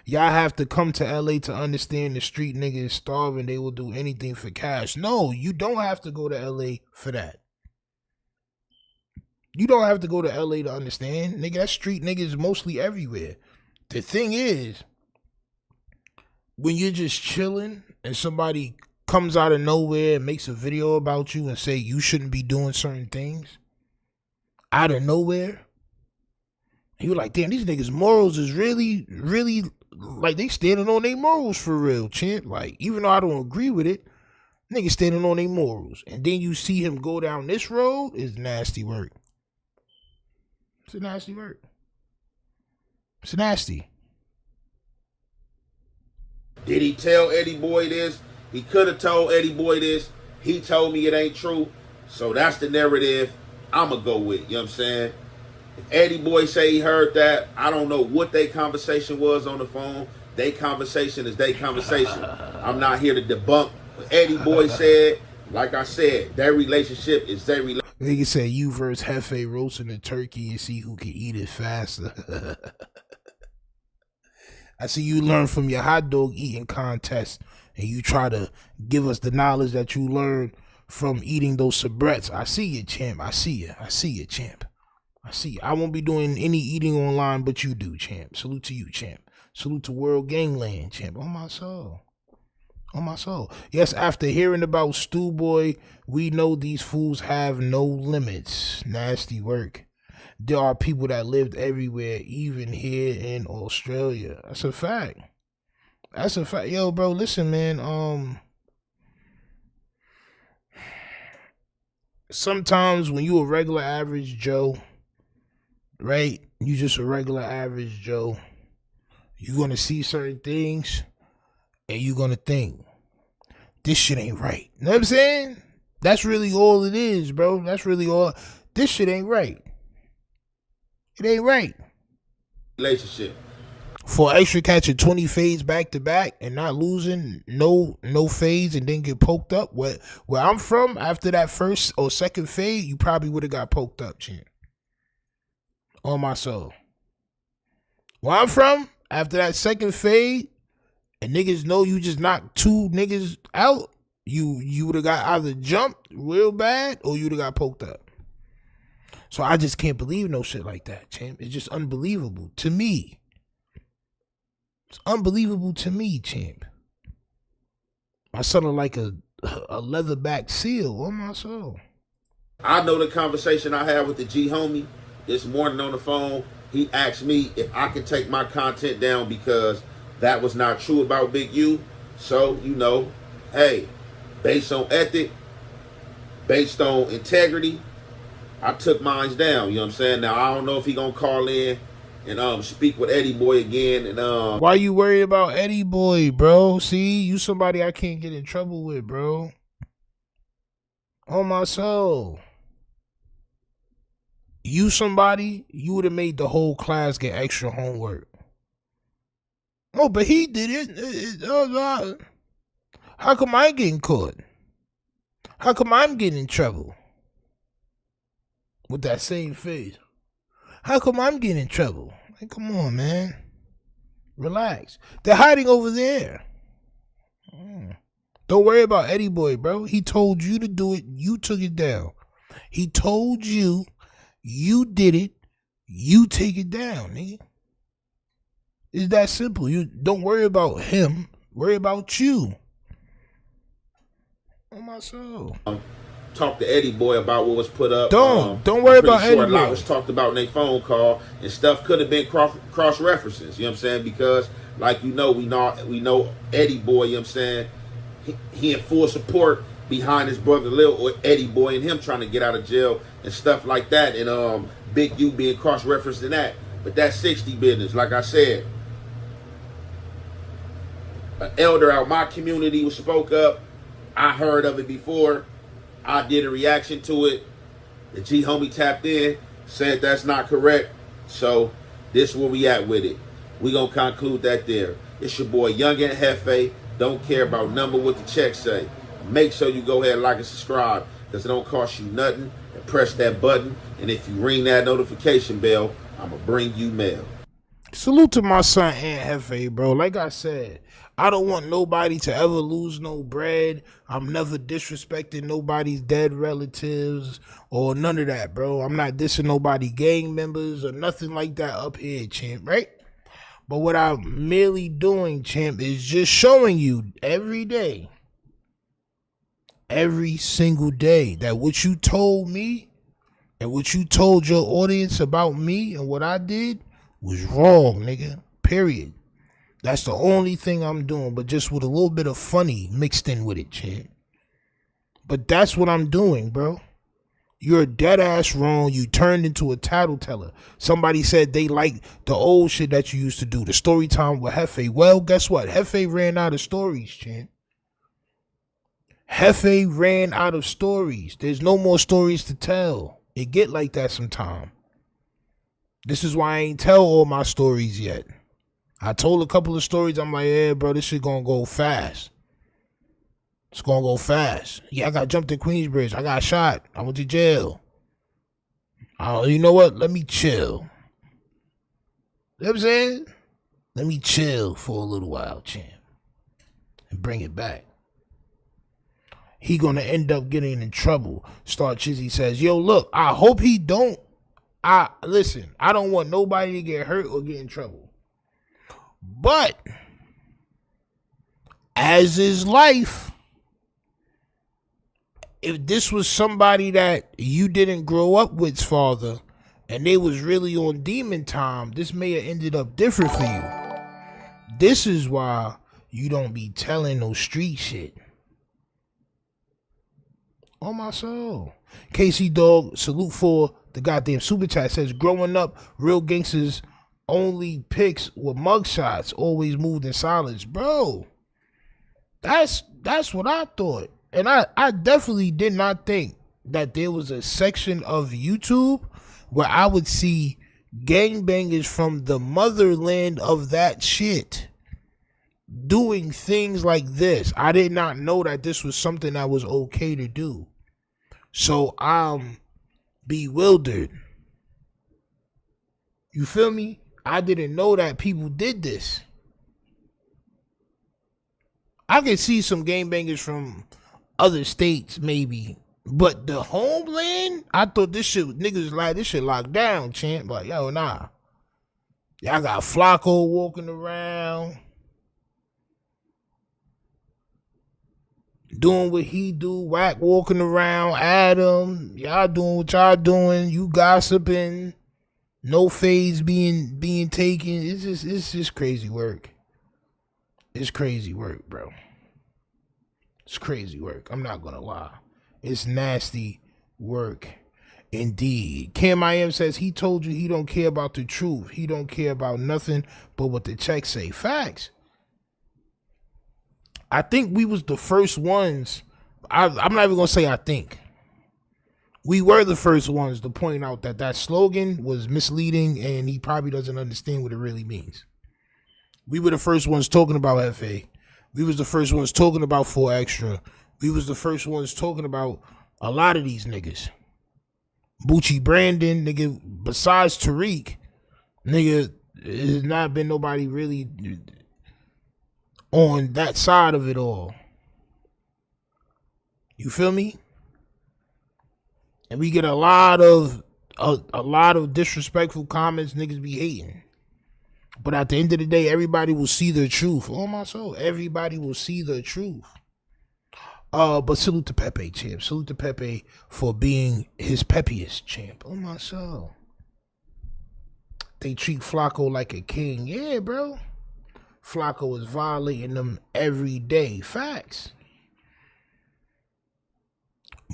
Y'all have to come to LA to understand the street nigga is starving. They will do anything for cash. No, you don't have to go to LA for that. You don't have to go to LA to understand. Nigga, that street nigga is mostly everywhere. The thing is, when you're just chilling and somebody comes out of nowhere and makes a video about you and say you shouldn't be doing certain things out of nowhere, and you're like, damn, these niggas' morals is really, really, like, they standing on their morals for real, champ. Like, even though I don't agree with it, niggas standing on their morals. And then you see him go down this road, is nasty work. It's a nasty work. It's nasty. Did he tell Eddie Boy this? He could have told Eddie Boy this. He told me it ain't true. So that's the narrative I'ma go with. You know what I'm saying? If Eddie Boy say he heard that, I don't know what their conversation was on the phone. Their conversation is their conversation. I'm not here to debunk what Eddie Boy said. Like I said, their relationship is their relationship. Nigga say you versus Hefe roasting a turkey and see who can eat it faster. I see you learn from your hot dog eating contest, and you try to give us the knowledge that you learned from eating those soubrettes. I see you, champ. I see you. I see you, champ. I see. I won't be doing any eating online, but you do, champ. Salute to you, champ. Salute to World Gangland, champ. On my soul. On my soul. Yes, after hearing about Stu Boy, we know these fools have no limits. Nasty work. There are people that lived everywhere, even here in Australia. That's a fact. That's a fact. Yo, bro, listen, man. Sometimes when you a regular average Joe, right? You just a regular average Joe. You're going to see certain things and you're going to think, this shit ain't right. You know what I'm saying? That's really all it is, bro. That's really all. This shit ain't right. It ain't right. Relationship. For extra catching 20 fades back to back and not losing no fades and then get poked up. Where I'm from, after that first or second fade, you probably would have got poked up, champ. On my soul. Where I'm from, after that second fade, and niggas know you just knocked two niggas out, you would have got either jumped real bad or you would have got poked up. So I just can't believe no shit like that, champ. It's just unbelievable to me. It's unbelievable to me, champ. I sounded like a leatherback seal on my soul. I know the conversation I had with the G homie this morning on the phone. He asked me if I could take my content down because that was not true about Big U. So, you know, hey, based on ethic, based on integrity, I took mine down. You know what I'm saying? Now, I don't know if he gonna call in and speak with Eddie Boy again. And why you worried about Eddie Boy, bro? See, you somebody I can't get in trouble with, bro. On my soul. You somebody, you would have made the whole class get extra homework. Oh, but he did it. How come I getting caught? How come I'm getting in trouble? With that same face. How come I'm getting in trouble? Like, come on, man. Relax. They're hiding over there. Don't worry about Eddie Boy, bro. He told you to do it. You took it down. He told you. You did it. You take it down, nigga. It's that simple. You don't worry about him. Worry about you. Oh, my soul. Talk to Eddie Boy about what was put up. Don't worry about Eddie Boy. A lot was talked about in their phone call, and stuff could have been cross references. You know what I'm saying? Because, like we know Eddie Boy. You know what I'm saying? He in full support behind his brother Lil Eddie Boy and him trying to get out of jail and stuff like that. And Big U being cross referenced in that. But that's 60 business. Like I said, an elder out my community who spoke up. I heard of it before. I did a reaction to it. The G homie tapped in, said that's not correct. So this is where we at with it. We gonna conclude that there. It's your boy Young and Hefe. Don't care about number what the check say. Make sure you go ahead and like and subscribe because it don't cost you nothing. And press that button. And if you ring that notification bell, I'ma bring you mail. Salute to my son Aunt Hefe, bro. Like I said, I don't want nobody to ever lose no bread. I'm never disrespecting nobody's dead relatives or none of that, bro. I'm not dissing nobody gang members or nothing like that up here, champ, right? But what I'm merely doing, champ, is just showing you every day, every single day, that what you told me and what you told your audience about me and what I did was wrong, nigga. Period. That's the only thing I'm doing, but just with a little bit of funny mixed in with it, champ. But that's what I'm doing, bro. You're dead ass wrong. You turned into a tattleteller. Somebody said they like the old shit that you used to do, the story time with Hefe. Well, guess what? Hefe ran out of stories, champ. Hefe ran out of stories. There's no more stories to tell. It get like that sometime. This is why I ain't tell all my stories yet. I told a couple of stories. I'm like, yeah, bro, this shit gonna go fast. It's gonna go fast. Yeah, I got jumped in Queensbridge. I got shot. I went to jail. You know what? Let me chill. You know what I'm saying? Let me chill for a little while, champ. And bring it back. He gonna end up getting in trouble. Star Chizzy says, yo, look, I hope he don't Listen, I don't want nobody to get hurt or get in trouble. But as is life, if this was somebody that you didn't grow up with's father and they was really on demon time, this may have ended up different for you. This is why you don't be telling no street shit. On my soul. KC Dog, salute for the goddamn super chat, says, growing up, real gangsters only pics with mugshots, always moved in silence. Bro, that's what I thought. And I definitely did not think that there was a section of YouTube where I would see gangbangers from the motherland of that shit doing things like this. I did not know that this was something that was okay to do. So I'm bewildered. You feel me? I didn't know that people did this. I can see some gangbangers from other states maybe, but the homeland, I thought this shit, niggas like this shit locked down, champ. Like, yo, nah. Y'all got FLAKKO walking around, doing what he do, Whack walking around, Adam, y'all doing what y'all doing, you gossiping, no fades being taken. It's just crazy work. It's crazy work, bro. It's crazy work. I'm not gonna lie. It's nasty work indeed. Cam IM says he told you he don't care about the truth. He don't care about nothing but what the checks say. Facts. I think we was the first ones. I'm not even gonna say I think. We were the first ones to point out that slogan was misleading and he probably doesn't understand what it really means. We were the first ones talking about FA. We was the first ones talking about 4 Extra. We was the first ones talking about a lot of these niggas. Boochie Brandon, nigga, besides Tariq, nigga, there's not been nobody really on that side of it all. You feel me? And we get a lot of disrespectful comments, niggas be hating. But at the end of the day, everybody will see the truth. Oh my soul. Everybody will see the truth. But salute to Pepe, champ. Salute to Pepe for being his peppiest champ. Oh my soul. They treat FLAKKO like a king. Yeah, bro. FLAKKO is violating them every day. Facts.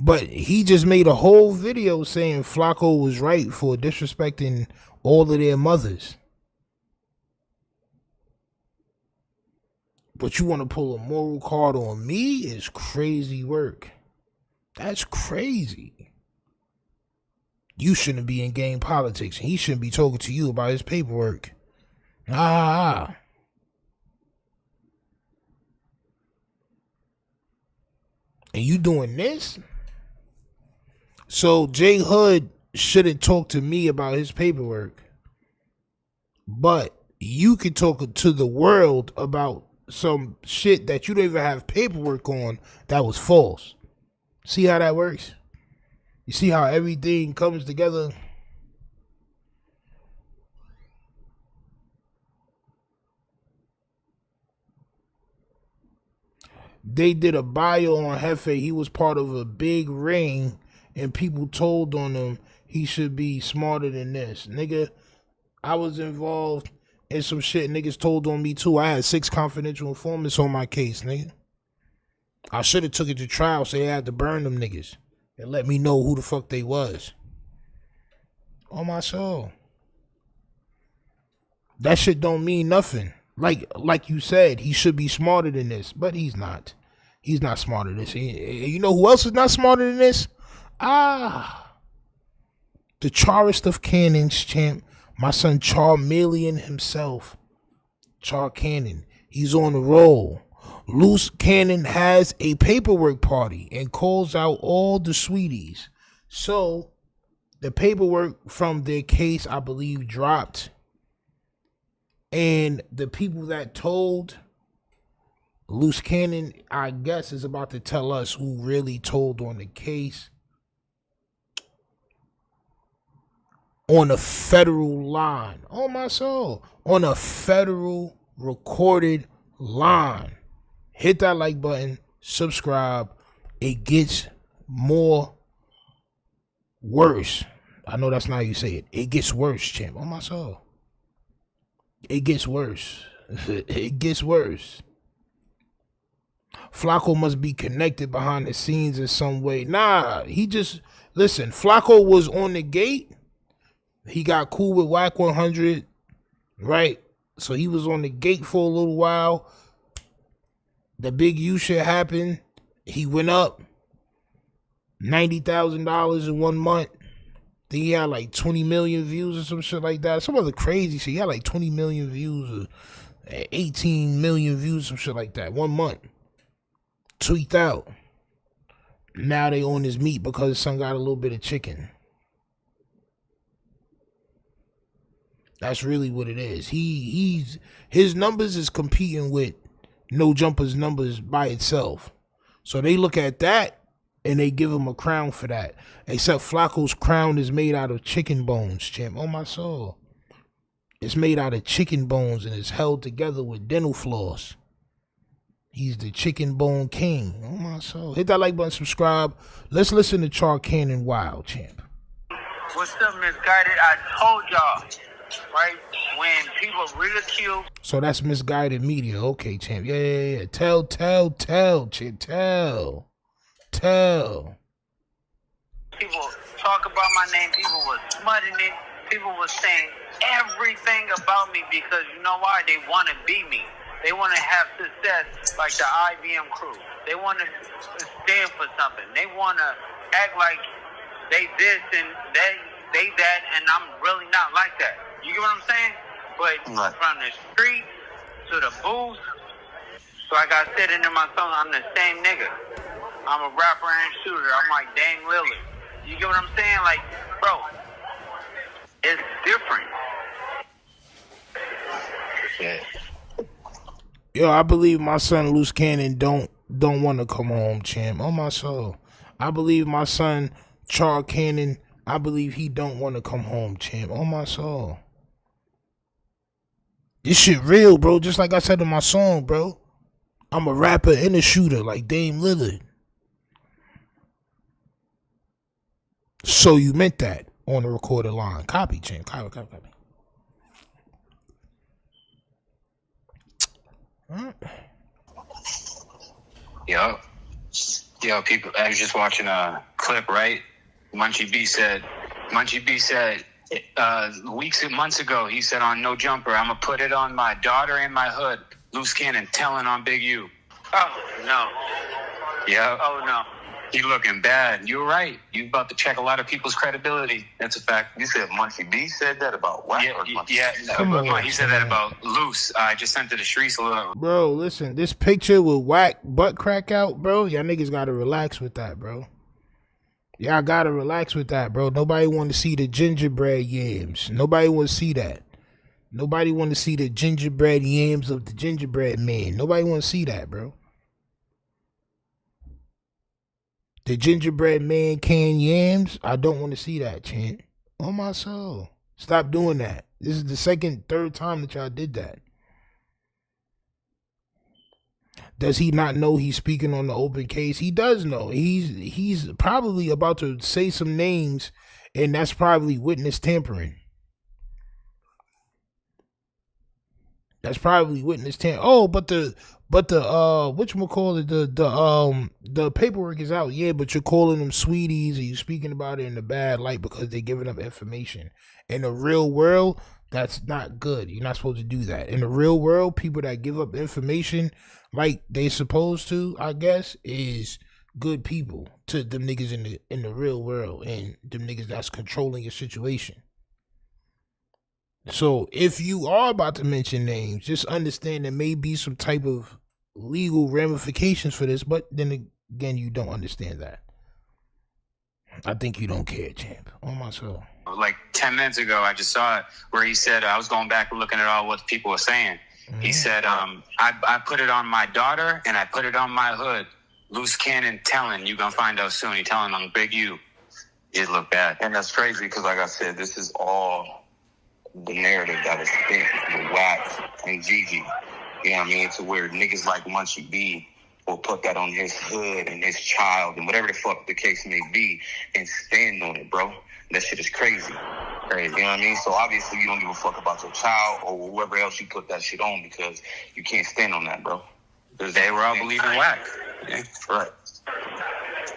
But he just made a whole video saying FLAKKO was right for disrespecting all of their mothers. But you want to pull a moral card on me is crazy work. That's crazy. You shouldn't be in gang politics. He shouldn't be talking to you about his paperwork. And you doing this? So J Hood shouldn't talk to me about his paperwork. But you can talk to the world about some shit that you don't even have paperwork on that was false. See how that works? You see how everything comes together? They did a bio on Jefe. He was part of a big ring and people told on him he should be smarter than this. Nigga, I was involved and some shit niggas told on me too. I had 6 confidential informants on my case, nigga. I should have took it to trial so they had to burn them niggas and let me know who the fuck they was. On my soul. That shit don't mean nothing. Like you said, he should be smarter than this, but he's not. He's not smarter than this. You know who else is not smarter than this? The charest of cannons, champ. My son Charmeleon himself. Char Cannon. He's on the roll. Luce Cannon has a paperwork party and calls out all the sweeties. So, the paperwork from their case, I believe, dropped. And the people that told Luce Cannon, I guess, is about to tell us who really told on the case. on a federal line. Oh my soul. On a federal recorded line. Hit that like button. Subscribe. It gets more worse. I know that's not how you say it. It gets worse, champ. On my soul. It gets worse. It gets worse. FLAKKO must be connected behind the scenes in some way. Nah, he just... Listen, FLAKKO was on the gate. He got cool with Whack 100, right? So he was on the gate for a little while. The Big U shit happened. He went up $90,000 in 1 month. Then he had like 20 million views or some shit like that. Some other crazy shit. He had like 20 million views or 18 million views, some shit like that. 1 month. Tweaked out. Now they on his meat because his son got a little bit of chicken. That's really what it is. His numbers is competing with No Jumper's numbers by itself. So they look at that and they give him a crown for that. Except FLAKKO's crown is made out of chicken bones, champ. Oh my soul. It's made out of chicken bones and it's held together with dental floss. He's the chicken bone king. Oh my soul. Hit that like button, subscribe. Let's listen to Char Cannon Wild, champ. What's up, Misguided? I told y'all, right? When people ridicule. So that's Misguided Media. Okay, champ. Yeah. Tell, champ. Tell. People talk about my name. People was smutting it. People was saying everything about me because you know why? They want to be me. They want to have success like the IBM crew. They want to stand for something. They want to act like they this and they that, and I'm really not like that. You get what I'm saying? But from the street to the booth, so like I said in my song, I'm the same nigga. I'm a rapper and shooter. I'm like Dame Lillard. You get what I'm saying? Like, bro, it's different. Yeah. Yo, I believe my son Luce Cannon don't want to come home, champ. On my soul. I believe my son Char Cannon, I believe he don't want to come home, champ. On my soul. This shit real, bro. Just like I said in my song, bro. I'm a rapper and a shooter like Dame Lillard. So you meant that on the recorded line. Copy, champ. Copy. Yo, people, I was just watching a clip, right? Munchie B said, months ago, he said on No Jumper, I'm going to put it on my daughter and my hood. Luce Cannon telling on Big U. Oh, no. Yeah. Oh, no. You looking bad. You're right. You about to check a lot of people's credibility. That's a fact. You said Munchie B said that about what? Yeah. He said that about Luce. I just sent it to Shreese a little. Bro, listen, this picture with Whack butt crack out, bro, y'all niggas gotta relax with that, bro. Y'all gotta relax with that, bro. Nobody want to see the gingerbread yams. Nobody want to see that. Nobody want to see the gingerbread yams of the gingerbread man. Nobody want to see that, bro. The gingerbread man canned yams, I don't want to see that, chant. On my soul. Stop doing that. This is the third time that y'all did that. Does he not know he's speaking on the open case? He does know. He's probably about to say some names, and that's probably witness tampering. That's probably witness tampering. Oh, but the whatchamacallit, the paperwork is out. Yeah, but you're calling them sweeties and you're speaking about it in a bad light because they're giving up information. In the real world, that's not good. You're not supposed to do that. In the real world, people that give up information like they supposed to, I guess, is good people to them niggas in the real world and them niggas that's controlling your situation. So if you are about to mention names, just understand there may be some type of legal ramifications for this, but then again, you don't understand that. I think you don't care, champ. On my soul. Like 10 minutes ago, I just saw it where he said, I was going back and looking at all what people were saying. Mm-hmm. He said, I put it on my daughter and I put it on my hood. Luce Cannon telling, you gonna find out soon. He telling on Big U. it looked bad. And that's crazy because, like I said, this is all the narrative that is spent with Wax and Gigi. You know what I mean? To where niggas like Munchie B will put that on his hood and his child and whatever the fuck the case may be and stand on it, bro. That shit is crazy. Crazy. You know what I mean? So obviously you don't give a fuck about your child or whoever else you put that shit on because you can't stand on that, bro. They were all believing Wax. Yeah. Right.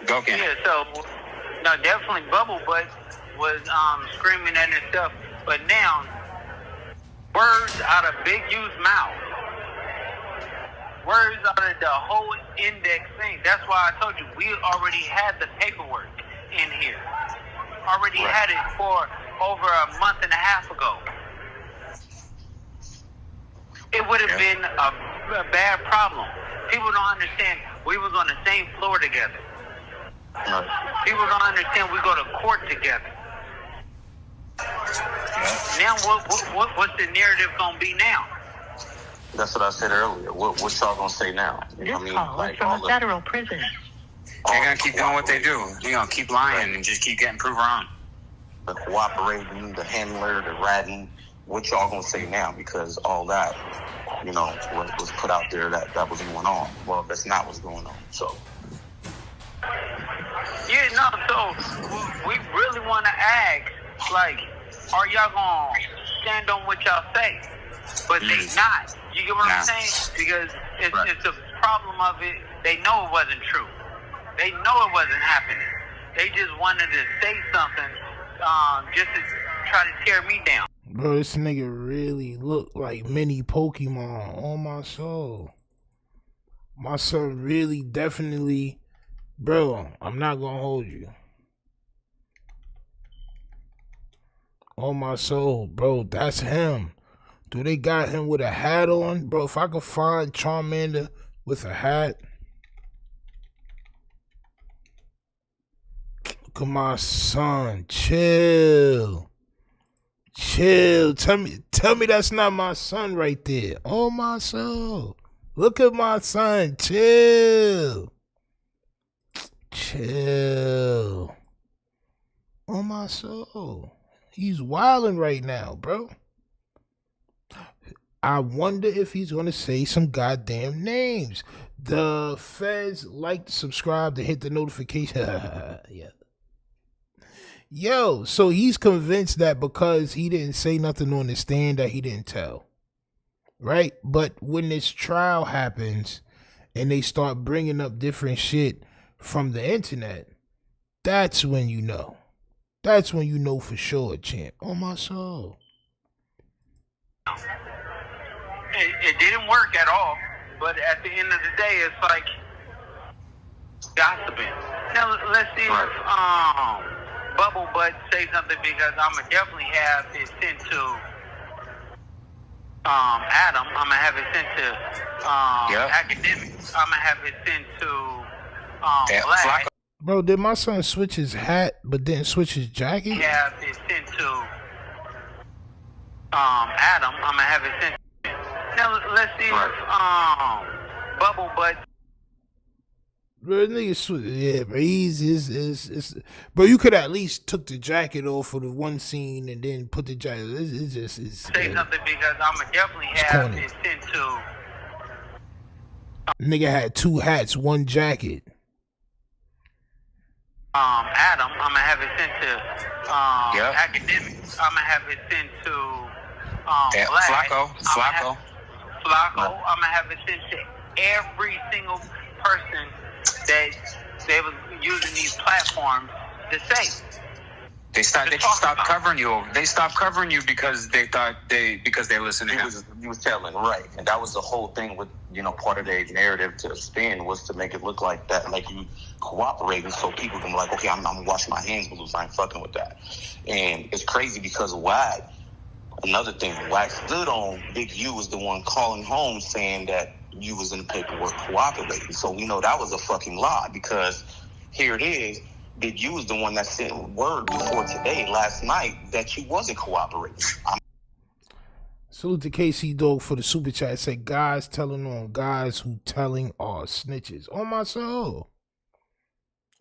Go, Ken. Yeah, so, no, definitely Bubble Butt was screaming at himself. But now, words out of Big U's mouth. Words out of the whole index thing. That's why I told you, we already had the paperwork in here. Already had it for over a month and a half ago. It would have been a bad problem. People don't understand. We was on the same floor together. People don't understand. We go to court together. Now, what's the narrative gonna be now? That's what I said earlier. What y'all gonna say now? You know what I mean? Like from a federal prison. They're gonna keep doing what they do. They're gonna keep lying and just keep getting proved wrong. The cooperating, the handler, the ratting. What y'all gonna say now? Because all that, you know, was put out there that was going on. Well, that's not what's going on. So. Yeah, no. So we really want to ask, like, are y'all gonna stand on what y'all say? But they not. You get what I'm saying? Because it's a problem of it. They know it wasn't true. They know it wasn't happening. They just wanted to say something just to try to tear me down. Bro, this nigga really look like mini Pokemon on my soul. My son really definitely, bro, I'm not gonna hold you. On my soul, bro, that's him. Do they got him with a hat on? Bro, if I could find Charmander with a hat. Look at my son. Chill. Chill. Tell me that's not my son right there. Oh, my soul. Look at my son. Chill. Chill. Oh, my soul. He's wilding right now, bro. I wonder if he's going to say some goddamn names. The feds like to subscribe to hit the notification. Yeah. Yo, so he's convinced that because he didn't say nothing on the stand that he didn't tell. Right? But when this trial happens and they start bringing up different shit from the internet, that's when you know. That's when you know for sure, champ. Oh, my soul. It didn't work at all, but at the end of the day, it's like gossiping. Now, let's see if Bubble Butt say something, because I'm going to definitely have it sent to Adam. I'm going to have it sent to Academics. I'm going to have it sent to Black. Bro, did my son switch his hat but didn't switch his jacket? Have it sent to Adam. I'm going to have it sent to. Now, let's see if Bubble Butt. Bro, nigga, yeah, bro, he's bro, you could at least took the jacket off for the one scene and then put the jacket. It's say something, because I'm gonna definitely have it sent to. Nigga had two hats, one jacket. Adam, I'm gonna have it sent to Academics. I'm gonna have it sent to Black. FLAKKO. I'm gonna have it sent to every single person that they was using these platforms to say. They stopped covering you. They stopped covering you because they thought because they listened to him. He was telling, right. And that was the whole thing with, you know, part of their narrative to spin was to make it look like that, like you cooperating, so people can be like, okay, I'm washing my hands, Luce, I ain't fucking with that. And it's crazy because Wack, another thing, Wack stood on Big U was the one calling home saying that you was in the paperwork cooperating. So we know that was a fucking lie, because here it is, Big U was the one that sent word before today, last night, that you wasn't cooperating. Salute to KC Dog for the super chat. Say guys telling on guys who telling are snitches. On my soul.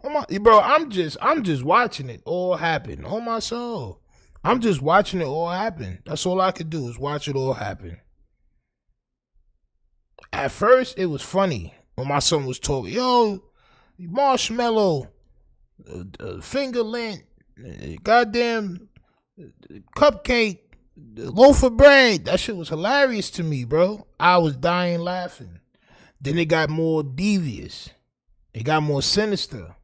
Bro, I'm just watching it all happen. On my soul. I'm just watching it all happen. That's all I could do is watch it all happen. At first, it was funny when my son was talking. Yo, marshmallow, finger lint, goddamn cupcake, loaf of bread. That shit was hilarious to me, bro. I was dying laughing. Then it got more devious. It got more sinister.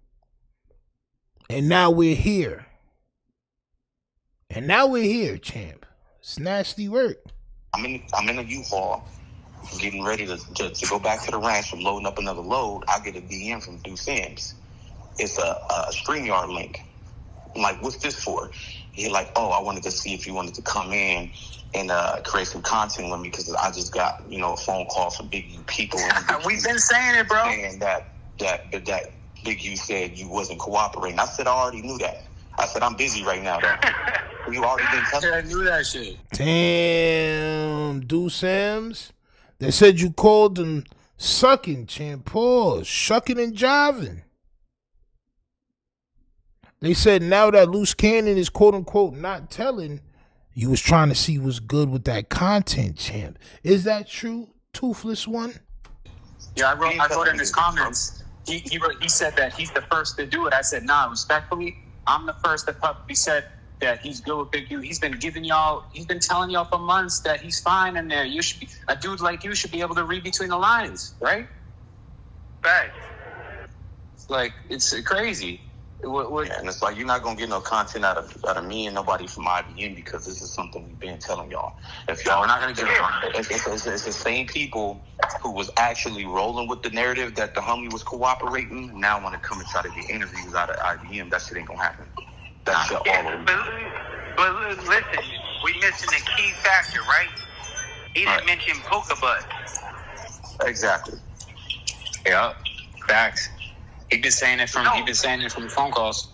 And now we're here. Champ. It's nasty work. I'm in a U-Haul, getting ready to go back to the ranch from loading up another load. I get a DM from Dude Sims. It's a StreamYard link. I'm like, what's this for? He's like, oh, I wanted to see if you wanted to come in and create some content with me because I just got, a phone call from Big U people. We've been saying it, bro. And that Big U said you wasn't cooperating. I said I already knew that. I said I'm busy right now, though. You already been telling me. I knew that shit. Damn, Dude Sims. They said you called them sucking, champ. Pause. Shucking and jiving. They said now that Luce Cannon is quote unquote not telling, you was trying to see what's good with that content, champ. Is that true, Toothless One? Yeah, I wrote in his comments. He said that he's the first to do it. I said, nah, respectfully, I'm the first that publicly said that he's good with Big U. He's been telling y'all for months that he's fine in there. You should be a dude like you should be able to read between the lines, right? Right. Like, it's crazy. Yeah, and it's like you're not gonna get no content out of me and nobody from IBM because this is something we've been telling y'all. If y'all, we're not gonna get it. It's the same people who was actually rolling with the narrative that the homie was cooperating now want to come and try to get interviews out of IBM. That shit ain't gonna happen. That shit all over. But listen, we missing a key factor, right? He didn't mention Puka Butt. Exactly. Yeah, facts. He's been saying it from phone calls.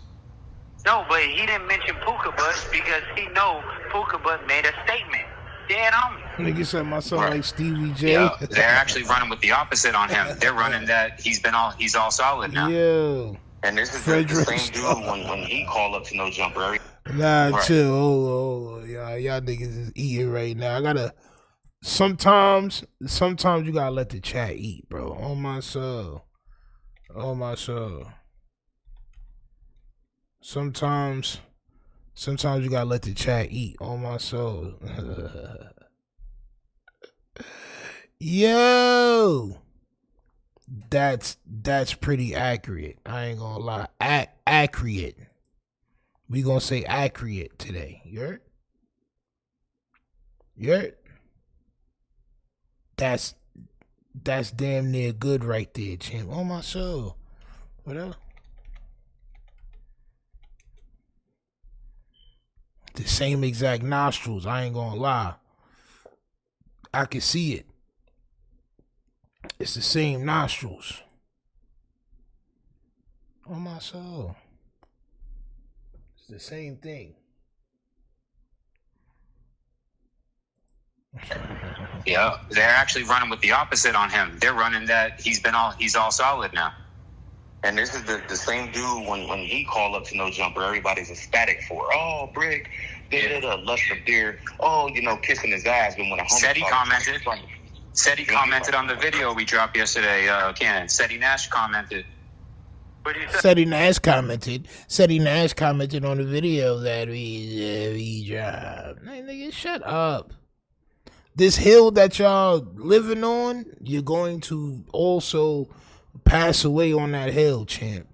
No, but he didn't mention Puka Butt because he know Puka Butt made a statement. Dead homie. Nigga said my son like Stevie J. Yeah, they're actually running with the opposite on him. They're running that he's all solid now. Yeah. And this is the same dude when he called up to NOJUMPER. Nah, right. Chill. Oh, y'all niggas is eating right now. I gotta. Sometimes you gotta let the chat eat, bro. On my soul. Sometimes you gotta let the chat eat. On my soul. Yo, that's pretty accurate. I ain't gonna lie. Accurate. We gonna say accurate today. You heard? That's damn near good right there, champ. On my soul. What else? The same exact nostrils. I ain't gonna lie. I can see it. It's the same nostrils. On my soul. It's the same thing. Yeah, they're actually running with the opposite on him. They're running that he's all solid now. And this is the same dude when he called up to NOJUMPER, everybody's ecstatic for. Oh, Brick, lust of deer. Oh, kissing his ass. But when a homie said he commented on the video we dropped yesterday. Ken said he Nash commented. Said he Nash commented on the video that we dropped. Hey, nigga, shut up. This hill that y'all living on, you're going to also pass away on that hill, champ.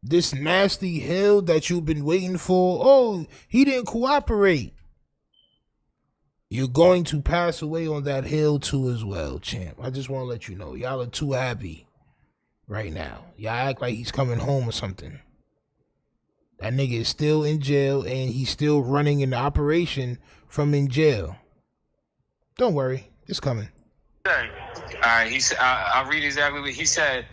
This nasty hill that you've been waiting for, oh, he didn't cooperate. You're going to pass away on that hill too as well, champ. I just want to let you know. Y'all are too happy right now. Y'all act like he's coming home or something. That nigga is still in jail and he's still running an operation from in jail. Don't worry, it's coming. All right, I'll read exactly what he said.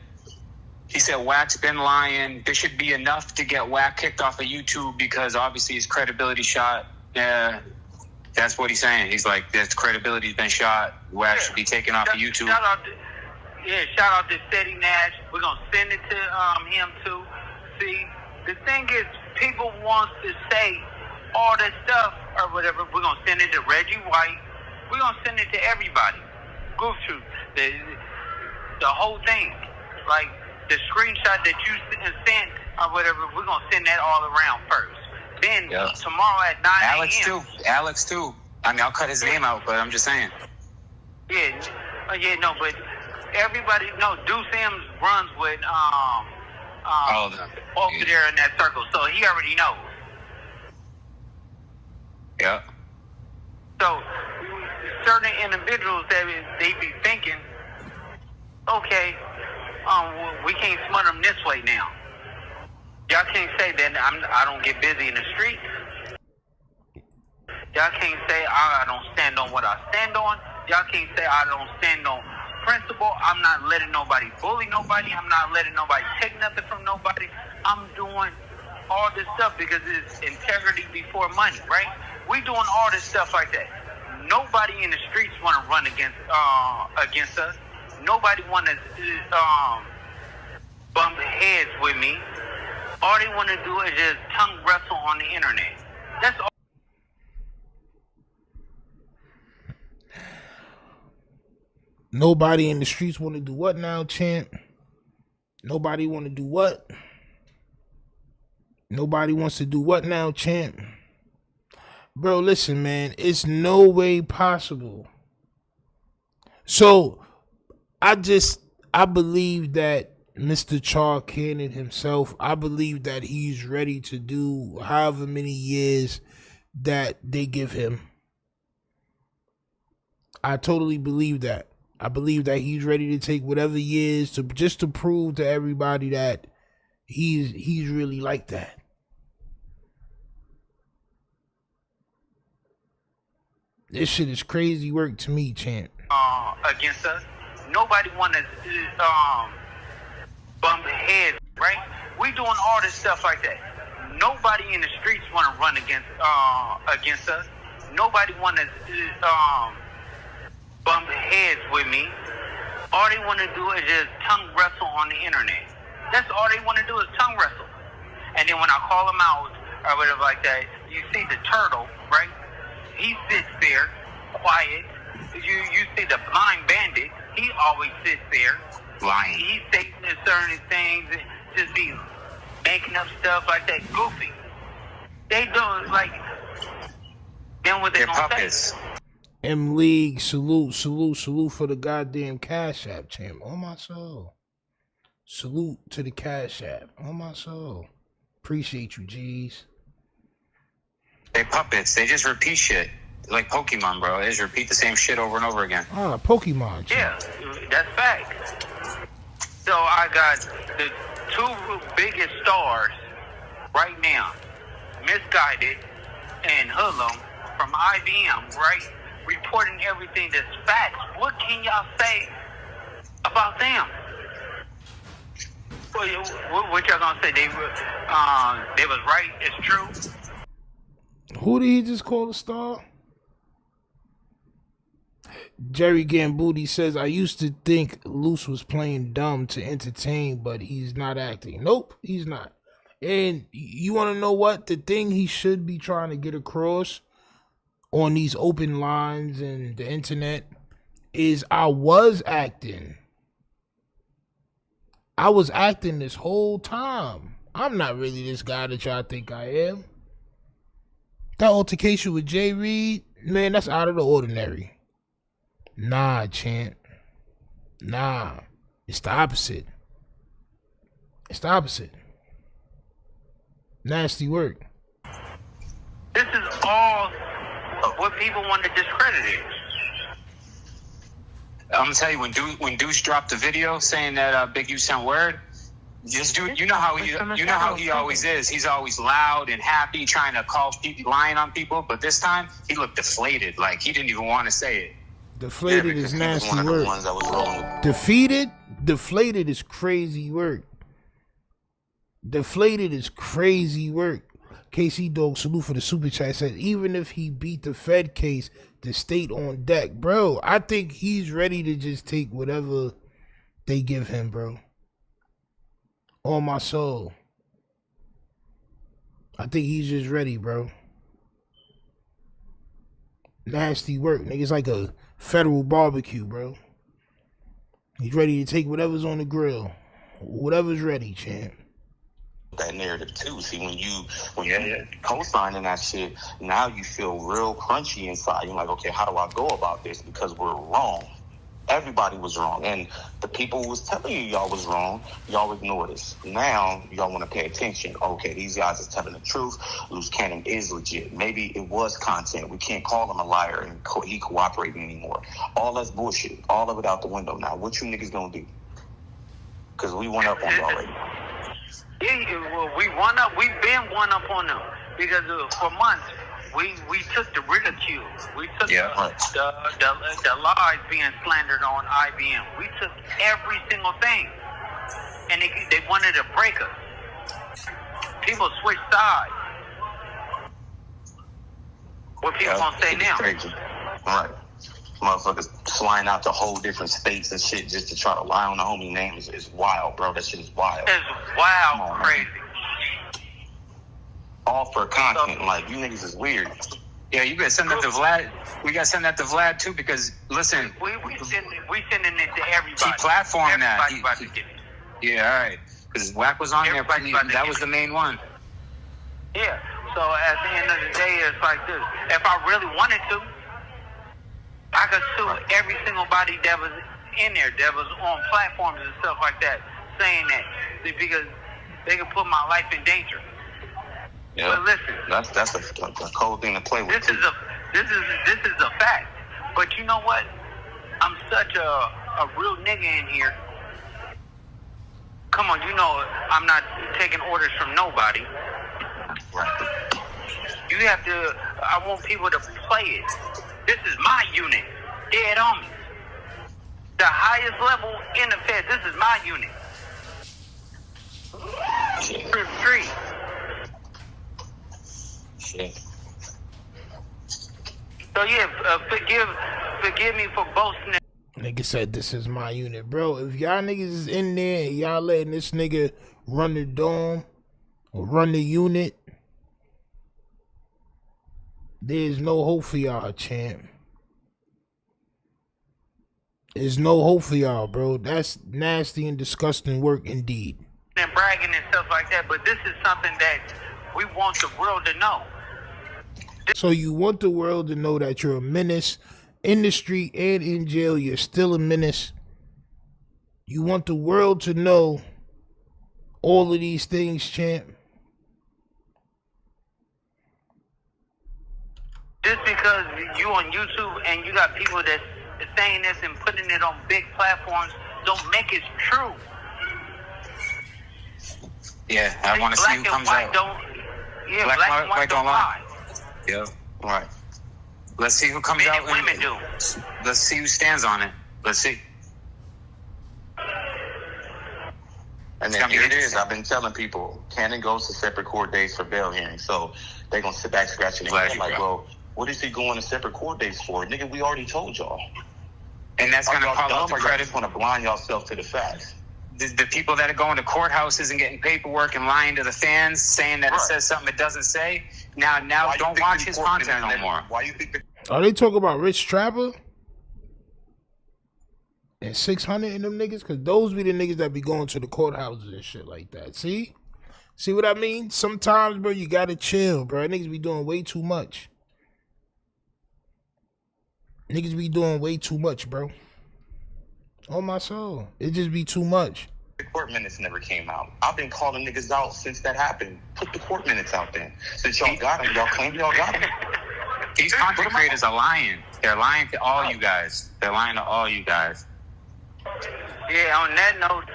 He said, Wack's been lying. There should be enough to get Wack kicked off of YouTube because obviously his credibility shot. Yeah, that's what he's saying. He's like, his credibility's been shot. Wack should be taken off of YouTube. Yeah, shout out to Steady Nash. We're gonna send it to him too. See, the thing is, people want to say all this stuff or whatever. We're gonna send it to Reggie White. We're gonna send it to everybody. Goof Troop, the whole thing, like the screenshot that you sent or whatever. We're gonna send that all around first. Then tomorrow at 9 a.m. Alex too. I mean, I'll cut his name out, but I'm just saying. Yeah, no, but everybody knows Deuce Sims runs with over there in that circle, so he already knows. Yeah. So certain individuals that they be thinking, okay, we can't smut them this way now. Y'all can't say that I don't get busy in the street. Y'all can't say I don't stand on what I stand on. Y'all can't say I don't stand on principle. I'm not letting nobody bully nobody. I'm not letting nobody take nothing from nobody. I'm doing all this stuff because it's integrity before money, right? We doing all this stuff like that. Nobody in the streets want to run against us. Nobody want to bump heads with me. All they want to do is just tongue wrestle on the internet. That's all. Nobody in the streets want to do what now, champ? Nobody want to do what? Nobody wants to do what now, champ? Bro, listen, man. It's no way possible. So, I believe that Mr. Char Cannon himself, I believe that he's ready to do however many years that they give him. I totally believe that. I believe that he's ready to take whatever years to just to prove to everybody that he's really like that. This shit is crazy work to me, champ. Against us, nobody want to bump heads, right? We doing all this stuff like that. Nobody in the streets want to run against us. Nobody want to bump heads with me. All they want to do is just tongue wrestle on the internet. That's all they want to do is tongue wrestle. And then when I call them out or whatever like that, you see the turtle, right? He sits there, quiet. You see the blind bandit. He always sits there. Lying. He states certain things, just be making up stuff like that, goofy. They do like. Then what they gonna say? M League, salute for the goddamn Cash App, champ. On my soul. Salute to the Cash App. On my soul. Appreciate you, G's. They puppets. They just repeat shit. Like Pokemon, bro. They just repeat the same shit over and over again. Ah, Pokemon. Yeah, that's fact. So I got the two biggest stars right now, Misguided and Hoodlum from IBM, right? Reporting everything that's facts. What can y'all say about them? What y'all gonna say? They was right. It's true. Who did he just call a star? Jerry Gambuti says, I used to think Luce was playing dumb to entertain, but he's not acting. Nope, he's not. And you want to know what? The thing he should be trying to get across on these open lines and the internet is I was acting. I was acting this whole time. I'm not really this guy that y'all think I am. That altercation with Jay Reed, man, that's out of the ordinary. Nah, champ. Nah. It's the opposite. It's the opposite. Nasty work. This is all what people want to discredit it. I'm gonna tell you, when Deuce dropped the video saying that Big U sent word, just do. You know how he always is. He's always loud and happy, trying to call people, lying on people. But this time, he looked deflated, like he didn't even want to say it. Deflated is nasty work. Deflated is crazy work. Deflated is crazy work. KC Dog, salute for the super chat, said even if he beat the Fed case, the state on deck. Bro, I think he's ready to just take whatever they give him, bro. On my soul. I think he's just ready, bro. Nasty work. Nigga's like a federal barbecue, bro. He's ready to take whatever's on the grill. Whatever's ready, champ. That narrative too. See, when you're co-signing that shit, now you feel real crunchy inside. You're like, okay, how do I go about this? Because we're wrong. Everybody was wrong. And the people who was telling you y'all was wrong, y'all ignored us. Now, y'all want to pay attention. Okay, these guys is telling the truth. Luce Cannon is legit. Maybe it was content. We can't call him a liar and he cooperating anymore. All that's bullshit. All of it out the window now. What you niggas gonna do? Because we went up on you already. Yeah, well, we won up. We've been one up on them. Because for months, we took the ridicule. We took the lies being slandered on IBM. We took every single thing. And they wanted to break us. People switched sides. What people gonna say now? Crazy. Right. Motherfuckers flying out to whole different states and shit just to try to lie on the homie name is wild, bro. That shit is wild. It's wild, crazy. All for content. Like, you niggas is weird. Yeah, you gotta send that to Vlad. We gotta send that to Vlad too, because listen, we sending it to everybody. He platformed that. Everybody about to get it. Yeah, all right. Because Wack was on Everybody there. That was the main one. Yeah. So at the end of the day, it's like this. If I really wanted to, I could sue every single body that was in there, that was on platforms and stuff like that, saying that because they could put my life in danger. Yeah, but listen, that's a cold thing to play with. This is a fact. But you know what? I'm such a real nigga in here. Come on, you know I'm not taking orders from nobody. Right. You have to. I want people to play it. This is my unit. Dead on me. The highest level in the Fed. This is my unit. Street. Shit. So yeah, forgive me for boasting. Nigga said this is my unit, bro. If y'all niggas is in there and y'all letting this nigga run the dome or run the unit, there's no hope for y'all, champ. There's no hope for y'all, bro. That's nasty and disgusting work indeed. And bragging and stuff like that, but this is something that we want the world to know. So you want the world to know that you're a menace in the street and in jail. You're still a menace. You want the world to know all of these things, champ. Just because you on YouTube and you got people that's saying this and putting it on big platforms, don't make it true. Yeah, I want to see who comes out. Black and white don't lie. Yeah, right. Let's see who comes out. Women do. Let's see who stands on it. Let's see. And then here it is. I've been telling people, Cannon goes to separate court dates for bail hearings. So they're going to sit back scratching their head like, well, what is he going to separate court dates for? Nigga, we already told y'all. And that's going to call out the credit. Just want to blind yourself to the facts. The people that are going to courthouses and getting paperwork and lying to the fans, saying that it says something it doesn't say. Now don't watch his content no more. Why you think? Are they talking about Rich Trapper and 600 and them niggas? Because those be the niggas that be going to the courthouses and shit like that. See what I mean? Sometimes, bro, you gotta chill, bro. Niggas be doing way too much. Niggas be doing way too much, bro. On my soul. It just be too much. The court minutes never came out. I've been calling niggas out since that happened. Put the court minutes out there. Since y'all got them, y'all claim y'all got them. These content creators are lying. They're lying to all you guys. They're lying to all you guys. Yeah, on that note,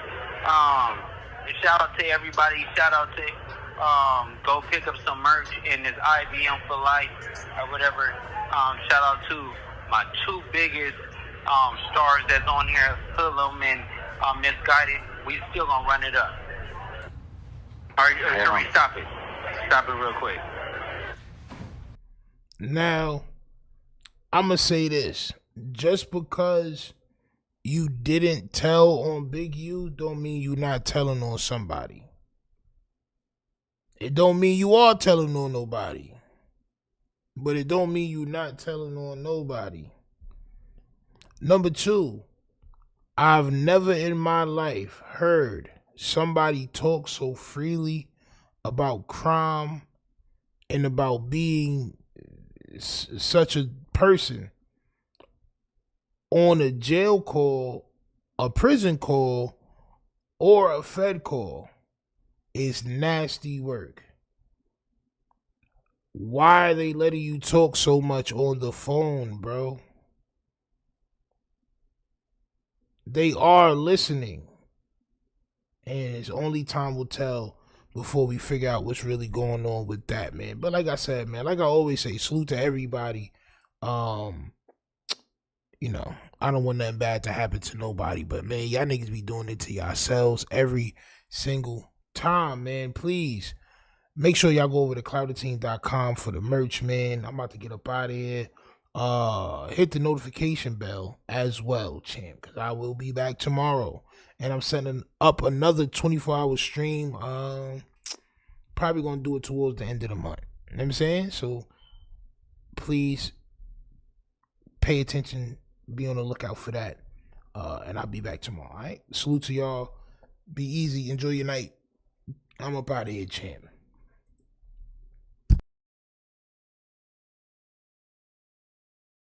shout out to everybody. Shout out to go pick up some merch in this IBM for life or whatever. Shout out to my two biggest stars that's on here, Hoodlum and Misguided. We still gonna run it up. All right, Sheree, stop it. Stop it real quick. Now, I'm gonna say this. Just because you didn't tell on Big U don't mean you not telling on somebody. It don't mean you are telling on nobody. But it don't mean you not telling on nobody. Number 2, I've never in my life heard somebody talk so freely about crime and about being such a person on a jail call, a prison call, or a Fed call. It's nasty work. Why are they letting you talk so much on the phone, bro? They are listening. And it's only time will tell before we figure out what's really going on with that, man. But like I said, man, like I always say, salute to everybody. You know, I don't want nothing bad to happen to nobody, but man, y'all niggas be doing it to yourselves every single time, man. Please make sure y'all go over to clouderteam.com for the merch, man. I'm about to get up out of here. Hit the notification bell as well, champ, because I will be back tomorrow. And I'm setting up another 24-hour stream. Probably going to do it towards the end of the month. You know what I'm saying? So, please pay attention. Be on the lookout for that. And I'll be back tomorrow, all right? Salute to y'all. Be easy. Enjoy your night. I'm up out of here, champ.